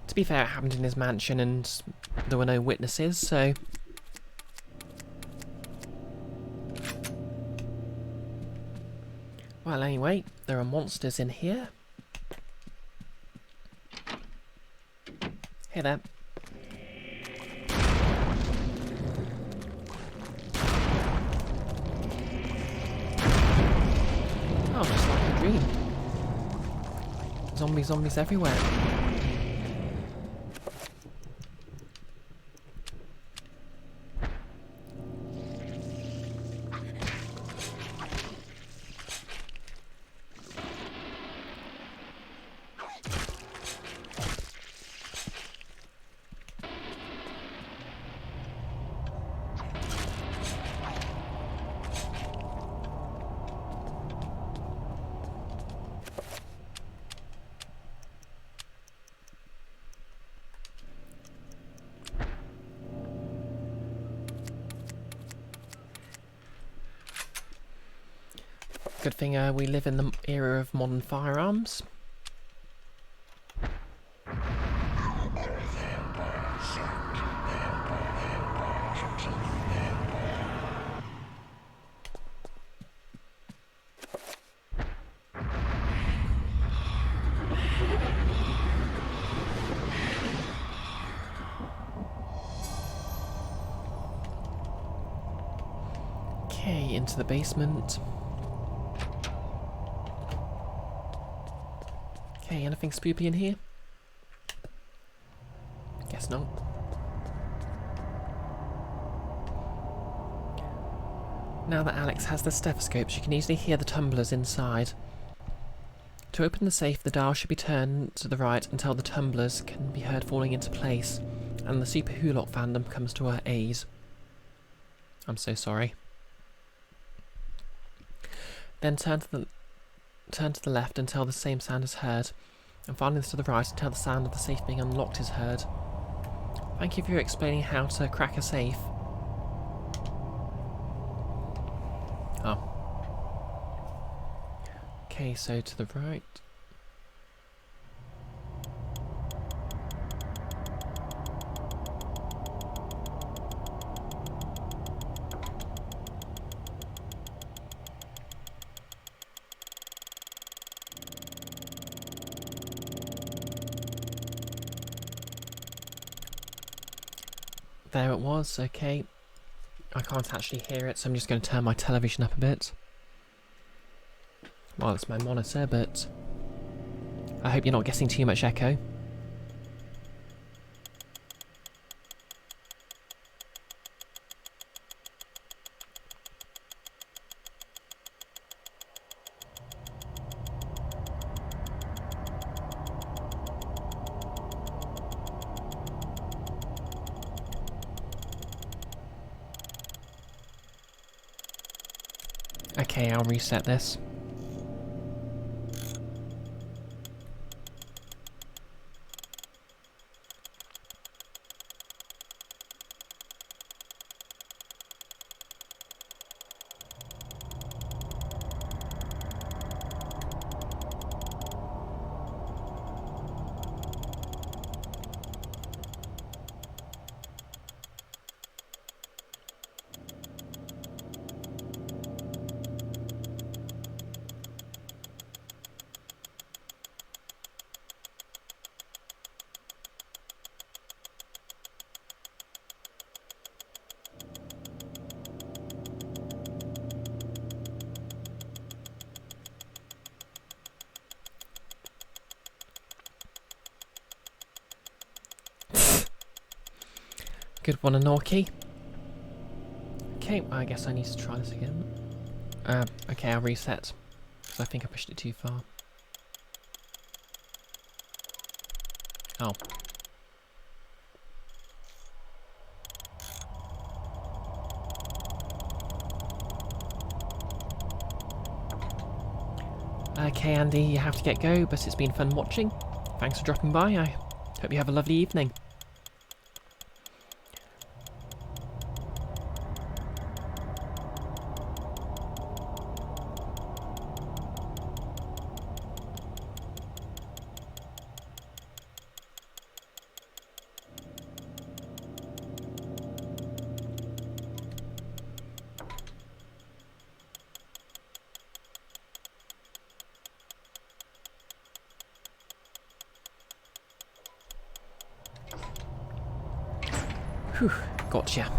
To be fair, it happened in his mansion and there were no witnesses, so... Well, anyway, there are monsters in here. Hey there. Oh, just like a dream. Zombies everywhere. Good thing we live in the era of modern firearms. Okay, into the basement. Okay, anything spoopy in here? Guess not. Now that Alex has the stethoscope, she can easily hear the tumblers inside. To open the safe, the dial should be turned to the right until the tumblers can be heard falling into place, and the Super Hulock fandom comes to her aid. I'm so sorry. Then turn to the left until the same sound is heard, and finally to the right until the sound of the safe being unlocked is heard. Thank you for explaining how to crack a safe. Oh. Okay, so to the right. There it was, okay. I can't actually hear it, so I'm just going to turn my television up a bit. Well, it's my monitor, but I hope you're not getting too much echo. Okay, I'll reset this. Good one, Anorki. Okay, I guess I need to try this again. Okay, I'll reset. Because I think I pushed it too far. Oh. Okay, Andy, you have to get go, but it's been fun watching. Thanks for dropping by. I hope you have a lovely evening. Whew, gotcha.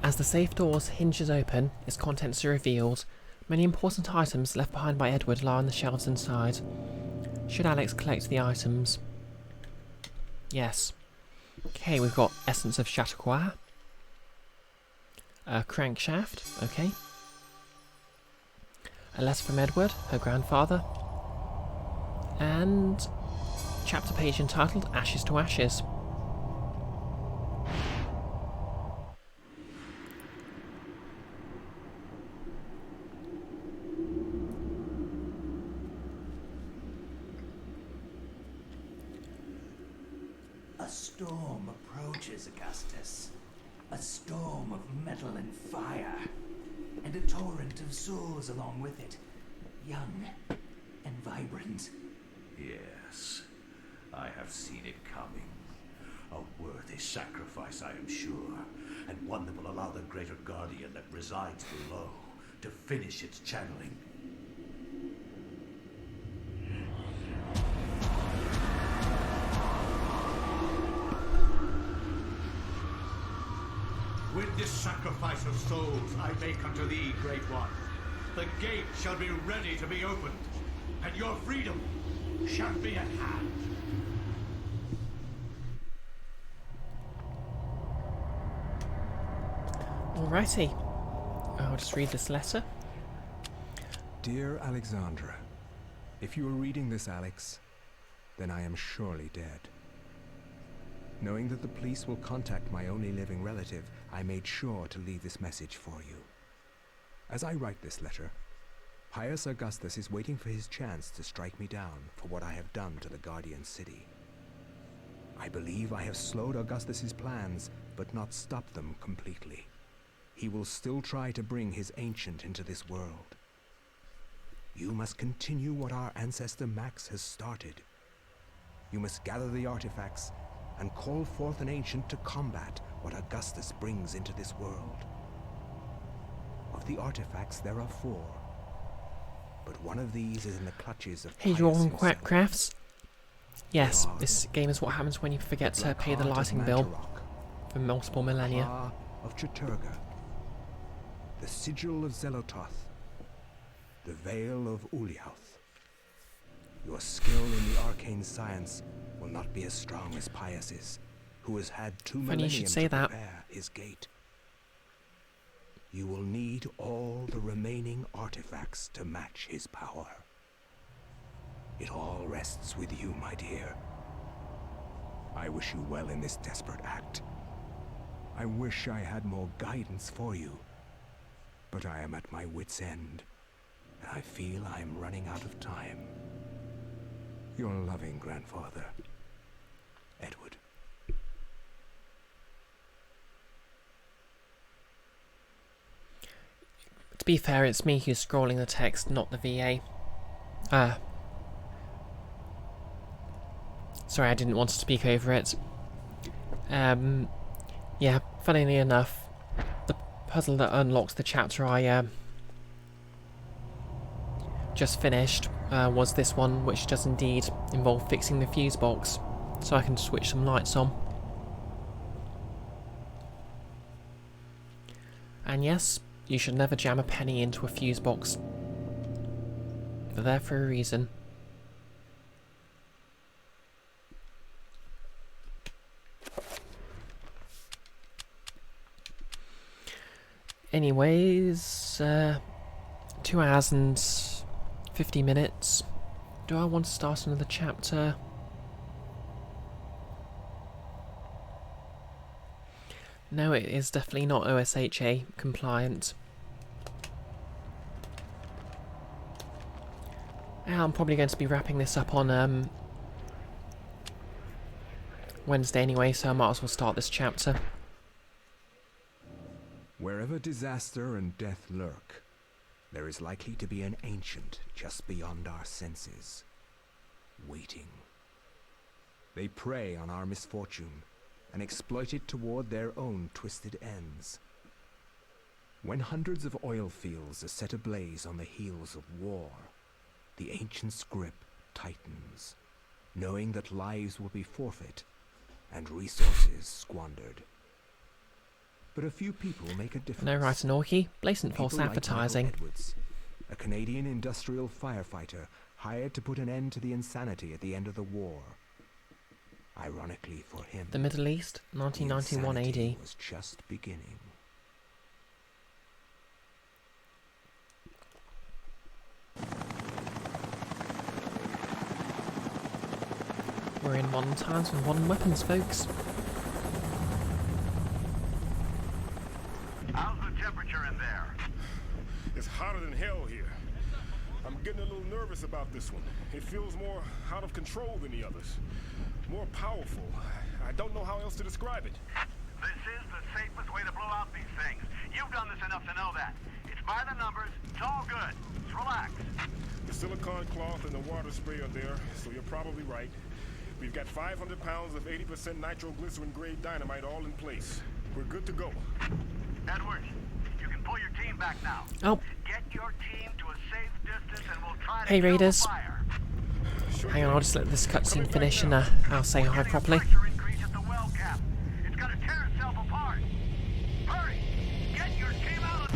As the safe door's hinges open, its contents are revealed. Many important items left behind by Edward lie on the shelves inside. Should Alex collect the items? Yes. Okay, we've got Essence of Chateaucourt. A crankshaft, okay. A letter from Edward, her grandfather. And chapter page entitled Ashes to Ashes. A storm approaches, Augustus. A storm of metal and fire. And a torrent of souls along with it. Young and vibrant. Yes, I have seen it coming. A worthy sacrifice, I am sure, and one that will allow the greater guardian that resides below to finish its channeling. With this sacrifice of souls I make unto thee, Great One, the gate shall be ready to be opened, and your freedom shall be at hand. Alrighty. I'll just read this letter. Dear Alexandra, if you are reading this, Alex, then I am surely dead. Knowing that the police will contact my only living relative, I made sure to leave this message for you. As I write this letter, Pius Augustus is waiting for his chance to strike me down for what I have done to the Guardian City. I believe I have slowed Augustus's plans, but not stopped them completely. He will still try to bring his ancient into this world. You must continue what our ancestor Max has started. You must gather the artifacts and call forth an ancient to combat what Augustus brings into this world. Of the artifacts, there are 4. But one of these is in the clutches of Hey, Pius Drawn himself. Crafts. Yes, this game is what happens when you forget to pay the lighting bill for multiple millennia. Of Chaturga, the sigil of Zelototh, the veil of Uliauth. Your skill in the arcane science will not be as strong as Pius's, who has had 2 Funny you should millennium say to that. prepare his gate. You will need all the remaining artifacts to match his power. It all rests with you, my dear. I wish you well in this desperate act. I wish I had more guidance for you, but I am at my wit's end, and I feel I am running out of time. Your loving grandfather, Edward. To be fair, it's me who's scrolling the text, not the VA. Sorry, I didn't want to speak over it. Yeah, funnily enough, the puzzle that unlocks the chapter I just finished was this one, which does indeed involve fixing the fuse box, so I can switch some lights on. And yes, you should never jam a penny into a fuse box. They're there for a reason. Anyways, 2 hours and 50 minutes. Do I want to start another chapter? No, it is definitely not OSHA compliant. I'm probably going to be wrapping this up on Wednesday anyway, so I might as well start this chapter. Wherever disaster and death lurk, there is likely to be an ancient just beyond our senses, waiting. They prey on our misfortune and exploit it toward their own twisted ends. When hundreds of oil fields are set ablaze on the heels of war, the ancient's grip tightens, knowing that lives will be forfeit and resources squandered. But a few people make a difference. No, right, Anorki. Blatant false People like advertising. Michael Edwards, a Canadian industrial firefighter hired to put an end to the insanity at the end of the war. Ironically for him, The Middle East, the 1991 insanity AD. was just beginning. We're in modern times with modern weapons, folks. How's the temperature in there? It's hotter than hell here. I'm getting a little nervous about this one. It feels more out of control than the others. More powerful. I don't know how else to describe it. This is the safest way to blow out these things. You've done this enough to know that. It's by the numbers. It's all good. Just relax. The silicone cloth and the water spray are there, so you're probably right. We've got 500 pounds of 80% nitroglycerin-grade dynamite all in place. We're good to go. Edward, you can pull your team back now. Oh, Get your team to a safe distance and we'll try to Hey, kill the Raiders. fire. Sure hang on, thing. I'll just let this cutscene finish and I'll say hi Getting a properly. pressure increase at the well cap. It's gonna tear itself apart. Hurry! Get your team out of...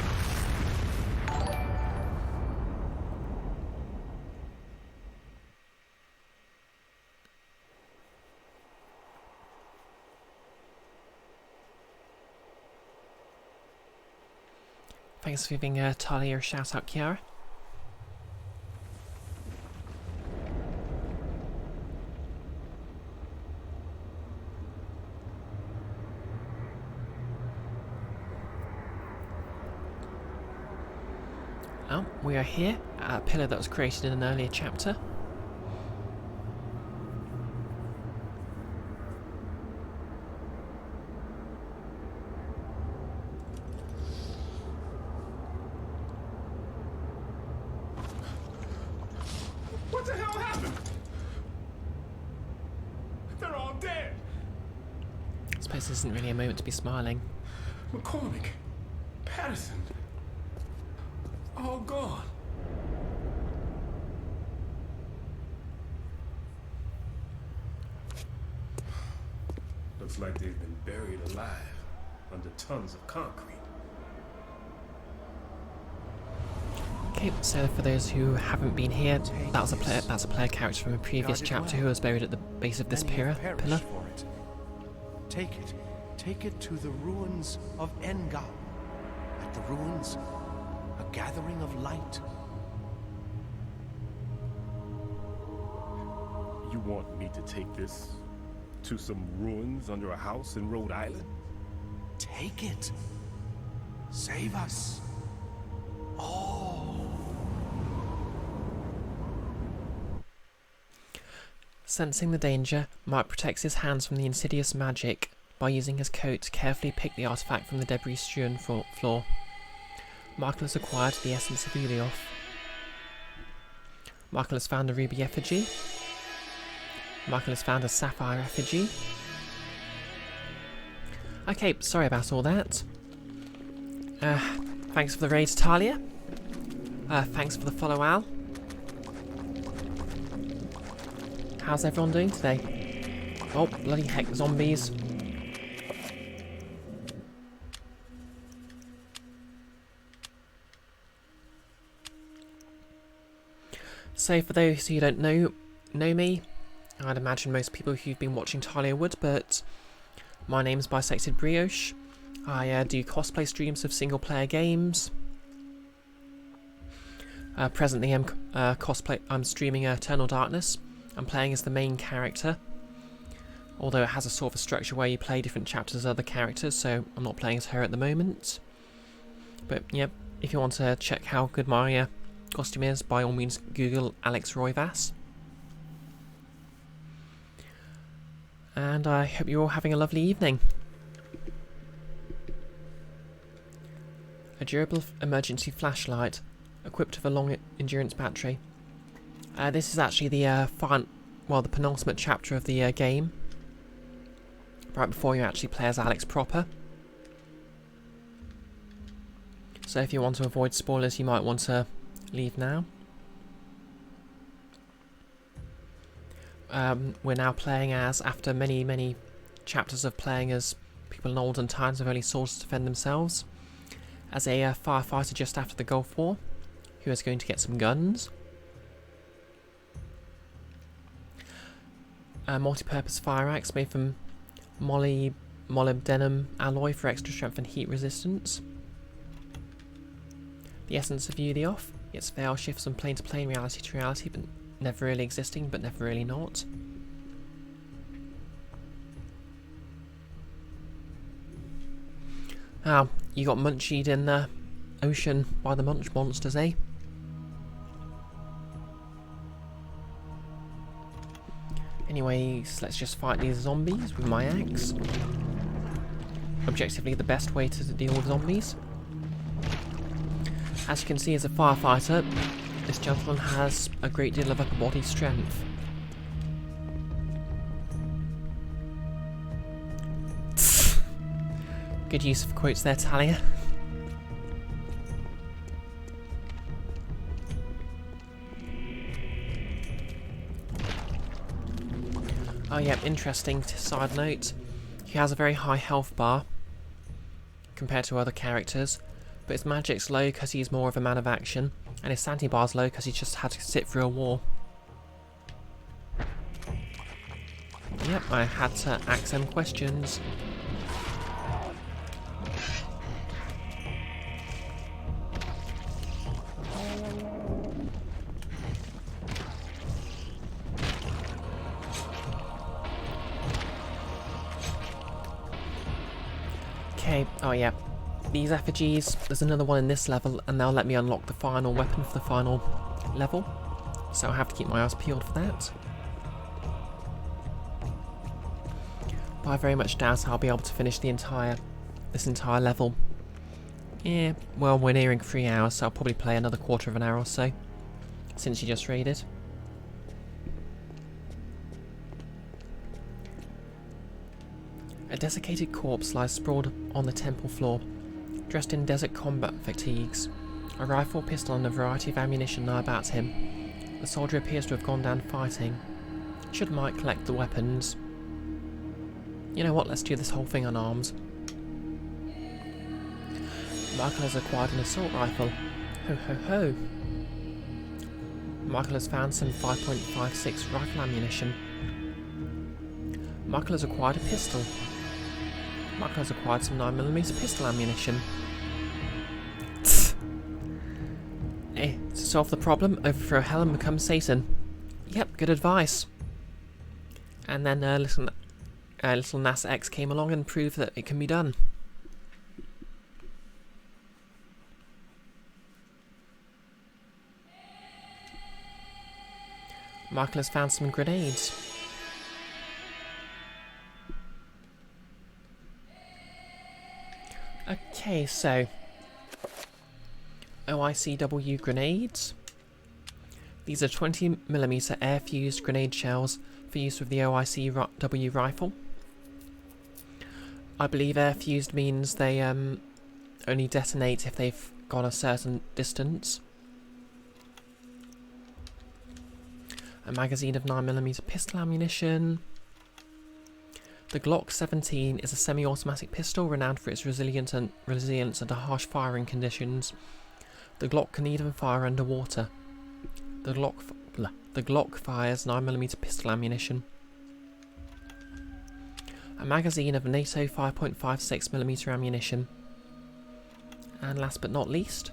Thanks for giving Talia a shout out, Kiara. Oh, we are here at a pillar that was created in an earlier chapter. What the hell happened? They're all dead. I suppose this isn't really a moment to be smiling. McCormick, Patterson, all gone. Looks like they've been buried alive under tons of concrete. Okay, so for those who haven't been here, that's a player character from a previous chapter who was buried at the base of this pillar. For it. Take it to the ruins of Engao. At the ruins, a gathering of light. You want me to take this to some ruins under a house in Rhode Island? Take it. Save us. Sensing the danger, Mike protects his hands from the insidious magic by using his coat to carefully pick the artifact from the debris-strewn floor. Michael has acquired the essence of Elioth. Michael has found a ruby effigy. Michael has found a sapphire effigy. Okay, sorry about all that. Thanks for the raid, Talia. Thanks for the follow, Al. How's everyone doing today? Oh, bloody heck, zombies. So, for those who don't know me, I'd imagine most people who've been watching Talia would, but my name's BisectedBrioche. I do cosplay streams of single-player games. Presently, I'm streaming Eternal Darkness. I'm playing as the main character, although it has a sort of a structure where you play different chapters as other characters, so I'm not playing as her at the moment. But yeah, if you want to check how good my costume is, by all means Google Alex Roivas. And I hope you're all having a lovely evening. A durable emergency flashlight, equipped with a long endurance battery. This is actually the the penultimate chapter of the game, right before you actually play as Alex proper. So if you want to avoid spoilers, you might want to leave now. We're now playing as, after many chapters of playing as people in olden times with only swords to defend themselves, as a firefighter just after the Gulf War, who is going to get some guns. A multi-purpose fire axe made from molybdenum alloy for extra strength and heat resistance. The essence of Elioth. Its veil shifts from plane to plane, reality to reality, but never really existing, but never really not. Ah, you got munchied in the ocean by the munch monsters, eh? Anyways, let's just fight these zombies with my axe. Objectively the best way to deal with zombies. As you can see, as a firefighter, this gentleman has a great deal of upper body strength. Good use of quotes there, Talia. Oh yeah, interesting side note. He has a very high health bar compared to other characters, but his magic's low because he's more of a man of action, and his sanity bar's low because he just had to sit through a war. Yep, I had to ask him questions. Okay, oh yeah. These effigies, there's another one in this level, and they'll let me unlock the final weapon for the final level. So I'll have to keep my eyes peeled for that. But I very much doubt I'll be able to finish this entire level. Yeah, well, we're nearing 3 hours, so I'll probably play another quarter of an hour or so, since you just raided. A desiccated corpse lies sprawled on the temple floor, dressed in desert combat fatigues. A rifle, pistol and a variety of ammunition lie about him. The soldier appears to have gone down fighting. Should Mike collect the weapons? You know what, let's do this whole thing unarmed. Michael has acquired an assault rifle. Ho ho ho. Michael has found some 5.56 rifle ammunition. Michael has acquired a pistol. Michael has acquired some 9mm pistol ammunition. To solve the problem, overthrow hell and become Satan. Yep, good advice. And then little NASA X came along and proved that it can be done. Michael has found some grenades. Okay, so OICW grenades. These are 20mm air-fused grenade shells for use with the OICW rifle. I believe air-fused means they only detonate if they've gone a certain distance. A magazine of 9mm pistol ammunition. The Glock 17 is a semi-automatic pistol renowned for its resilience under harsh firing conditions. The Glock can even fire underwater. The Glock fires 9mm pistol ammunition. A magazine of NATO 5.56mm ammunition. And last but not least,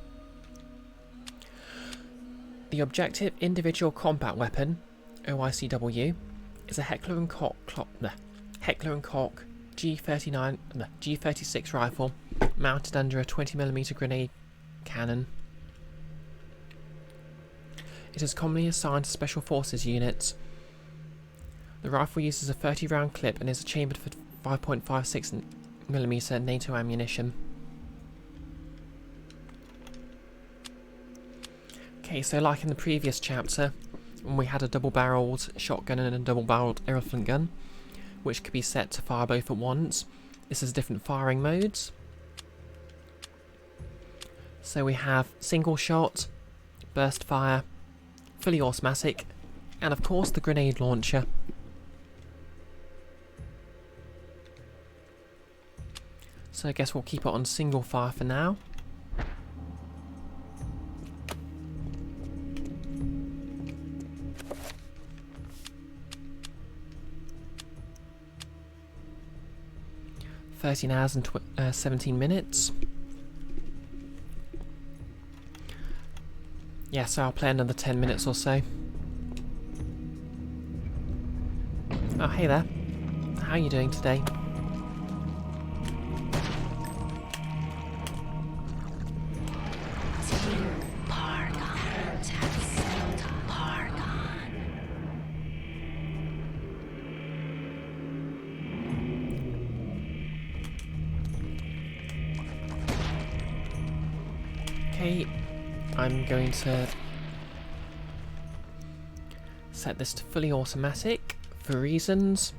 the objective individual combat weapon, OICW, is a Heckler and Koch G36 rifle mounted under a 20mm grenade cannon. It is commonly assigned to Special Forces units. The rifle uses a 30-round clip and is chambered for 5.56mm NATO ammunition. Okay, so like in the previous chapter, when we had a double-barreled shotgun and a double-barreled elephant gun, which could be set to fire both at once, this has different firing modes. So we have single shot, burst fire, fully automatic, and of course the grenade launcher. So I guess we'll keep it on single fire for now. $13 hours and 17 minutes. Yeah, so I'll play another 10 minutes or so. Oh, hey there. How are you doing today? Okay, I'm going to set this to fully automatic for reasons.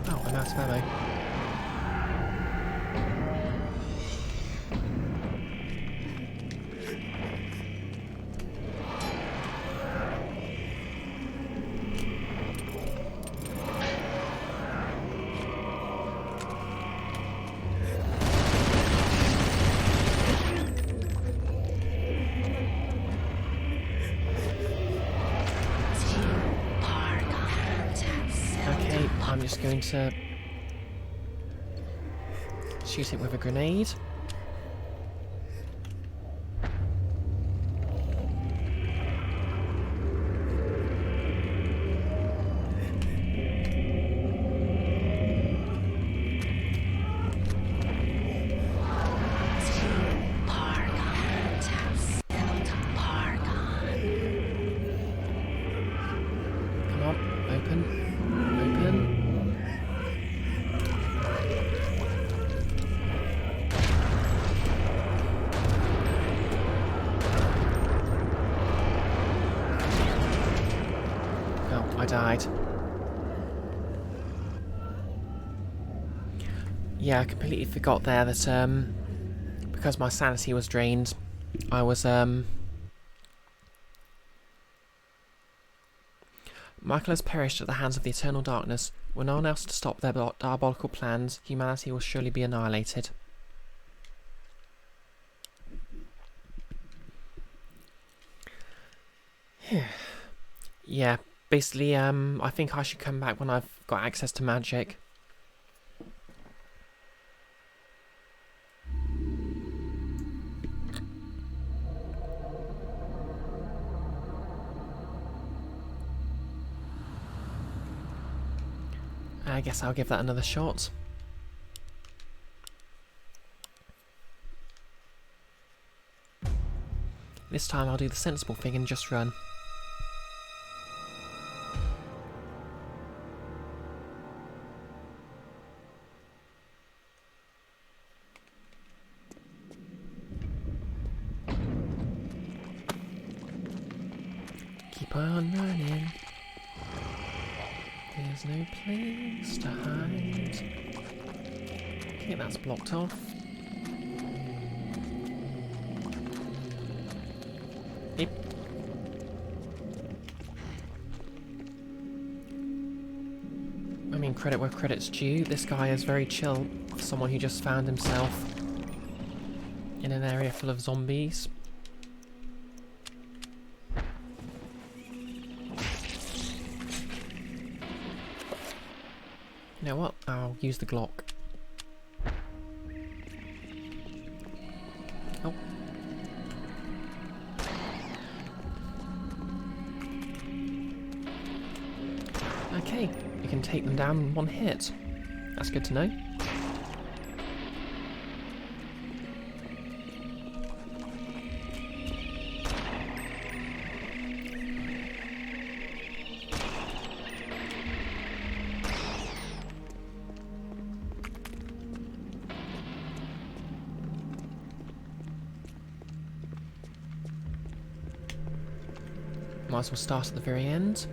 Oh, I'm out of ammo. just going to shoot it with a grenade. Come on, open, open. Oh, I died. Yeah, I completely forgot there that, because my sanity was drained, I was, Michael has perished at the hands of the eternal darkness. Were no one else to stop their diabolical plans, humanity will surely be annihilated. Yeah, basically, I think I should come back when I've got access to magic. I guess I'll give that another shot. This time I'll do the sensible thing and just run. Keep on running. There's no place to hide. Okay, that's blocked off. Yep. I mean, credit where credit's due. This guy is very chill for someone who just found himself in an area full of zombies. You know what? I'll use the Glock. Oh. Okay, you can take them down in one hit. That's good to know. Might as well start at the very end.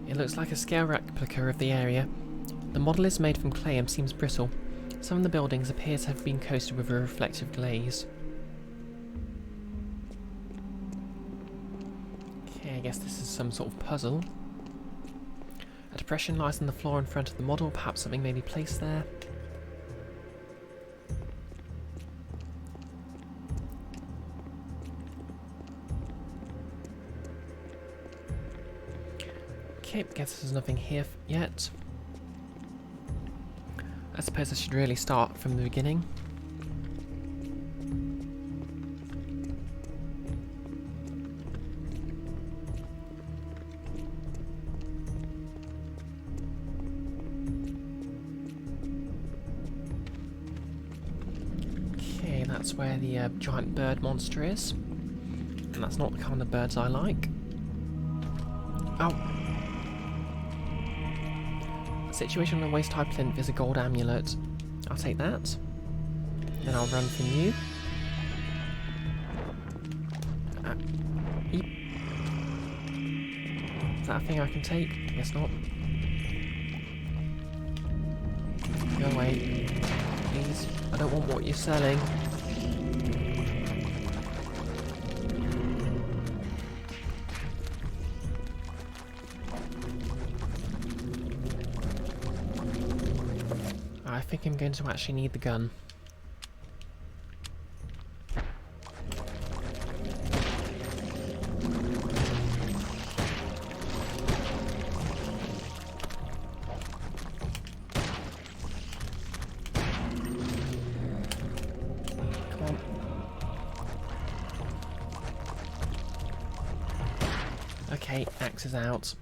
It looks like a scale replica of the area. The model is made from clay and seems brittle. Some of the buildings appear to have been coated with a reflective glaze. Okay, I guess this is some sort of puzzle. A depression lies on the floor in front of the model, perhaps something may be placed there. Okay, guess there's nothing here yet. I suppose I should really start from the beginning. Okay, that's where the giant bird monster is. And that's not the kind of birds I like. Ow! Situation on a waist-high plinth is a gold amulet. I'll take that. Then I'll run from you. Eep. Is that a thing I can take? Guess not. Go away. Please. I don't want what you're selling. I think I'm going to actually need the gun. Okay, axe is out.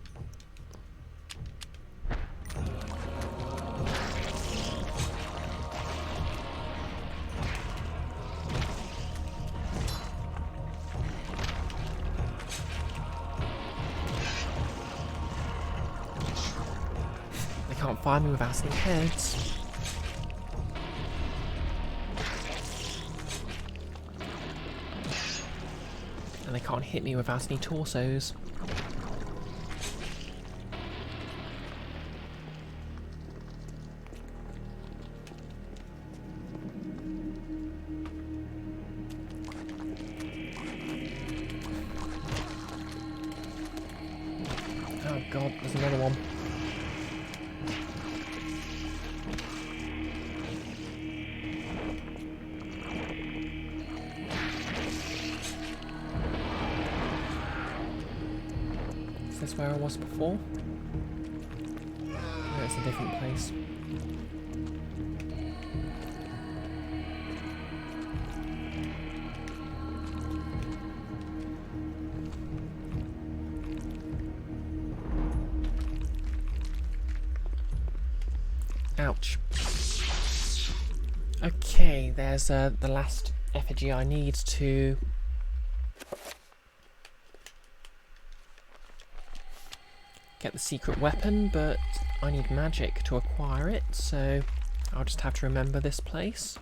They can't find me without any heads. And they can't hit me without any torsos. Oh god, there's another one. Is this where I was before? No, it's a different place. Ouch. Okay, there's the last effigy I need to get the secret weapon, but I need magic to acquire it, so I'll just have to remember this place.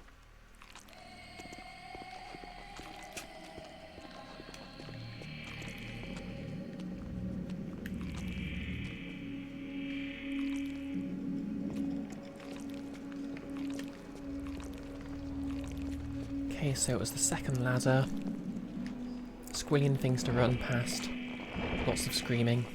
Okay, so it was the second ladder. Squillion things to run past. Lots of screaming.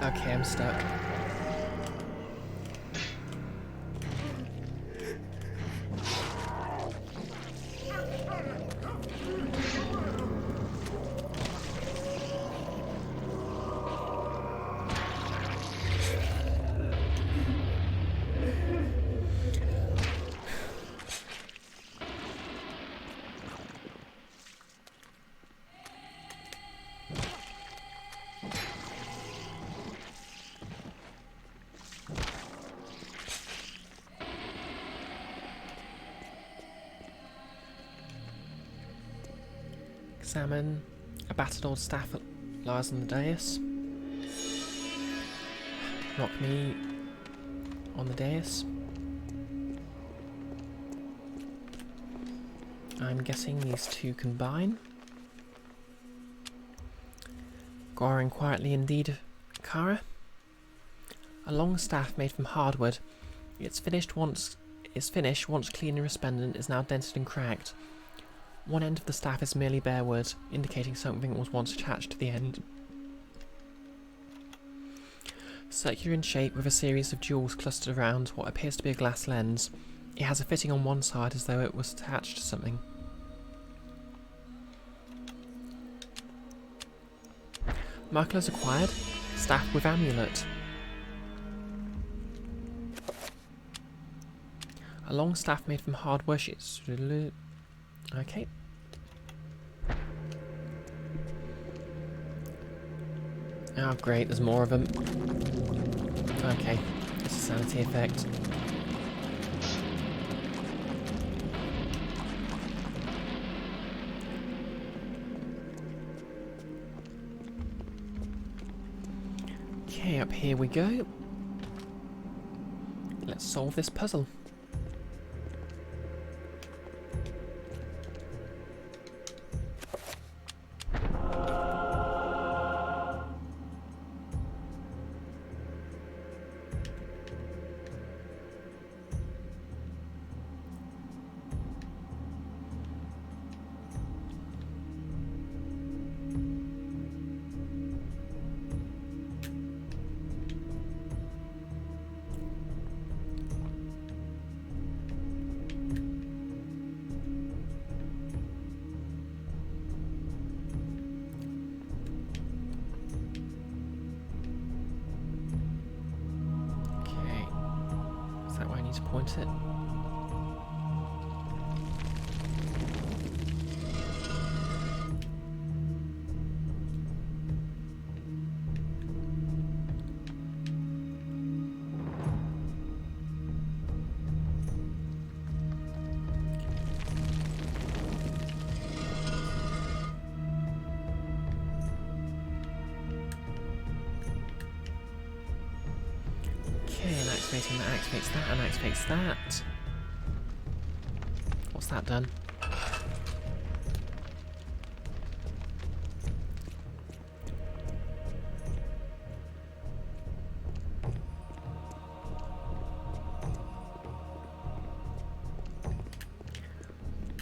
Okay, I'm stuck. Examine. A battered old staff that lies on the dais. Knock me on the dais. I'm guessing these two combine. Growing quietly indeed, Kara. A long staff made from hardwood. Its finish, once clean and resplendent, is now dented and cracked. One end of the staff is merely bare wood, indicating something was once attached to the end. Circular in shape, with a series of jewels clustered around what appears to be a glass lens. It has a fitting on one side as though it was attached to something. Michael has acquired staff with amulet. A long staff made from hardwood. Okay. Oh great, there's more of them. Okay, it's a sanity effect. Okay, up here we go. Let's solve this puzzle. point it. Okay, and activating that activates that and activates that. What's that done?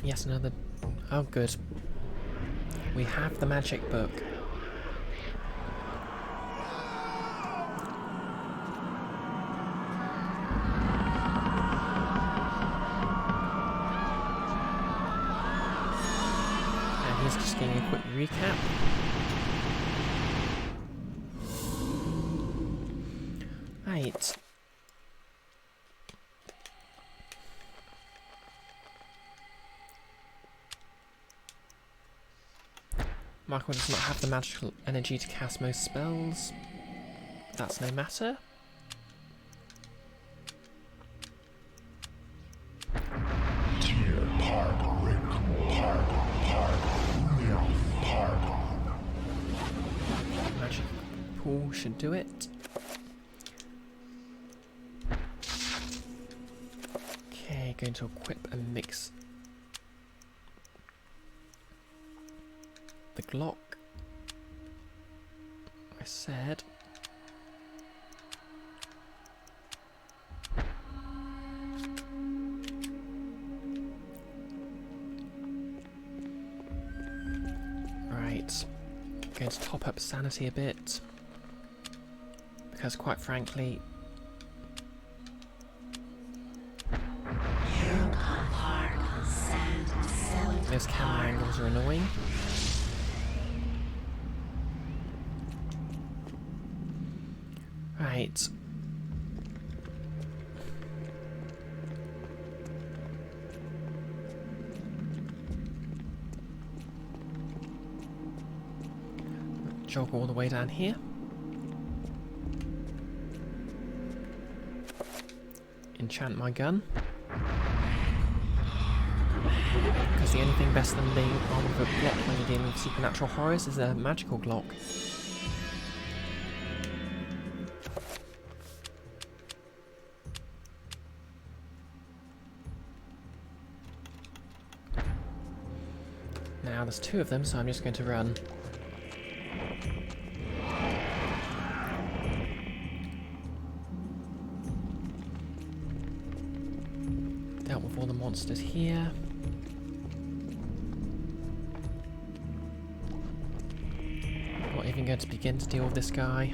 Yes, another... Oh, good. We have the magic book. And he's just getting a quick recap. Right. Michael does not have the magical energy to cast most spells. That's no matter. Magic pool should do it. Okay, going to equip and mix the Glock. I said. Right. Going to top up Sanity a bit. Because quite frankly, those camera angles are annoying. Right. Jog all the way down here. Enchant my gun. Because the only thing better than being armed with a Glock when you're dealing with supernatural horrors is a magical Glock. Now there's two of them, so I'm just going to run. Dealt with all the monsters here. Not even going to begin to deal with this guy.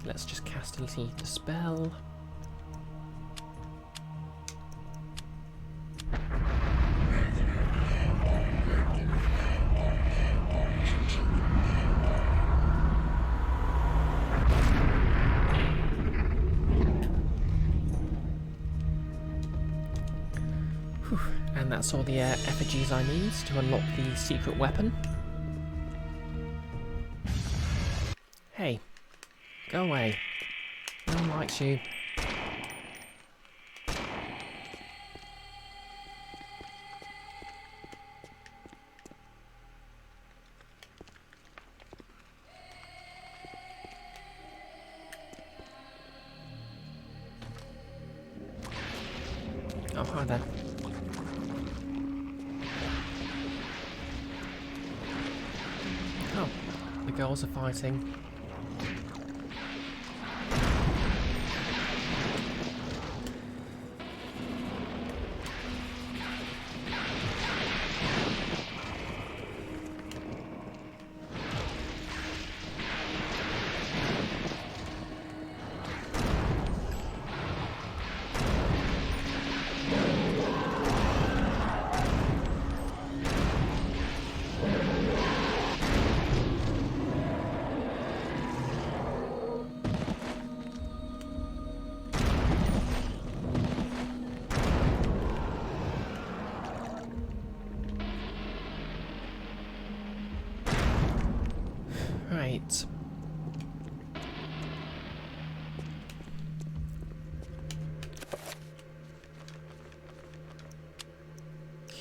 Let's just cast a little dispel. Whew. And that's all the effigies I need to unlock the secret weapon. Hey. Go away. No one likes you. Oh, hi there. Oh, the girls are fighting.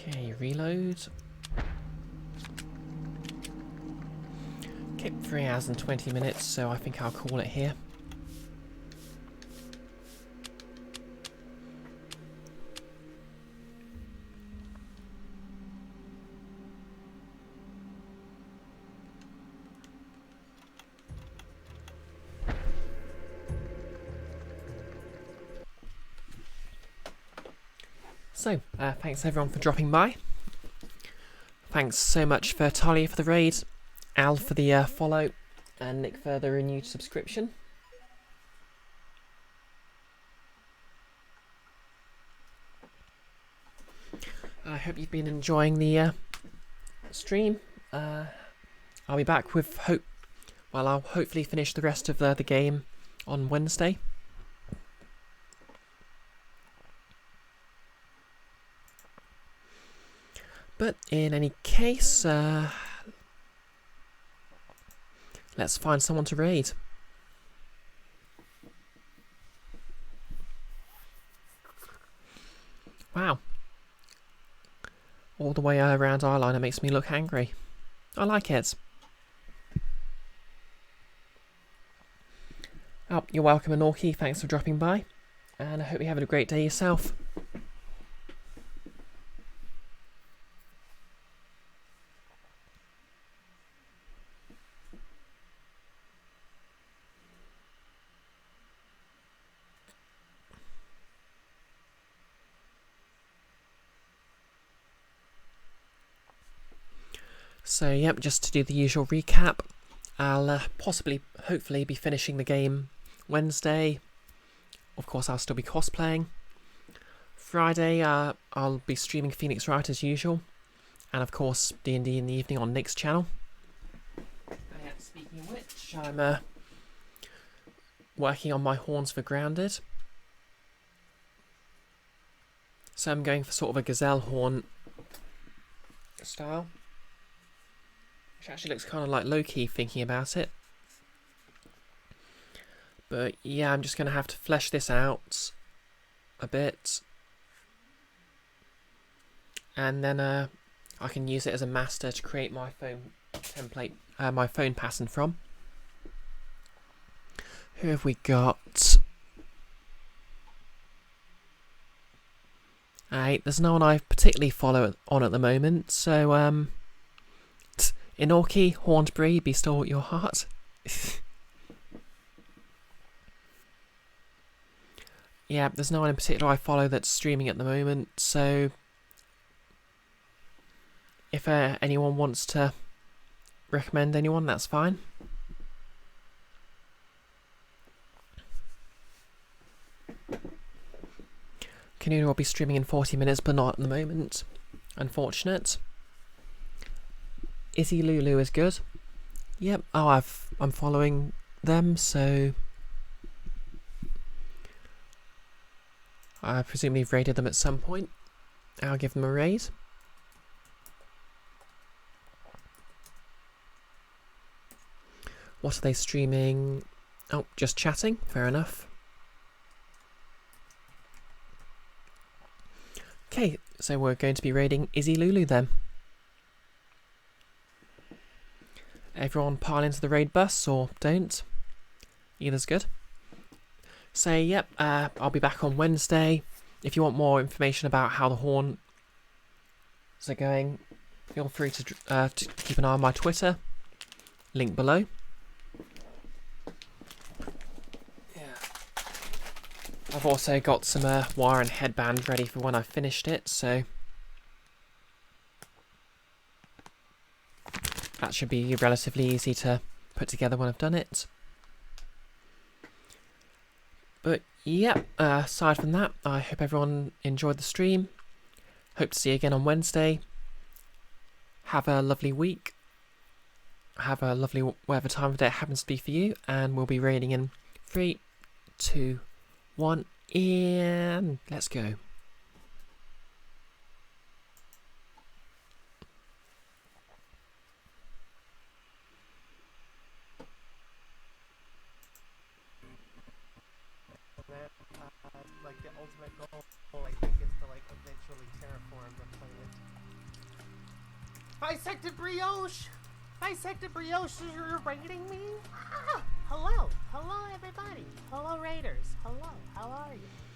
Okay, reload. Okay, 3 hours and 20 minutes, so I think I'll call it here. So, thanks everyone for dropping by. Thanks so much for Talia for the raid, Al for the follow, and Nick for the renewed subscription. I hope you've been enjoying the stream. I'll be back with I'll hopefully finish the rest of the game on Wednesday. But in any case, let's find someone to raid. Wow. All the way around eyeliner makes me look angry. I like it. Oh, you're welcome, Anorki. Thanks for dropping by. And I hope you have a great day yourself. So, yep, just to do the usual recap, I'll hopefully be finishing the game Wednesday. Of course, I'll still be cosplaying. Friday, I'll be streaming Phoenix Wright as usual. And of course, D&D in the evening on Nick's channel. Speaking of which, I'm working on my horns for Grounded. So I'm going for sort of a gazelle horn style. Which actually looks kind of like low-key thinking about it. But yeah, I'm just going to have to flesh this out a bit. And then I can use it as a master to create my phone template, my phone pattern from. Who have we got? There's no one I particularly follow on at the moment, so Inorki, Hornbury, be still your heart. Yeah, there's no one in particular I follow that's streaming at the moment, so if anyone wants to recommend anyone, that's fine. Canoe will be streaming in 40 minutes, but not at the moment. Unfortunate. Izzy Lulu is good. Yep. Oh, I'm following them, so I presume you've raided them at some point. I'll give them a raid. What are they streaming? Oh, just chatting. Fair enough. Okay, so we're going to be raiding Izzy Lulu then. Everyone pile into the raid bus, or don't. Either's good. So, yep, I'll be back on Wednesday. If you want more information about how the horns are going, feel free to keep an eye on my Twitter. Link below. I've also got some wire and headband ready for when I've finished it, so that should be relatively easy to put together when I've done it. But yeah, aside from that, I hope everyone enjoyed the stream. Hope to see you again on Wednesday. Have a lovely week. Have a lovely whatever time of day it happens to be for you, and we'll be raiding in 3, 2, 1, and let's go. Like the ultimate goal, I think, is to like eventually terraform the planet. BisectedBrioche! BisectedBrioche, you're raiding me? Ah, hello! Hello, everybody! Hello, Raiders! Hello, how are you?